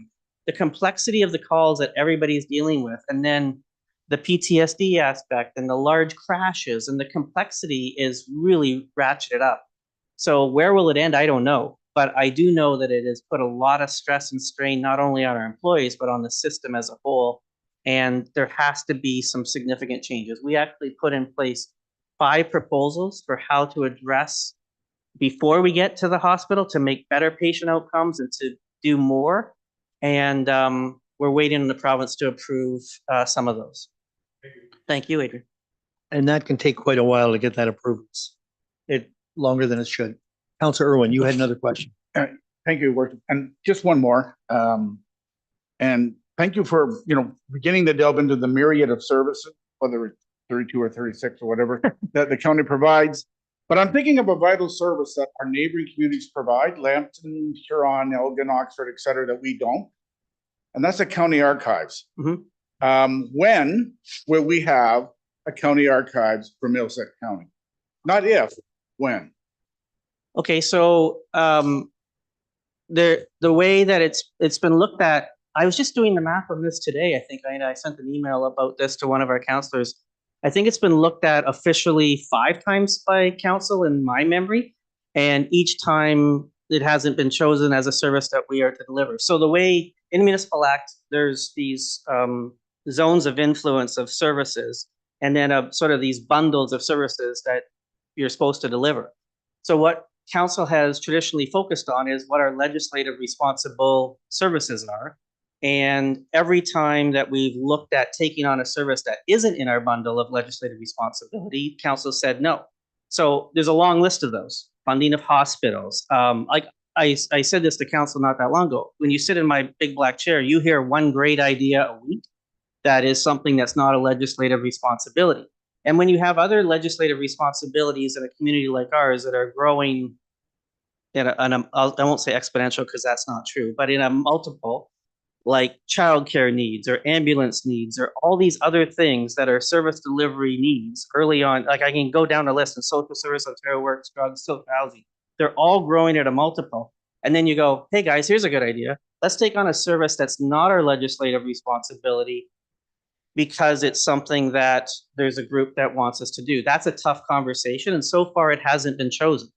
The complexity of the calls that everybody's dealing with, and then the PTSD aspect and the large crashes and the complexity is really ratcheted up. So where will it end? I don't know. But I do know that it has put a lot of stress and strain, not only on our employees, but on the system as a whole. And there has to be some significant changes. We actually put in place 5 proposals for how to address before we get to the hospital to make better patient outcomes and to do more. And we're waiting on the province to approve some of those. Thank you, Adrian. And that can take quite a while to get that approved. It longer than it should. Councilor Irwin, you had another question. Thank you, Worship. And just one more. And thank you for, beginning to delve into the myriad of services, whether it's 32 or 36 or whatever, that the county provides. But I'm thinking of a vital service that our neighboring communities provide, Lambton, Huron, Elgin, Oxford, et cetera, that we don't. And that's the county archives. Mm-hmm. When will we have a county archives for Middlesex County? Not if, when? Okay, so the way that it's been looked at, I was just doing the math on this today. I think I sent an email about this to one of our councilors. I think it's been looked at officially 5 times by council in my memory, and each time it hasn't been chosen as a service that we are to deliver. So the way in the Municipal Act, there's these zones of influence of services, and then sort of these bundles of services that you're supposed to deliver. So what council has traditionally focused on is what our legislative responsible services are. And every time that we've looked at taking on a service that isn't in our bundle of legislative responsibility, council said no. So there's a long list of those. Funding of hospitals. Like I said this to council not that long ago. When you sit in my big black chair, you hear one great idea a week. That is something that's not a legislative responsibility. And when you have other legislative responsibilities in a community like ours that are growing in I won't say exponential because that's not true, but in a multiple, like childcare needs or ambulance needs or all these other things that are service delivery needs early on, like I can go down the list and social service, Ontario Works, drugs, social housing, they're all growing at a multiple. And then you go, hey guys, here's a good idea. Let's take on a service that's not our legislative responsibility because it's something that there's a group that wants us to do. That's a tough conversation. And so far it hasn't been chosen.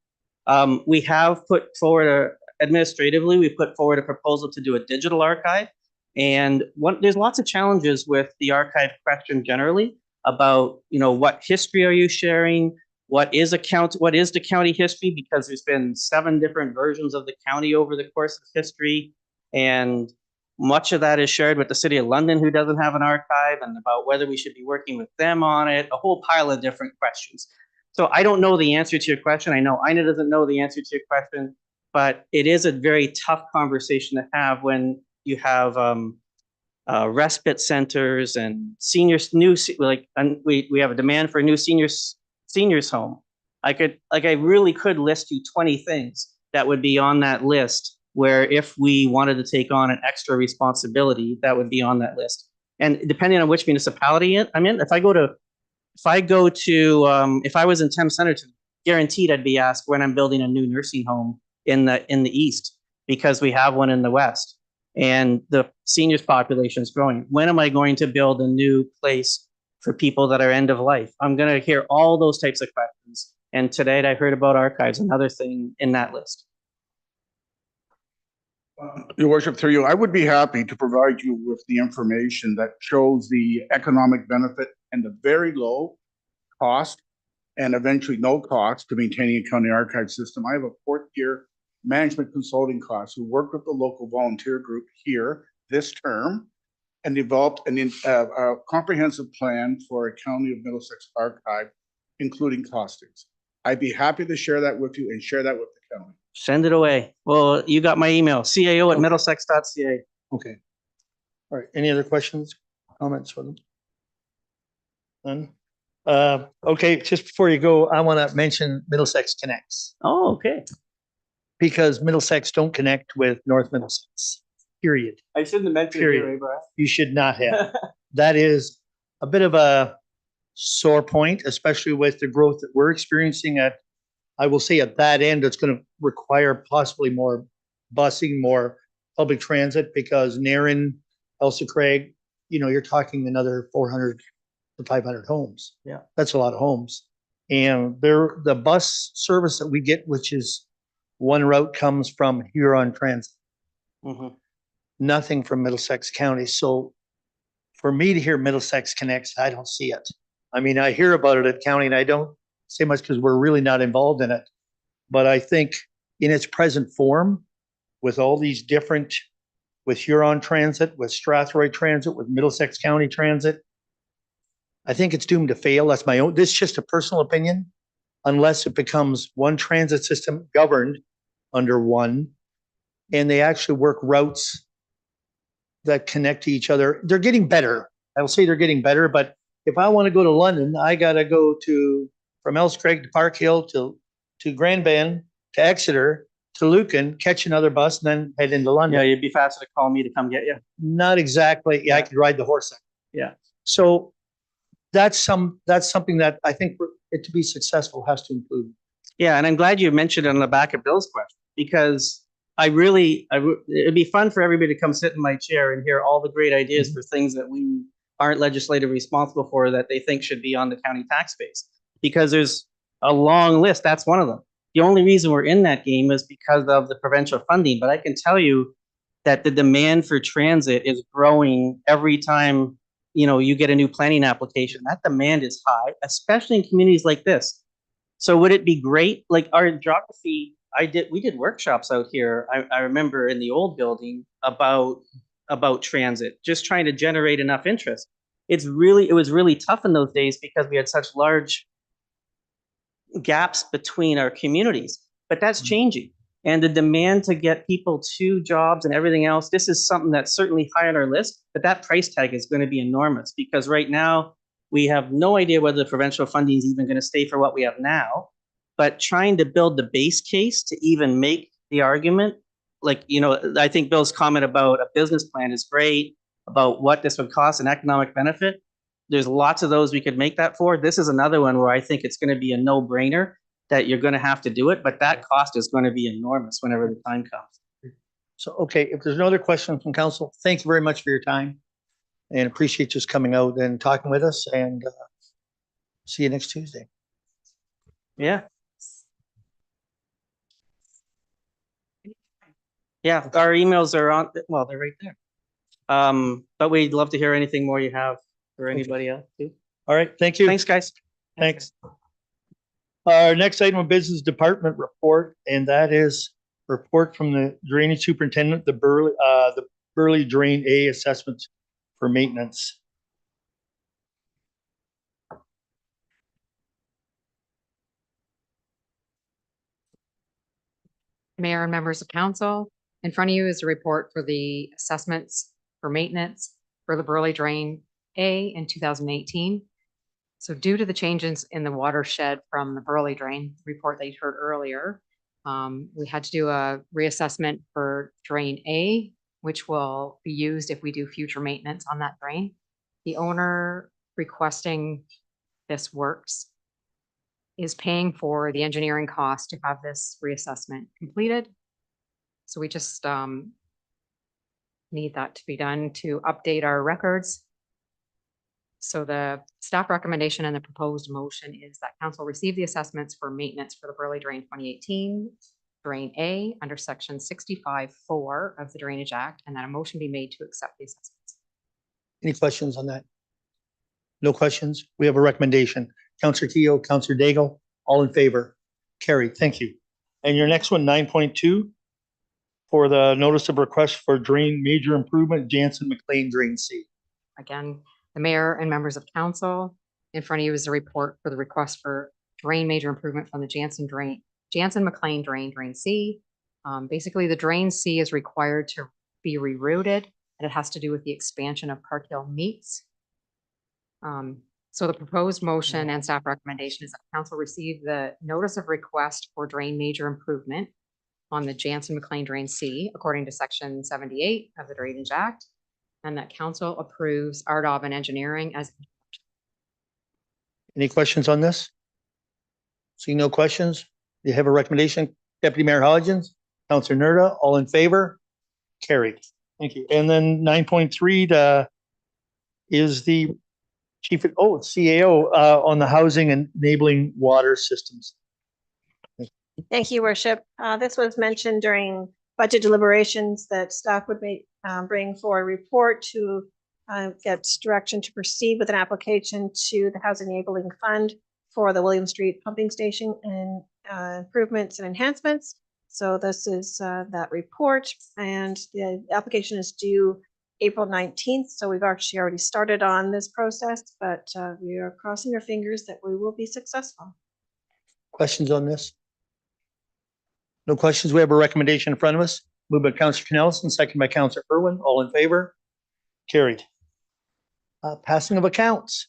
We have put forward administratively, we put forward a proposal to do a digital archive. And there's lots of challenges with the archive question generally about, what history are you sharing? What is the county history? Because there's been 7 different versions of the county over the course of history. And much of that is shared with the City of London, who doesn't have an archive, and about whether we should be working with them on it, a whole pile of different questions. So I don't know the answer to your question. I know Ina doesn't know the answer to your question, but it is a very tough conversation to have when you have respite centers and seniors, we have a demand for a new seniors home. I really could list you 20 things that would be on that list where if we wanted to take on an extra responsibility, that would be on that list. And depending on which municipality I'm in, if I was in Thames Centerton, guaranteed I'd be asked when I'm building a new nursing home in the east, because we have one in the west and the seniors population is growing. When am I going to build a new place for people that are end of life? I'm going to hear all those types of questions. And today I heard about archives, another thing in that list. Your worship, through you, I would be happy to provide you with the information that shows the economic benefit and the very low cost and eventually no cost to maintaining a county archive system. I have a 4th-year management consulting class who worked with the local volunteer group here this term and developed a comprehensive plan for a County of Middlesex archive, including costings. I'd be happy to share that with you and share that with the county. Send it away. Well, you got my email, cao@middlesex.ca. Okay. All right. Any other questions, comments for them? None? Okay, just before you go, I want to mention Middlesex Connects. Oh, okay. Because Middlesex don't connect with North Middlesex, period. I shouldn't have mentioned Period. it here, Brad. You should not have. That is a bit of a sore point, especially with the growth that we're experiencing I will say at that end, it's going to require possibly more busing, more public transit, because Nairn, Elsa Craig, you're talking another 400 to 500 homes. Yeah. That's a lot of homes. And the bus service that we get, which is one route, comes from Huron Transit. Mm-hmm. Nothing from Middlesex County. So for me to hear Middlesex Connects, I don't see it. I mean, I hear about it at county and I don't say much because we're really not involved in it. But I think in its present form, with all these different, with Huron Transit, with Strathroy Transit, with Middlesex County Transit, I think it's doomed to fail. That's this is just a personal opinion, unless it becomes one transit system governed under one, and they actually work routes that connect to each other. They're getting better. I will say they're getting better, but if I want to go to London, I got to go from Ellis Craig to Park Hill to Grand Bend to Exeter to Lucan, catch another bus, and then head into London. Yeah, you'd be faster to call me to come get you. Not exactly. Yeah, I could ride the horse. Yeah. So that's something that I think for it to be successful has to include. Yeah, and I'm glad you mentioned it on the back of Bill's question, because it'd be fun for everybody to come sit in my chair and hear all the great ideas for things that we aren't legislatively responsible for that they think should be on the county tax base, because there's a long list. That's one of them. The only reason we're in that game is because of the provincial funding. But I can tell you that the demand for transit is growing every time, you get a new planning application. That demand is high, especially in communities like this. So would it be great? Like our geography, we did workshops out here. I remember in the old building about transit, just trying to generate enough interest. It was really tough in those days because we had such large gaps between our communities, but that's changing. And the demand to get people to jobs and everything else, this is something that's certainly high on our list, but that price tag is going to be enormous because right now we have no idea whether the provincial funding is even going to stay for what we have now. But trying to build the base case to even make the argument, like, you know, I think Bill's comment about a business plan is great, about what this would cost and economic benefit. There's lots of those we could make that for. This is another one where I think it's going to be a no-brainer that you're going to have to do it, but that cost is going to be enormous whenever the time comes. So, okay, if there's no other questions from council, thank you very much for your time and appreciate just coming out and talking with us, and see you next Tuesday. Yeah. Yeah, our emails are on, well, they're right there. But we'd love to hear anything more you have for anybody else too. All right, thank you. Thanks, guys. Thanks. Our next item of business, department report, and that is report from the drainage superintendent, the Burley Drain A assessments for maintenance. Mayor and members of council, in front of you is a report for the assessments for maintenance for the Burley Drain A in 2018. So due to the changes in the watershed from the Burley Drain report that you heard earlier, we had to do a reassessment for Drain A, which will be used if we do future maintenance on that drain. The owner requesting this works is paying for the engineering cost to have this reassessment completed. So we just need that to be done to update our records. So the staff recommendation and the proposed motion is that council receive the assessments for maintenance for the Burley Drain 2018, Drain A under section 65(4) of the Drainage Act, and that a motion be made to accept the assessments. Any questions on that? No questions? We have a recommendation. Councillor Keogh, Councillor Daigle, all in favor? Carried. Thank you. And your next one, 9.2, for the notice of request for drain major improvement, Jansen McLean Drain C. Again, the mayor and members of council, in front of you is the report for the request for drain major improvement from the Jansen McLean Drain C. Basically, the Drain C is required to be rerouted, and it has to do with the expansion of Park Hill Meats. So the proposed motion and staff recommendation is that council receive the notice of request for drain major improvement on the Jansen McLean Drain C according to section 78 of the Drainage Act, and that council approves RDOB and engineering as. Any questions on this? See no questions? You have a recommendation, Deputy Mayor Hodgins, Councillor Nerda, all in favor? Carried. Thank you. And then 9.3 is the CAO on the housing and enabling water systems. Thank you, Worship. This was mentioned during budget deliberations that staff would bring for a report to get direction to proceed with an application to the Housing Enabling Fund for the William Street pumping station and improvements and enhancements. So this is that report, and the application is due April 19th. So we've actually already started on this process, but we are crossing our fingers that we will be successful. Questions on this? No questions. We have a recommendation in front of us. Moved by Councillor Knellison, second by Councillor Irwin. All in favor? Carried. Passing of accounts.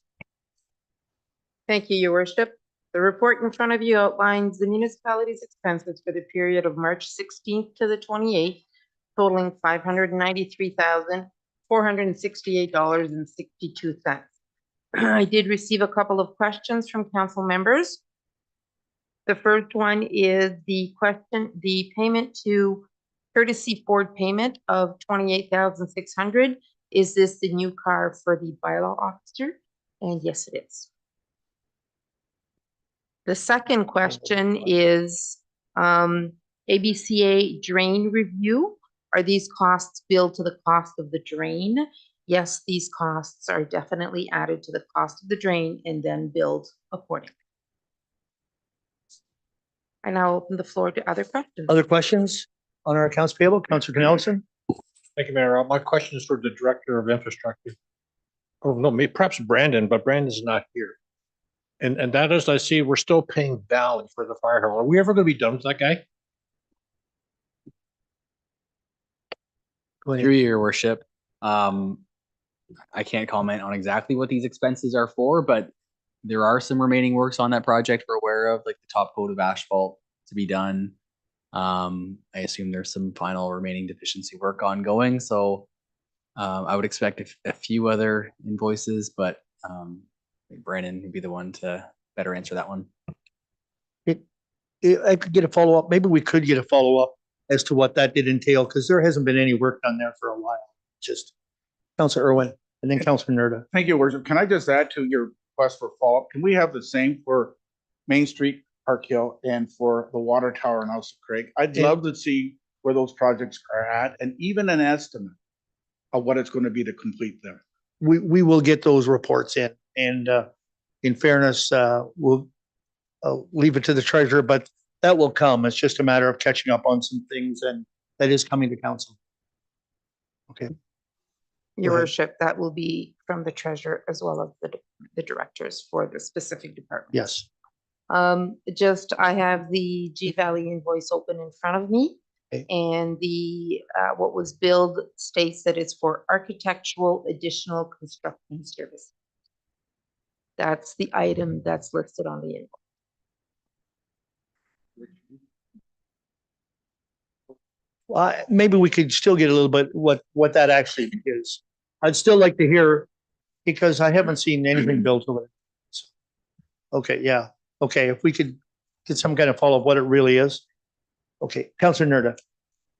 Thank you, Your Worship. The report in front of you outlines the municipality's expenses for the period of March 16th to the 28th, totaling $593,468.62. I did receive a couple of questions from council members. The first one is the payment to courtesy Ford payment of $28,600. Is this the new car for the bylaw officer? And yes, it is. The second question is ABCA drain review. Are these costs billed to the cost of the drain? Yes, these costs are definitely added to the cost of the drain and then billed accordingly. I now open the floor to other questions. Other questions on our accounts payable? Councillor Knellison. Thank you, Mayor. My question is for the Director of Infrastructure. Oh, no, maybe perhaps Brandon, but Brandon's not here. And that is, I see, we're still paying Valley for the fire hall. Are we ever gonna be done with that guy? Go ahead. Through your worship, I can't comment on exactly what these expenses are for, but there are some remaining works on that project we're aware of, like the top coat of asphalt to be done. I assume there's some final remaining deficiency work ongoing, so I would expect a few other invoices, but Brandon would be the one to better answer that one. I could get a follow-up. Maybe we could get a follow-up as to what that did entail, because there hasn't been any work done there for a while. Just Councilor Irwin and then Councilor Nerda. Thank you, Worship. Can I just add to your request for follow-up? Can we have the same for Main Street, Park Hill, and for the water tower in House of Craig? I'd love to see where those projects are at and even an estimate of what it's going to be to complete them. We will get those reports in, and in fairness, we'll leave it to the treasurer, but that will come. It's just a matter of catching up on some things, and that is coming to council. Okay. Your Go ahead. worship, that will be from the treasurer as well as the directors for the specific department. Yes. I have the G Valley invoice open in front of me. Okay. And the, what was billed states that it's for architectural additional construction service. That's the item that's listed on the invoice. Well, maybe we could still get a little bit what that actually is. I'd still like to hear, because I haven't seen anything built over it. Okay, yeah. Okay, if we could get some kind of follow-up what it really is. Okay, Councilor Nerda.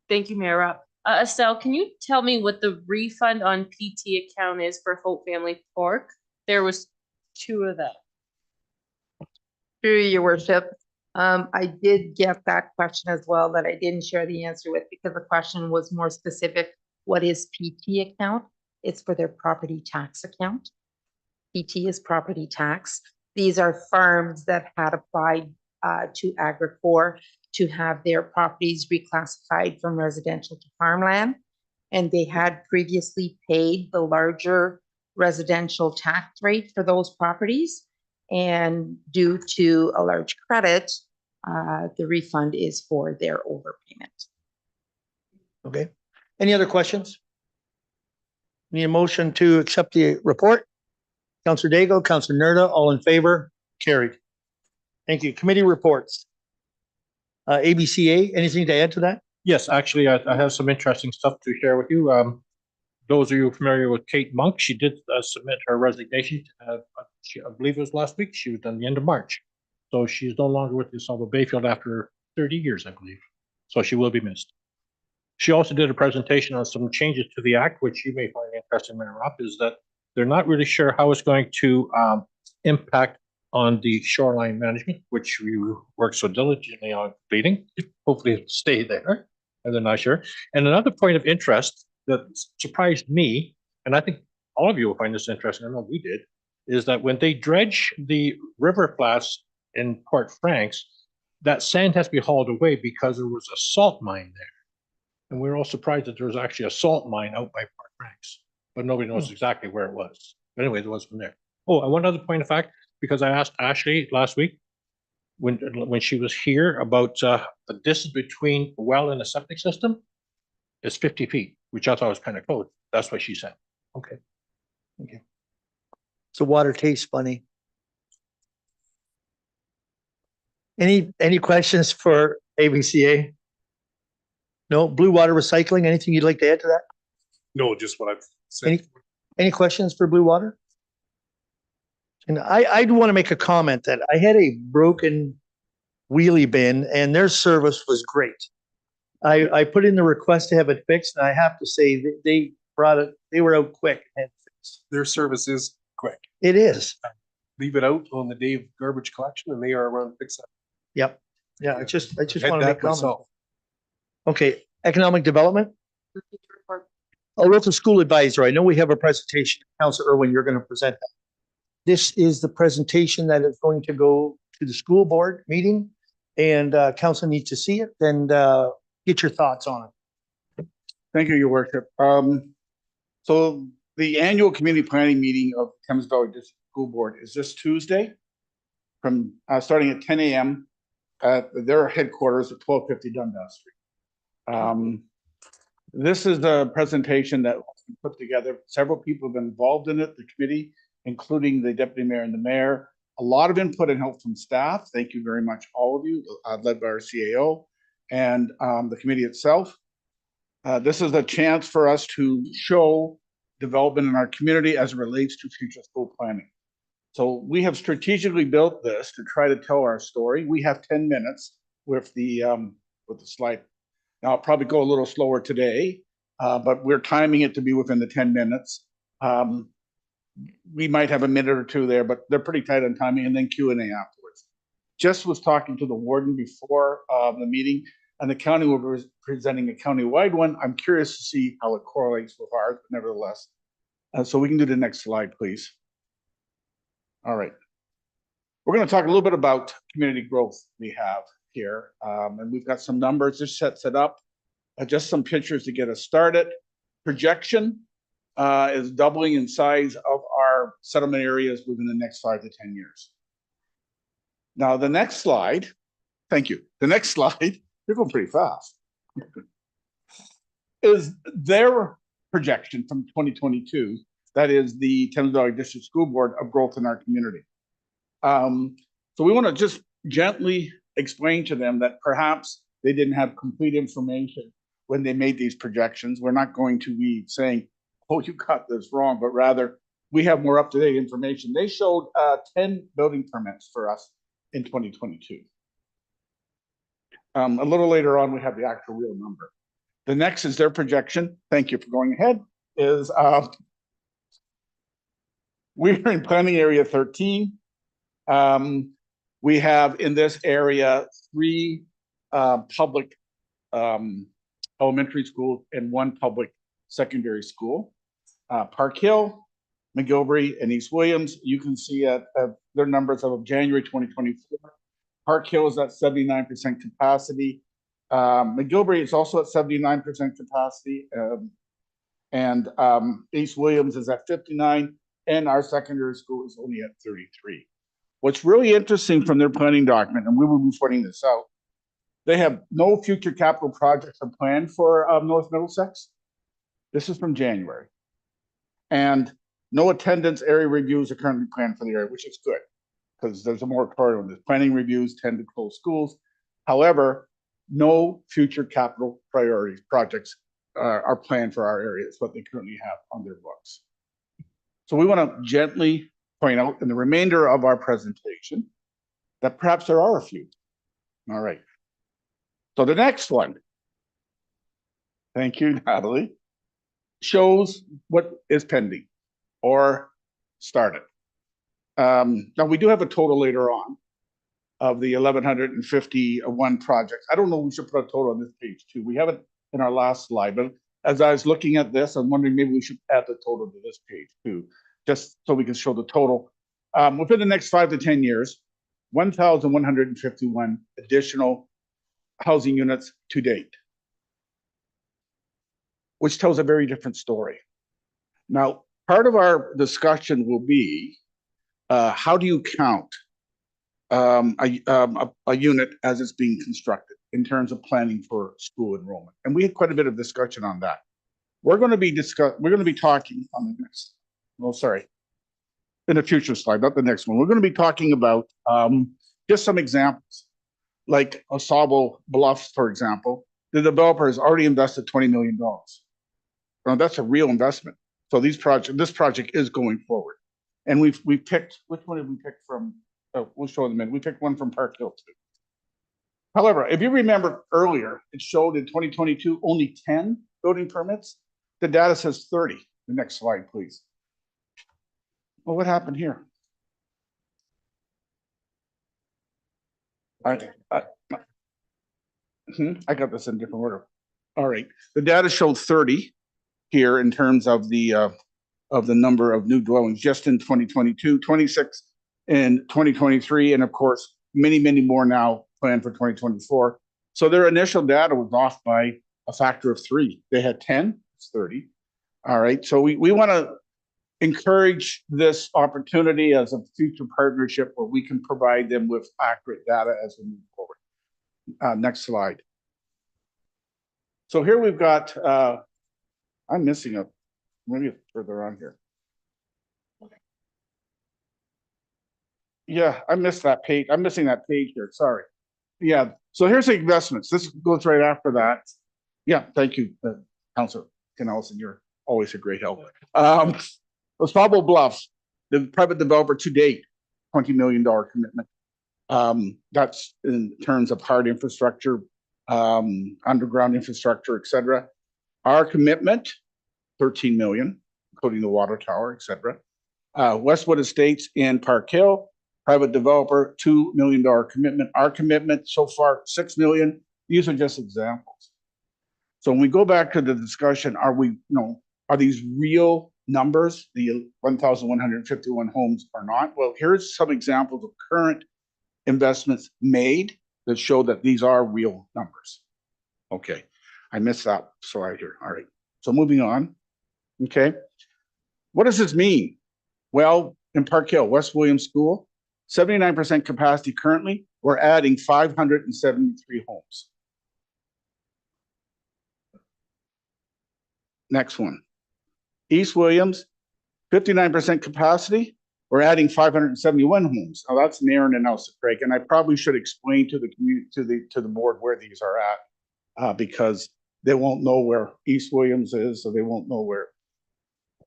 Thank you, Mayor Rupp. Estelle, can you tell me what the refund on PT account is for Hope Family Pork? There was 2 of them. Through your worship, I did get that question as well that I didn't share the answer with because the question was more specific. What is PT account? It's for their property tax account. PT is property tax. These are farms that had applied to Agricor to have their properties reclassified from residential to farmland. And they had previously paid the larger residential tax rate for those properties. And due to a large credit, the refund is for their overpayment. Okay. Any other questions? Need a motion to accept the report? Councilor Daigle, Councilor Nerda, all in favor? Carried. Thank you. Committee reports. ABCA, anything to add to that? Yes, actually, I have some interesting stuff to share with you. Those of you familiar with Kate Monk, she did submit her resignation. I believe it was last week. She was done the end of March. So she's no longer with the Ensemble Bayfield after 30 years, I believe. So she will be missed. She also did a presentation on some changes to the act, which you may find interesting, Mayor Rupp, is that they're not really sure how it's going to impact on the shoreline management, which we work so diligently on completing. Hopefully it'll stay there, and they're not sure. And another point of interest that surprised me, and I think all of you will find this interesting, I know we did, is that when they dredge the river flats in Port Franks, that sand has to be hauled away because there was a salt mine there. And we were all surprised that there was actually a salt mine out by Port Franks, but nobody knows exactly where it was. But anyway, there was one there. Oh, and one other point of fact, because I asked Ashley last week when she was here about the distance between a well and a septic system, it's 50 feet, which I thought was kind of close. That's what she said. Okay. Okay. So water tastes funny. Any questions for ABCA? No, Blue Water Recycling, anything you'd like to add to that? No, just what I've said. Any questions for Blue Water? And I do want to make a comment that I had a broken wheelie bin and their service was great. I put in the request to have it fixed, and I have to say that they brought it, they were out quick and fixed. Their service is quick. It is. Leave it out on the day of garbage collection and they are around to fix that. Yep. Yeah, I just Had want to make that comment. myself. Okay, economic development. A local school advisor. I know we have a presentation. Councilor Irwin, you're going to present that. This is the presentation that is going to go to the school board meeting, and council needs to see it and get your thoughts on it. Thank you, Your Worship. So the annual community planning meeting of Thames Valley District School Board is this Tuesday. from, starting at 10 a.m. at their headquarters at 1250 Dundas Street. This is a presentation that was put together. Several people have been involved in it, the committee, including the deputy mayor and the mayor. A lot of input and help from staff. Thank you very much, all of you, led by our CAO and the committee itself. This is a chance for us to show development in our community as it relates to future school planning. So we have strategically built this to try to tell our story. We have 10 minutes with the slide. Now I'll probably go a little slower today, but we're timing it to be within the 10 minutes. We might have a minute or two there, but they're pretty tight on timing, and then Q&A afterwards. Just was talking to the warden before the meeting, and the county will be presenting a county-wide one. I'm curious to see how it correlates with ours, but nevertheless. So we can do the next slide, please. All right. We're going to talk a little bit about community growth we have here, and we've got some numbers. This sets it up, just some pictures to get us started. Projection is doubling in size of our settlement areas within the next 5 to 10 years. Now, the next slide, thank you. The next slide, you're going pretty fast, is their projection from 2022. That is the Thames Valley District School Board of growth in our community. So we want to just gently explain to them that perhaps they didn't have complete information when they made these projections. We're not going to be saying, oh, you got this wrong, but rather we have more up-to-date information. They showed 10 building permits for us in 2022. A little later on, we have the actual real number. The next is their projection. Thank you for going ahead. Is we're in planning area 13. We have in this area 3 public elementary schools and 1 public secondary school. Park Hill, McGilvery, and East Williams. You can see at their numbers of January 2024. Park Hill is at 79% capacity. McGilvery is also at 79% capacity. And East Williams is at 59, and our secondary school is only at 33. What's really interesting from their planning document, and we will be putting this out, they have no future capital projects are planned for North Middlesex. This is from January. And no attendance area reviews are currently planned for the area, which is good, because there's a moratorium on this. Planning reviews tend to close schools. However, no future capital priorities projects are planned for our area. It's what they currently have on their books. So we want to gently point out in the remainder of our presentation that perhaps there are a few. All right. So the next one, thank you, Natalie, shows what is pending or started. Now we do have a total later on of the 1,151 projects. I don't know, we should put a total on this page too. We have it in our last slide, but as I was looking at this, I'm wondering maybe we should add the total to this page too, just so we can show the total. Within the next 5 to 10 years, 1,151 additional housing units to date, which tells a very different story. Now, part of our discussion will be, how do you count a unit as it's being constructed in terms of planning for school enrollment? And we had quite a bit of discussion on that. We're going to be talking on the next, in a future slide, not the next one. We're going to be talking about just some examples, like Osabo Bluffs, for example. The developer has already invested $20 million. Now, that's a real investment. So this project is going forward. And we've picked, which one did we pick from? Oh, we'll show in a minute. We picked one from Park Hill too. However, if you remember earlier, it showed in 2022 only 10 building permits. The data says 30. The next slide, please. Well, what happened here? I got this in different order. All right. The data showed 30 here in terms of the number of new dwellings just in 2022, 26 in 2023, and of course, many, many more now planned for 2024. So their initial data was off by a factor of 3. They had 10, it's 30. All right. So we want to encourage this opportunity as a future partnership where we can provide them with accurate data as we move forward. Next slide. So here we've got, I'm missing a, maybe it's further on here. Yeah, I missed that page. I'm missing that page here. Sorry. Yeah. So here's the investments. This goes right after that. Yeah. Thank you, Councilor Nelson. You're always a great help. Oswego Bluffs, the private developer to date, $20 million commitment. That's in terms of hard infrastructure, underground infrastructure, et cetera. Our commitment, 13 million, including the water tower, et cetera. Westwood Estates in Park Hill, private developer, $2 million commitment. Our commitment so far, 6 million. These are just examples. So when we go back to the discussion, are these real numbers, the 1,151 homes or not? Well, here's some examples of current investments made that show that these are real numbers. Okay, I missed that slide here. All right, so moving on. Okay, what does this mean? Well, in Park Hill, West Williams School, 79% capacity currently. We're adding 573 homes. Next one. East Williams, 59% capacity. We're adding 571 homes. Now that's Nairn and Elsa Craig, and I probably should explain to the community, to the board where these are at, because they won't know where East Williams is, so they won't know where.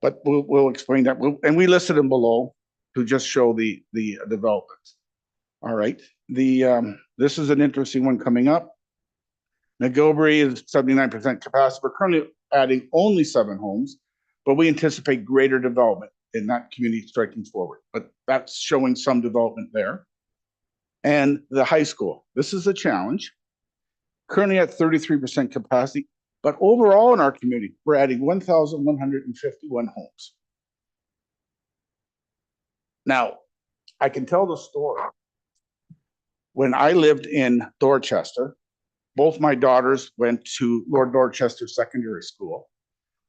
But we'll explain that. And we listed them below to just show the developments. All right. This is an interesting one coming up. McGilvery is 79% capacity. We're currently adding only 7 homes, but we anticipate greater development in that community striking forward. But that's showing some development there. And the high school, this is a challenge. Currently at 33% capacity, but overall in our community, we're adding 1,151 homes. Now, I can tell the story. When I lived in Dorchester, both my daughters went to Lord Dorchester Secondary School,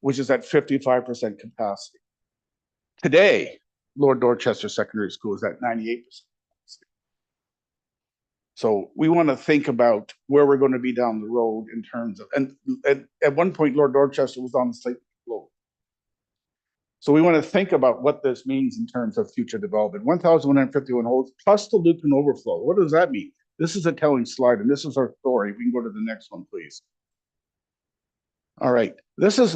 which is at 55% capacity. Today, Lord Dorchester Secondary School is at 98%. So we want to think about where we're going to be down the road in terms of, and at one point, Lord Dorchester was on the site floor. So we want to think about what this means in terms of future development. 1,151 homes plus the Lucan overflow. What does that mean? This is a telling slide, and this is our story. We can go to the next one, please. All right, this is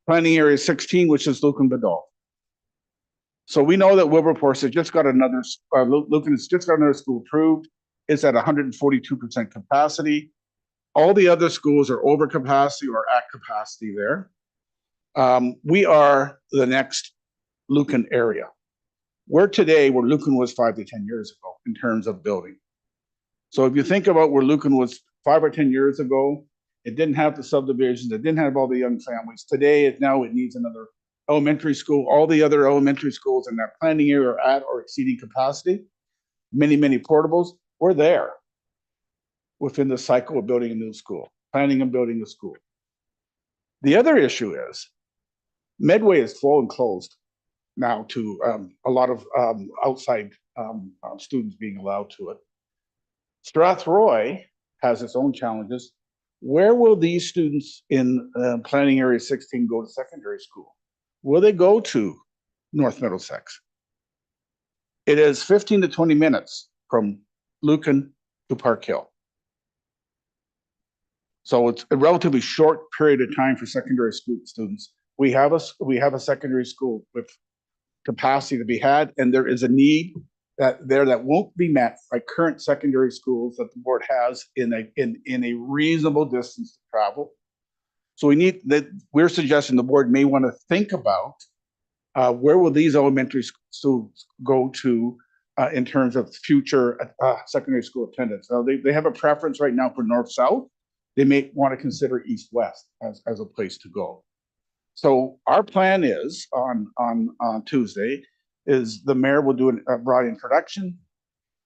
planning area 16, which is Lucan Bedell. So we know that Wilberforce has just got another, Lucan has just got another school approved. It's at 142% capacity. All the other schools are over capacity or at capacity there. We are the next Lucan area. We're today where Lucan was 5 to 10 years ago in terms of building. So if you think about where Lucan was 5 or 10 years ago, it didn't have the subdivisions, it didn't have all the young families. Today, it needs another elementary school. All the other elementary schools in that planning area are at or exceeding capacity. Many, many portables. We're there within the cycle of building a new school, planning and building a school. The other issue is Medway is full and closed now to a lot of outside students being allowed to it. Strathroy has its own challenges. Where will these students in planning area 16 go to secondary school? Will they go to North Middlesex? It is 15 to 20 minutes from Lucan to Park Hill. So it's a relatively short period of time for secondary school students. We have a secondary school with capacity to be had, and there is a need that won't be met by current secondary schools that the board has in a reasonable distance to travel. So we're suggesting the board may want to think about where will these elementary schools go to in terms of future secondary school attendance. Now they have a preference right now for north-south. They may want to consider east-west as a place to go. So our plan is on Tuesday is the mayor will do a broad introduction.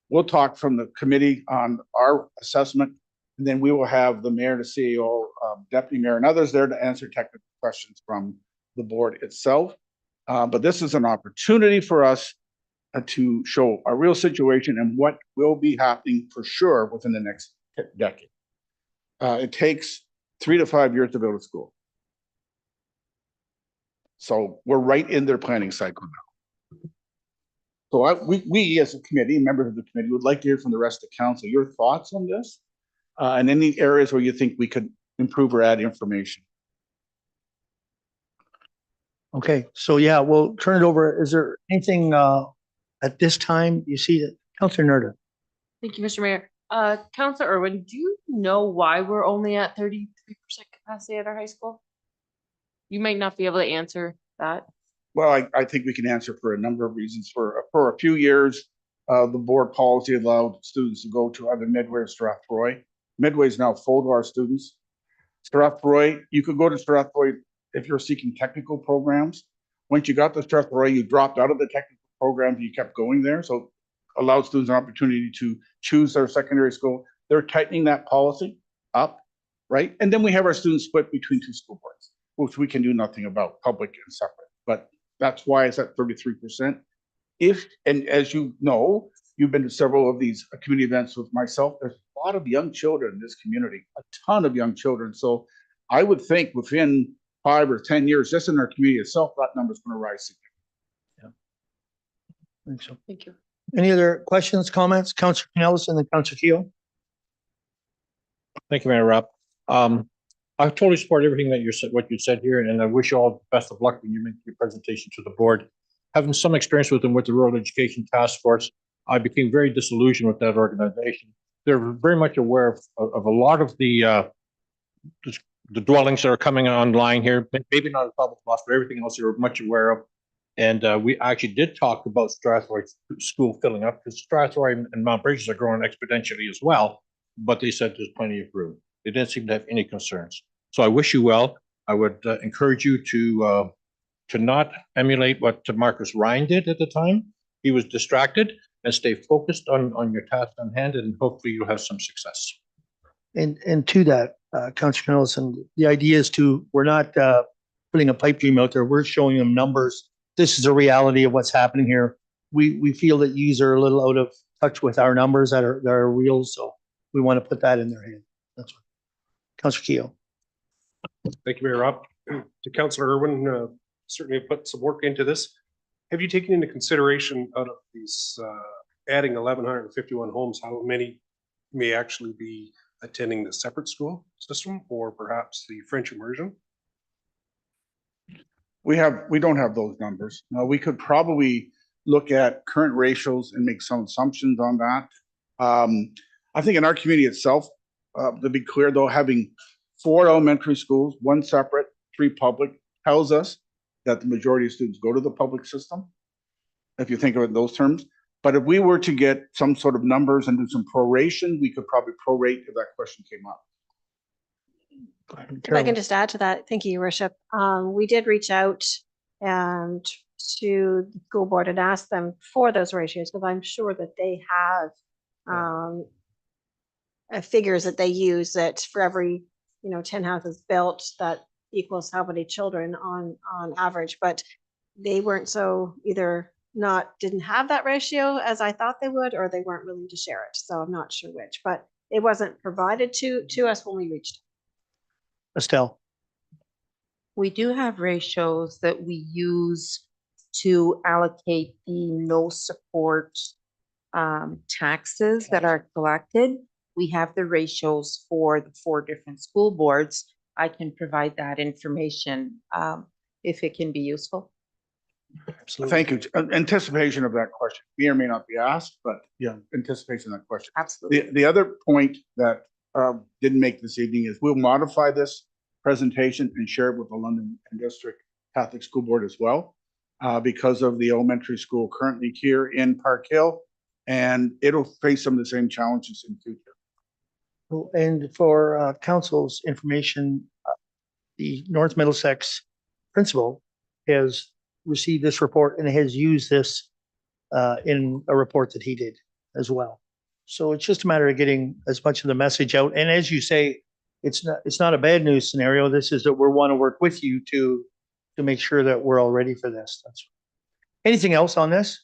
We'll talk from the committee on our assessment, and then we will have the mayor, the CEO, deputy mayor, and others there to answer technical questions from the board itself. But this is an opportunity for us to show a real situation and what will be happening for sure within the next decade. It takes 3 to 5 years to build a school. So we're right in their planning cycle now. So we as a committee, members of the committee, would like to hear from the rest of the council, your thoughts on this, and any areas where you think we could improve or add information. Okay, so yeah, we'll turn it over. Is there anything at this time you see that, Councilor Nerda? Thank you, Mr. Mayor. Councilor Irwin, do you know why we're only at 33% capacity at our high school? You might not be able to answer that. Well, I think we can answer for a number of reasons. For a few years, the board policy allowed students to go to either Midway or Strathroy. Midway is now full to our students. Strathroy, you could go to Strathroy if you're seeking technical programs. Once you got to Strathroy, you dropped out of the technical programs, you kept going there. So allowed students an opportunity to choose their secondary school. They're tightening that policy up, right? And then we have our students split between 2 school boards, which we can do nothing about, public and separate. But that's why it's at 33%. And as you know, you've been to several of these community events with myself, there's a lot of young children in this community, a ton of young children. So I would think within 5 or 10 years, just in our community itself, that number is going to rise significantly. I think so. Thank you. Any other questions, comments? Councilor Pinellas and then Councilor Keel. Thank you, Mayor Rob. I totally support everything that you said, what you said here, and I wish you all the best of luck when you make your presentation to the board. Having some experience with them with the Rural Education Task Force, I became very disillusioned with that organization. They're very much aware of a lot of the dwellings that are coming online here. Maybe not a public loss, but everything else they're much aware of. And we actually did talk about Strathroy School filling up, because Strathroy and Mount Bridges are growing exponentially as well. But they said there's plenty of room. They didn't seem to have any concerns. So I wish you well. I would encourage you to not emulate what Marcus Ryan did at the time. He was distracted, and stay focused on your task on hand, and hopefully you'll have some success. And to that, Councilor Pinellas, and the idea is we're not putting a pipe dream out there. We're showing them numbers. This is a reality of what's happening here. We feel that yous are a little out of touch with our numbers that are real, so we want to put that in their hand. That's what. Councilor Keel. Thank you, Mayor Rob. To Councilor Irwin, certainly put some work into this. Have you taken into consideration out of these adding 1,151 homes, how many may actually be attending the separate school system or perhaps the French immersion? We don't have those numbers. Now, we could probably look at current ratios and make some assumptions on that. I think in our community itself, to be clear though, having 4 elementary schools, 1 separate, 3 public, tells us that the majority of students go to the public system, if you think of it in those terms. But if we were to get some sort of numbers and do some proration, we could probably prorate if that question came up. If I can just add to that, thank you, Your Worship. We did reach out and to the school board and ask them for those ratios, because I'm sure that they have figures that they use that for every 10 houses built, that equals how many children on average. But they weren't so either didn't have that ratio as I thought they would, or they weren't willing to share it. So I'm not sure which, but it wasn't provided to us when we reached. Estelle. We do have ratios that we use to allocate the no support taxes that are collected. We have the ratios for the 4 different school boards. I can provide that information if it can be useful. Absolutely. Thank you. Anticipation of that question may or may not be asked, but yeah, anticipation of that question. Absolutely. The other point that didn't make this evening is we'll modify this presentation and share it with the London and District Catholic School Board as well, because of the elementary school currently here in Park Hill, and it'll face some of the same challenges in the future. And for council's information, the North Middlesex principal has received this report and has used this in a report that he did as well. So it's just a matter of getting as much of the message out. And as you say, it's not a bad news scenario. This is that we want to work with you to to make sure that we're all ready for this. That's anything else on this?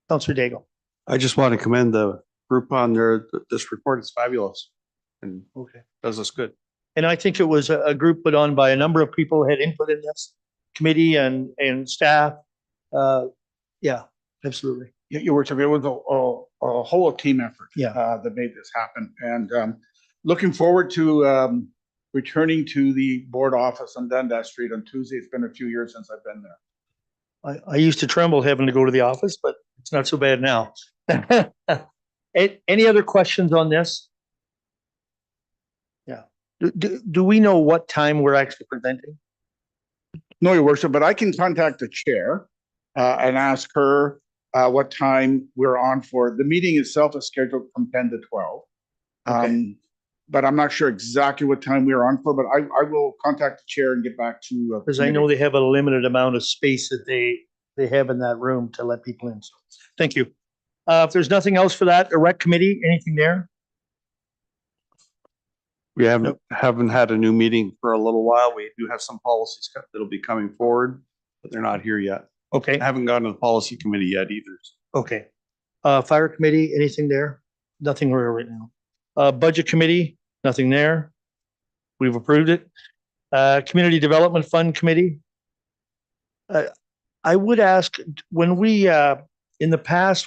Councillor Daigle. I just want to commend the group on their, this report is fabulous and does us good. And I think it was a group put on by a number of people who had input in this committee and staff. Yeah, absolutely. Your worship, it was a whole team effort. Yeah. That made this happen. And looking forward to returning to the board office on Dundas Street on Tuesday. It's been a few years since I've been there. I used to tremble having to go to the office, but it's not so bad now. Any other questions on this? Yeah. Do we know what time we're actually presenting? No, your worship, but I can contact the chair and ask her what time we're on for. The meeting itself is scheduled from 10 to 12. But I'm not sure exactly what time we're on for, but I will contact the chair and get back to. Because I know they have a limited amount of space that they have in that room to let people in. So thank you. If there's nothing else for that, the rec committee, anything there? We haven't had a new meeting for a little while. We do have some policies that'll be coming forward, but they're not here yet. Okay. I haven't gone to the policy committee yet either. Okay. Fire committee, anything there? Nothing right now. Budget committee, nothing there. We've approved it. Community Development Fund Committee. I would ask when we, in the past,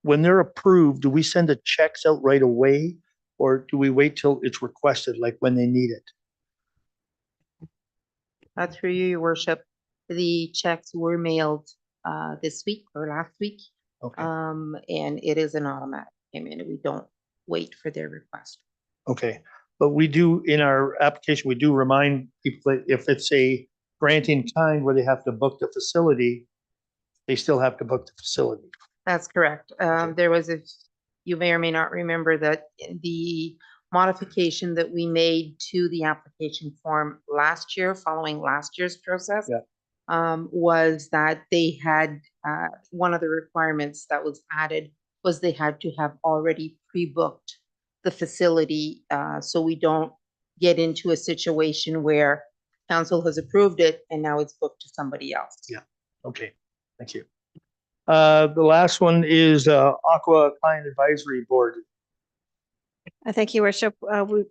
when they're approved, do we send the checks out right away? Or do we wait till it's requested, like when they need it? Through you, your worship, the checks were mailed this week or last week. Okay. And it is an automatic payment. We don't wait for their request. Okay, but we do, in our application, we do remind people that if it's a granting kind where they have to book the facility, they still have to book the facility. That's correct. There was you may or may not remember that the modification that we made to the application form last year, following last year's process, was that they had, one of the requirements that was added was they had to have already pre-booked the facility, so we don't get into a situation where council has approved it and now it's booked to somebody else. Yeah, okay, thank you. The last one is Aqua Client Advisory Board. Thank you, Worship.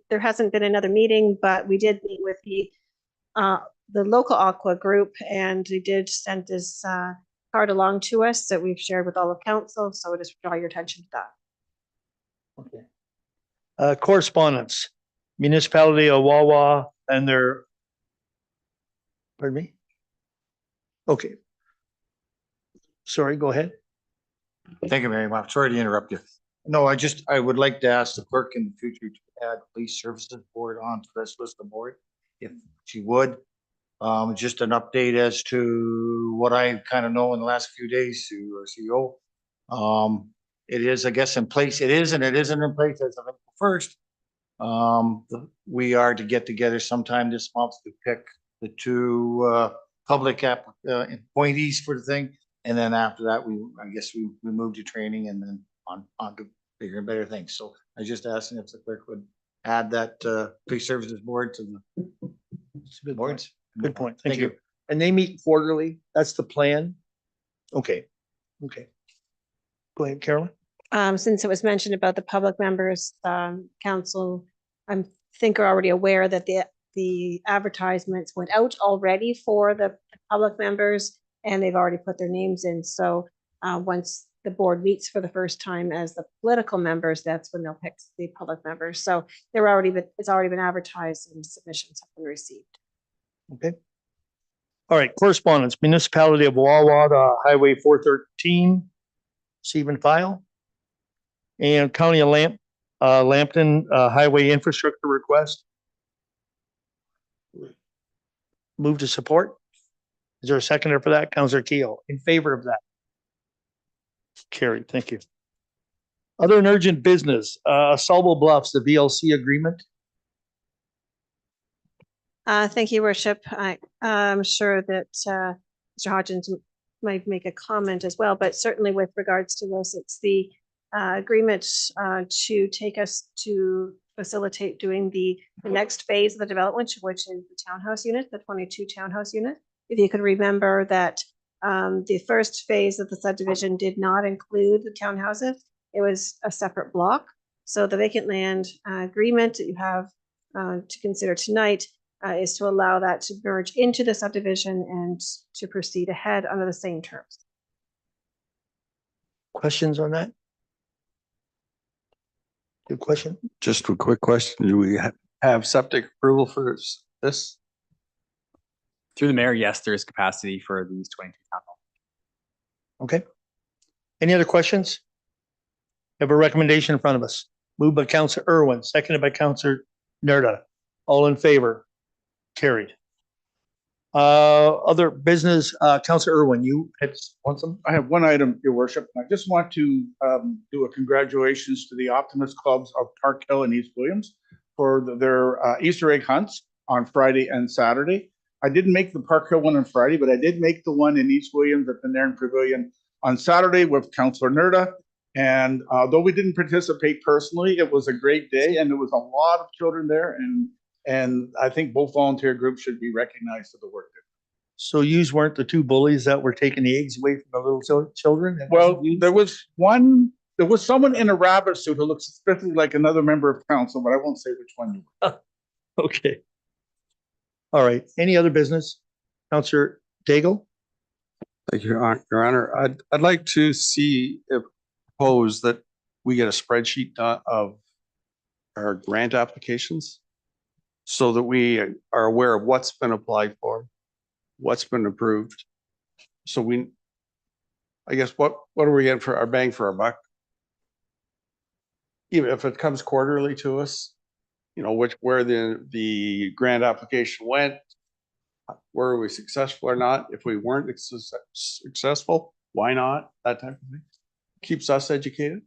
There hasn't been another meeting, but we did meet with the local Aqua group, and they did send this card along to us that we've shared with all of council. So I just draw your attention to that. Okay. Correspondence, Municipality of Wawa and their, pardon me? Okay. Sorry, go ahead. Thank you, Mary. I'm sorry to interrupt you. No, I would like to ask the clerk in the future to add Police Services Board onto this list of board, if she would. Just an update as to what I kind of know in the last few days to our CEO. It is, I guess, in place. It is, and it isn't in place as of April 1st. We are to get together sometime this month to pick the two public appointees for the thing. And then after that, I guess we moved to training and then on to bigger and better things. So I just asked if the clerk would add that Police Services Board to the boards. Good point. Thank you. And they meet quarterly. That's the plan. Okay. Okay. Go ahead, Carolyn. Since it was mentioned about the public members, council, I think are already aware that the advertisements went out already for the public members, and they've already put their names in. So once the board meets for the first time as the political members, that's when they'll pick the public members. So it's already been advertised and submissions have been received. Okay. All right, correspondence, Municipality of Wawa, Highway 413, receive and file. And County of Lambton, Highway Infrastructure request. Move to support. Is there a seconder for that? Councillor Keel, in favor of that? Carried, thank you. Other and urgent business, Sawbo Bluffs, the VLC agreement. Thank you, Worship. I'm sure that Mr. Hodgins might make a comment as well, but certainly with regards to this, it's the agreement to take us to facilitate doing the next phase of the development, which is the townhouse unit, the 22 townhouse unit. If you could remember that the first phase of the subdivision did not include the townhouses. It was a separate block. So the vacant land agreement that you have to consider tonight is to allow that to merge into the subdivision and to proceed ahead under the same terms. Questions on that? Good question. Just a quick question. Do we have septic approval for this? Through the mayor, yes, there is capacity for these 22 townhomes. Okay. Any other questions? We have a recommendation in front of us. Moved by Councillor Irwin, seconded by Councillor Nerda. All in favor? Carried. Other business, Councillor Irwin, you had want some? I have one item, Your Worship. I just want to do a congratulations to the Optimist Clubs of Park Hill and East Williams for their Easter egg hunts on Friday and Saturday. I didn't make the Park Hill one on Friday, but I did make the one in East Williams at the Nairn Pavilion on Saturday with Councillor Nerda. And though we didn't participate personally, it was a great day and there was a lot of children there. And I think both volunteer groups should be recognized for the work. So yous weren't the two bullies that were taking the eggs away from the little children? Well, there was someone in a rabbit suit who looks suspiciously like another member of council, but I won't say which one you were. Okay. All right. Any other business? Councillor Daigle? Thank you, Your Honor. I'd like to see if propose that we get a spreadsheet of our grant applications so that we are aware of what's been applied for, what's been approved. So I guess, what are we getting for our bang for our buck? Even if it comes quarterly to us, you know, where the grant application went, were we successful or not? If we weren't successful, why not? That type of thing. Keeps us educated.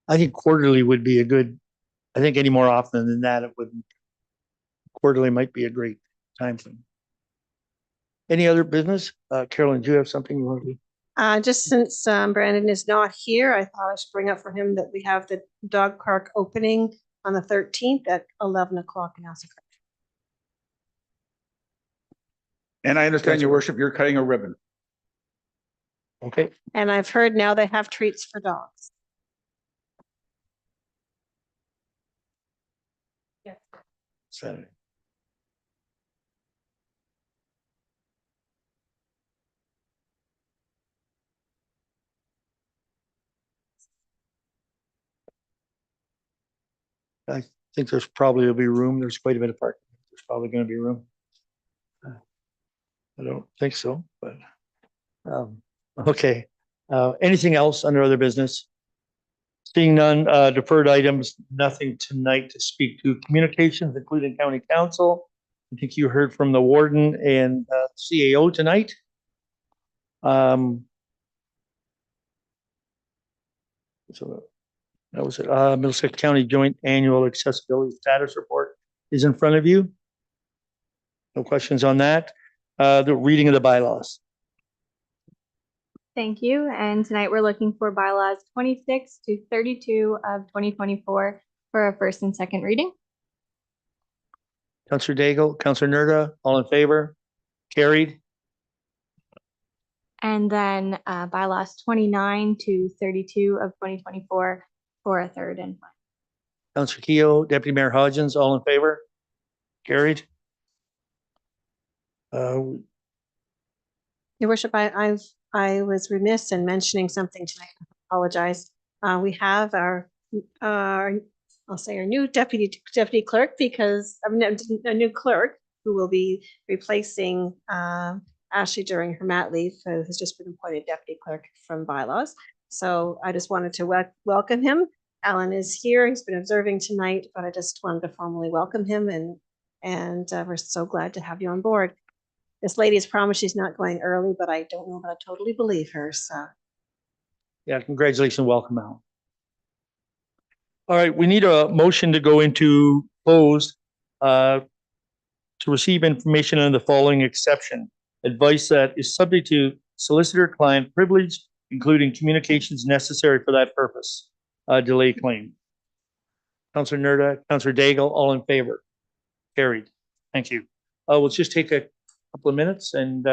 I think quarterly would be a good, I think any more often than that, it wouldn't. Quarterly might be a great time frame. Any other business? Carolyn, do you have something you want to do? Just since Brandon is not here, I thought I should bring up for him that we have the dog park opening on the 13th at 11 o'clock in Alsacre. And I understand, Your Worship, you're cutting a ribbon. Okay. And I've heard now they have treats for dogs. Yes. Saturday. I think there's probably will be room. There's quite a bit of parking. There's probably going to be room. I don't think so, but okay. Anything else under other business? Seeing none, deferred items, nothing tonight to speak to. Communications, including county council. I think you heard from the warden and CAO tonight. So that was it. Middlesex County Joint Annual Accessibility Status Report is in front of you. No questions on that. The reading of the bylaws. Thank you. And tonight we're looking for bylaws 26 to 32 of 2024 for a first and second reading. Councillor Daigle, Councillor Nerda, all in favor? Carried. And then bylaws 29 to 32 of 2024 for a third and final. Councillor Keogh, Deputy Mayor Hodgins, all in favor? Carried. Your Worship, I was remiss in mentioning something tonight. I apologize. We have our I'll say our new deputy clerk, because a new clerk who will be replacing Ashley during her mat leave, who has just been appointed deputy clerk from bylaws. So I just wanted to welcome him. Alan is here. He's been observing tonight, but I just wanted to formally welcome him, and we're so glad to have you on board. This lady has promised she's not going early, but I don't know if I totally believe her. So, yeah, congratulations, welcome out. All right, we need a motion to go into closed to receive information under the following exception. Advice that is subject to solicitor-client privilege, including communications necessary for that purpose. Delay claim. Counselor Nerda, Counselor Daigle, all in favor? Carried. Thank you. We'll just take a couple of minutes and